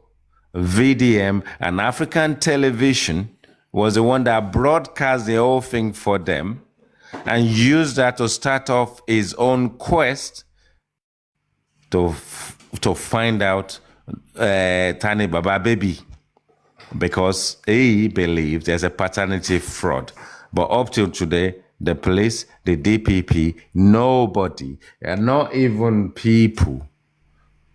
VDM, and African television was the one that broadcast the whole thing for them and used that to start off his own quest to find out Tani Baba baby, because he believed there's a paternity fraud. But up till today, the police, the DPP, nobody, and not even people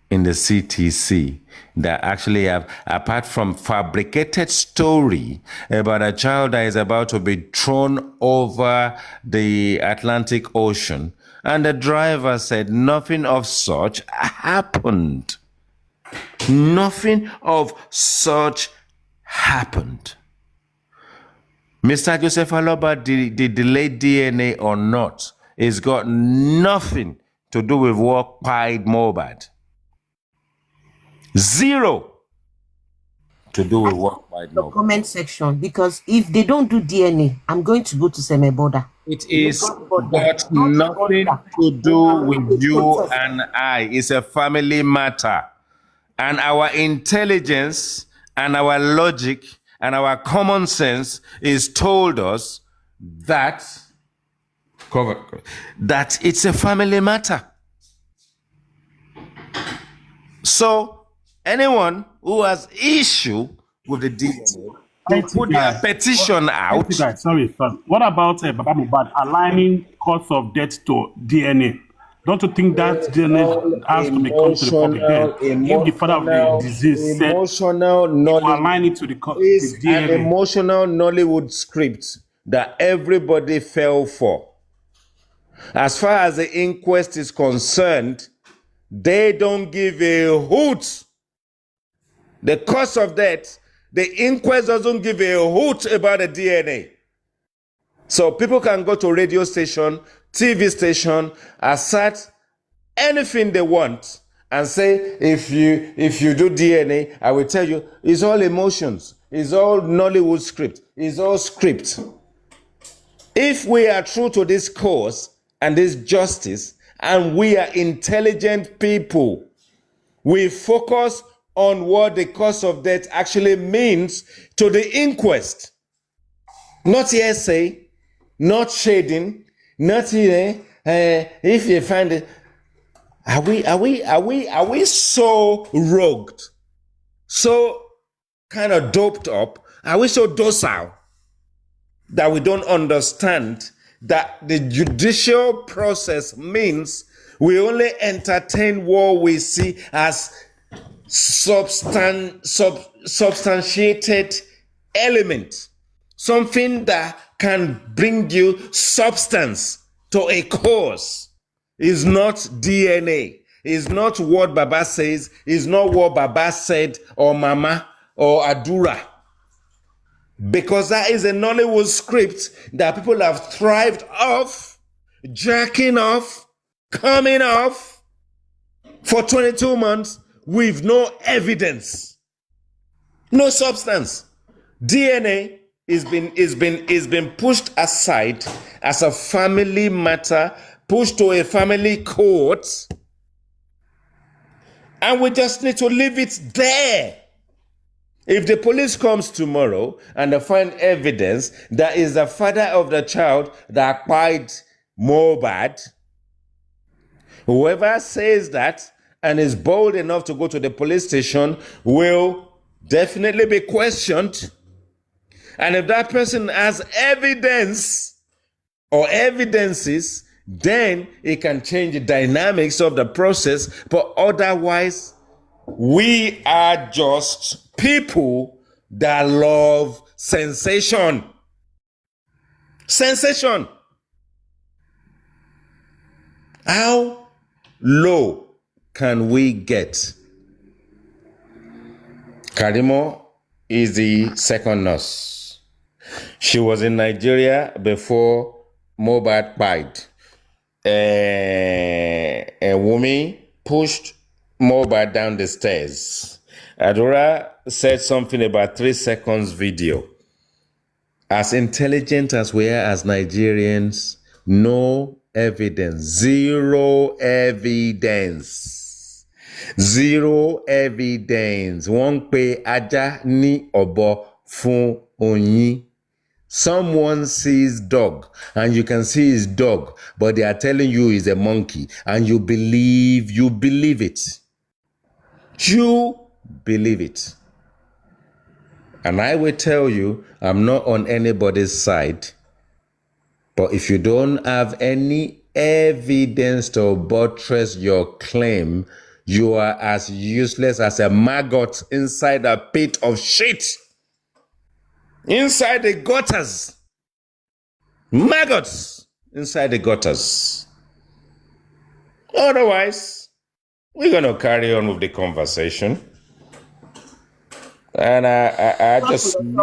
in the CTC that actually have, apart from fabricated story about a child that is about to be thrown over the Atlantic Ocean, and the driver said nothing of such happened. Nothing of such happened. Mr. Joseph Aloba, the delayed DNA or not, it's got nothing to do with what pied Mohbad. Zero to do with what pied The Mohbad. comment section, because if they don't do DNA, I'm going to go to Seme Border. It is got nothing to do with you and I. It's a family matter. And our intelligence and our logic and our common sense is told us that it's a family matter. So anyone who has issue with the DNA to put their petition out. Sorry. What about Baba Mohbad aligning cause of death to DNA? Don't you think that DNA has to become to the public then? If the father of the disease said emotional knowledge align it to the is DNA. an emotional Nollywood script that everybody fell for. As far as the inquest is concerned, they don't give a hoot. The cause of death, the inquest doesn't give a hoot about the DNA. So people can go to radio station, TV station, assert anything they want and say, if you do DNA, I will tell you, it's all emotions. It's all Nollywood script. It's all script. If we are true to this cause and this justice, and we are intelligent people, we focus on what the cause of death actually means to the inquest. Not hearsay, not shading, not if you find it. Are we so rogued, so kind of doped up? Are we so docile that we don't understand that the judicial process means we only entertain what we see as substantiated element, something that can bring you substance to a cause? Is not DNA, is not what Baba says, is not what Baba said or Mama or Adura. Because that is a Nollywood script that people have thrived off, jacking off, coming off for 22 months with no evidence, no substance. DNA is been pushed aside as a family matter, pushed to a family court, and we just need to leave it there. If the police comes tomorrow and they find evidence that is the father of the child that acquired Mohbad, whoever says that and is bold enough to go to the police station will definitely be questioned. And if that person has evidence or evidences, then it can change the dynamics of the process. But otherwise, we are just people that love sensation. Sensation. How low can we get? Karimo is the second nurse. She was in Nigeria before Mohbad died. A woman pushed Mohbad down the stairs. Adora said something about 3 seconds video. As intelligent as we are as Nigerians, no evidence, zero evidence. Zero evidence. Wọ́n pe ajá ní ọ̀bọ fún oyin. Someone sees dog and you can see his dog, but they are telling you he's a monkey and you believe it. You believe it. And I will tell you, I'm not on anybody's side, but if you don't have any evidence to buttress your claim, you are as useless as a maggot inside a pit of shit. Inside the gutters. Maggots inside the gutters. Otherwise, we're going to carry on with the conversation. And I just need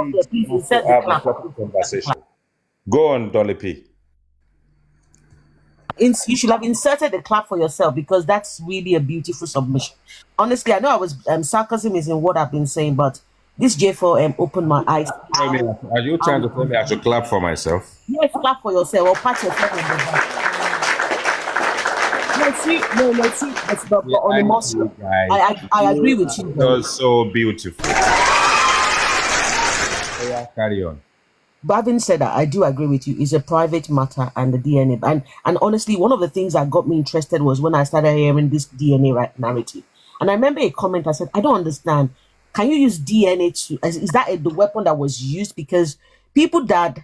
us to have a proper conversation. Go on, Dolly P. You should have inserted the clap for yourself because that's really a beautiful submission. Honestly, I know I was sarcasm is in what I've been saying, but this J4M opened my eyes. Are you trying to tell me I should clap for myself? Yes, clap for yourself or pat yourself on the back. But on the most, I agree with you. You're so beautiful. Yeah, carry on. But having said that, I do agree with you. It's a private matter and the DNA. And honestly, one of the things that got me interested was when I started hearing this DNA narrative. And I remember a comment I said, I don't understand. Can you use DNA is that the weapon that was used? Because people that,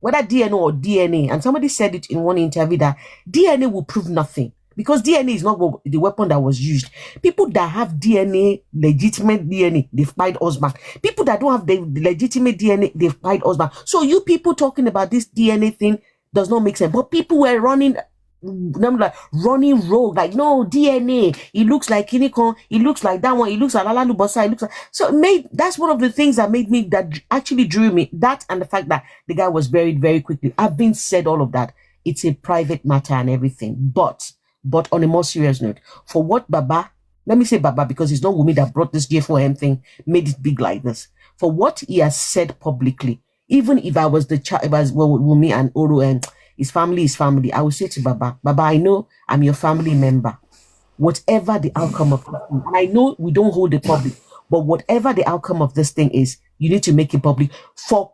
whether DNA or DNA, and somebody said it in one interview that DNA will prove nothing. Because DNA is not the weapon that was used. People that have DNA, legitimate DNA, they fight us back. People that don't have the legitimate DNA, they fight us back. So you people talking about this DNA thing does not make sense. But people were running rogue, like, no, DNA, it looks like Kinikon, it looks like that one, it looks like Lalalu Bossa, it looks like... So that's one of the things that made me, that actually drew me, that and the fact that the guy was buried very quickly. I've been said all of that. It's a private matter and everything. But on a more serious note, for what Baba, let me say Baba because it's not Wumi that brought this J4M thing, made it big like this. For what he has said publicly, even if I was the child, if I was Wumi and Oro and his family is family, I would say to Baba, I know I'm your family member. Whatever the outcome of this thing, and I know we don't hold the public, but whatever the outcome of this thing is, you need to make it public for,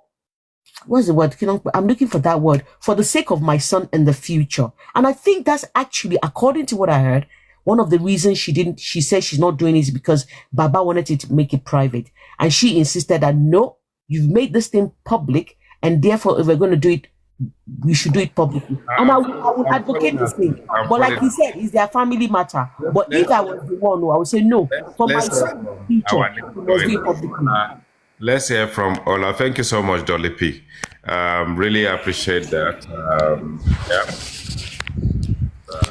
what's the word? I'm looking for that word, for the sake of my son in the future. And I think that's actually, according to what I heard, one of the reasons she said she's not doing it is because Baba wanted to make it private. And she insisted that, no, you've made this thing public, and therefore, if we're going to do it, we should do it publicly. And I would advocate this thing. But like you said, it's their family matter. But if I was the one, I would say, no, for my son's future, we must do it publicly. Let's hear from Ola. Thank you so much, Dolly P. Really appreciate that.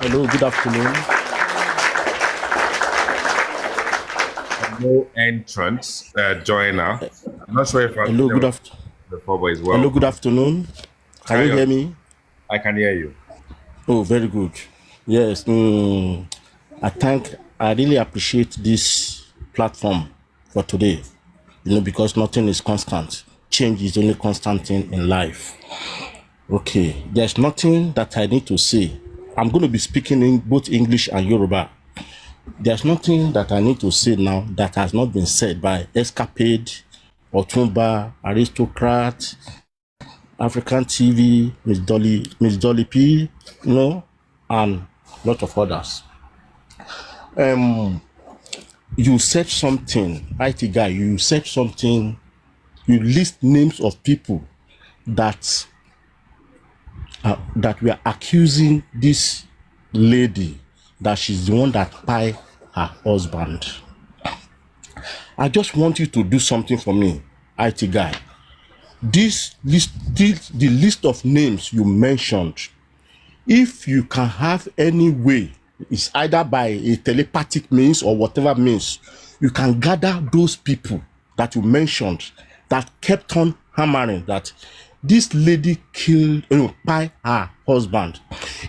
Hello, good afternoon. No entrance, joiner. I'm not sure if I'm Hello, good afternoon. Well. Hello, good afternoon. Can you hear me? I can hear you. Oh, very good. Yes. I really appreciate this platform for today. Because nothing is constant. Change is the only constant thing in life. Okay, there's nothing that I need to say. I'm going to be speaking in both English and Yoruba. There's nothing that I need to say now that has not been said by Escapade, Otumba, Aristocrat, African TV, Miss Dolly P, and a lot of others. You said something, IT guy, you said something, you list names of people that we are accusing this lady that she's the one that kpai her husband. I just want you to do something for me, IT guy. The list of names you mentioned, if you can have any way, it's either by a telepathic means or whatever means, you can gather those people that you mentioned that kept on hammering that this lady killed by her husband.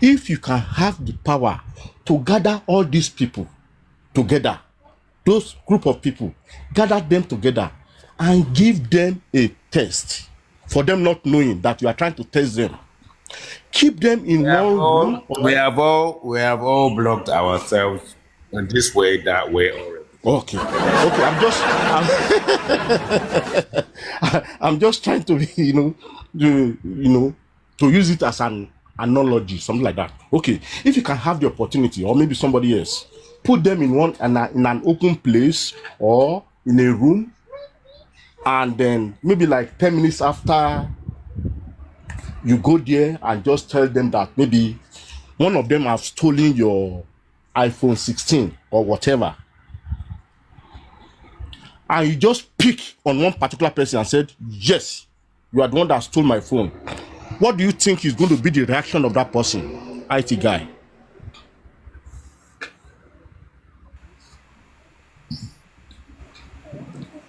If you can have the power to gather all these people together, those group of people, gather them together and give them a test for them not knowing that you are trying to test them. Keep them in one room. We have all blocked ourselves in this way, that way already. Okay. I'm just trying to, to use it as an analogy, something like that. Okay, if you can have the opportunity, or maybe somebody else, put them in an open place or in a room, and then maybe like 10 minutes after you go there and just tell them that maybe one of them have stolen your iPhone 16 or whatever, and you just pick on one particular person and said, yes, you are the one that stole my phone. What do you think is going to be the reaction of that person, IT guy?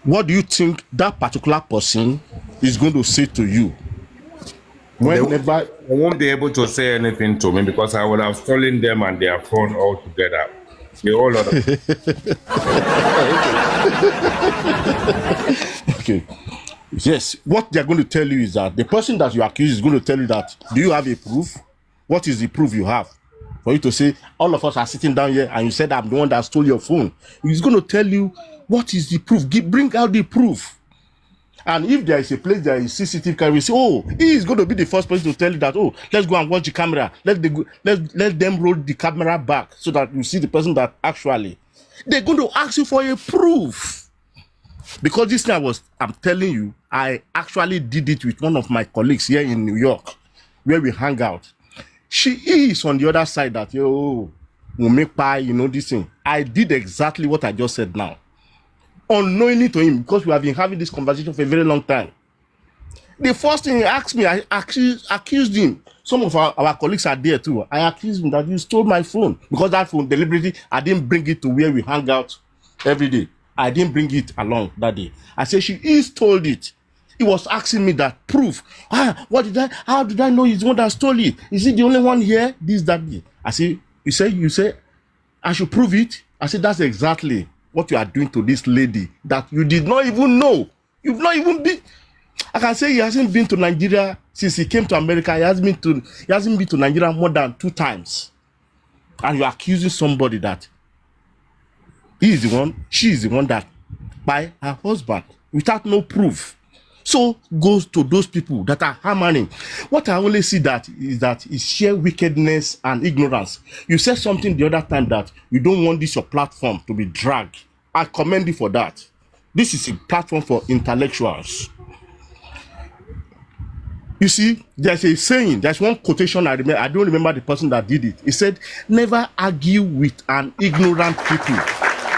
What do you think that particular person is going to say to you? Whenever They won't be able to say anything to me because I would have stolen them and their phone altogether. A whole lot of okay. Yes, what they're going to tell you is that the person that you accuse is going to tell you that, do you have a proof? What is the proof you have? For you to say, all of us are sitting down here and you said I'm the one that stole your phone. He's going to tell you, what is the proof? Bring out the proof. And if there is a place there is CCTV camera, say, oh, he is going to be the first person to tell you that, oh, let's go and watch the camera. Let them roll the camera back so that you see the person that actually. They're going to ask you for a proof. Because this thing I'm telling you, I actually did it with one of my colleagues here in New York, where we hang out. She is on the other side that, we'll make pie, this thing. I did exactly what I just said now. Unknowingly to him, because we have been having this conversation for a very long time. The first thing he asked me, I accused him. Some of our colleagues are there too. I accused him that you stole my phone. Because that phone, deliberately, I didn't bring it to where we hang out every day. I didn't bring it along that day. I said, she stole it. He was asking me that proof. How did I know he's the one that stole it? Is he the only one here? This, that. I said, you say, I should prove it? I said, that's exactly what you are doing to this lady that you did not even know. You've not even been. I can say he hasn't been to Nigeria since he came to America. He hasn't been to Nigeria more than 2 times. And you're accusing somebody that she is the one that by her husband without no proof. So goes to those people that are hammering. What I only see is sheer wickedness and ignorance. You said something the other time that you don't want your platform to be dragged. I commend you for that. This is a platform for intellectuals. You see, there's a saying, there's one quotation I don't remember the person that did it. He said, never argue with an ignorant people.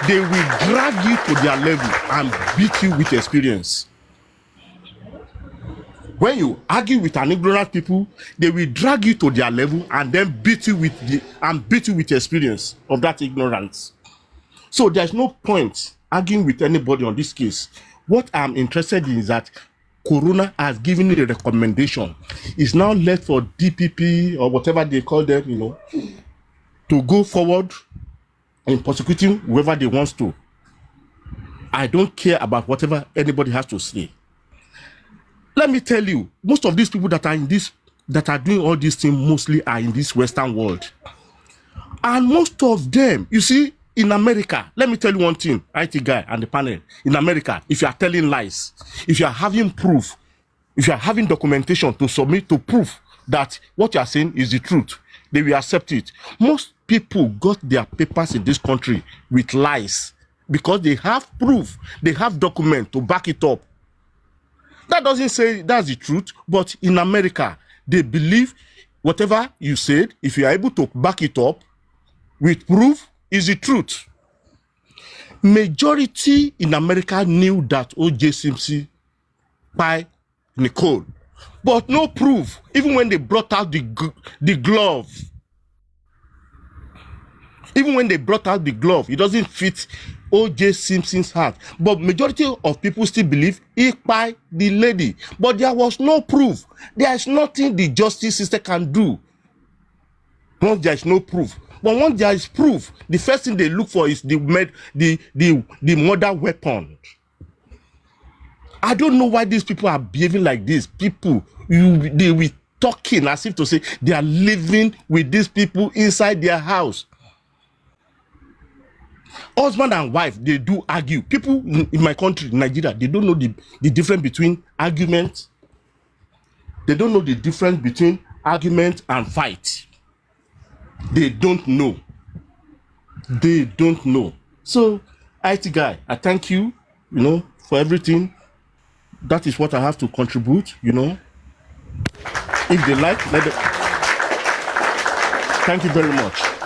They will drag you to their level and beat you with experience. When you argue with an ignorant people, they will drag you to their level and then beat you with experience of that ignorance. So there's no point arguing with anybody on this case. What I'm interested in is that Corona has given it a recommendation. It's now left for DPP or whatever they call them, to go forward in prosecuting whoever they want to. I don't care about whatever anybody has to say. Let me tell you, most of these people that are doing all these things mostly are in this Western world. And most of them, you see, in America, let me tell you one thing, IT guy and the panel. In America, if you are telling lies, if you are having proof, if you are having documentation to submit to prove that what you are saying is the truth, they will accept it. Most people got their papers in this country with lies because they have proof, they have document to back it up. That doesn't say that's the truth, but in America, they believe whatever you said, if you are able to back it up with proof, is the truth. Majority in America knew that O.J. Simpson by Nicole, but no proof. Even when they brought out the glove, it doesn't fit O.J. Simpson's heart. But majority of people still believe he by the lady. But there was no proof. There is nothing the justice system can do once there is no proof. But once there is proof, the first thing they look for is the murder weapon. I don't know why these people are behaving like this. People, they will talking as if to say they are living with these people inside their house. Husband and wife, they do argue. People in my country, Nigeria, they don't know the difference between argument. They don't know the difference between argument and fight. They don't know. They don't know. So, IT guy, I thank you, for everything. That is what I have to contribute, If they like, let them. Thank you very much.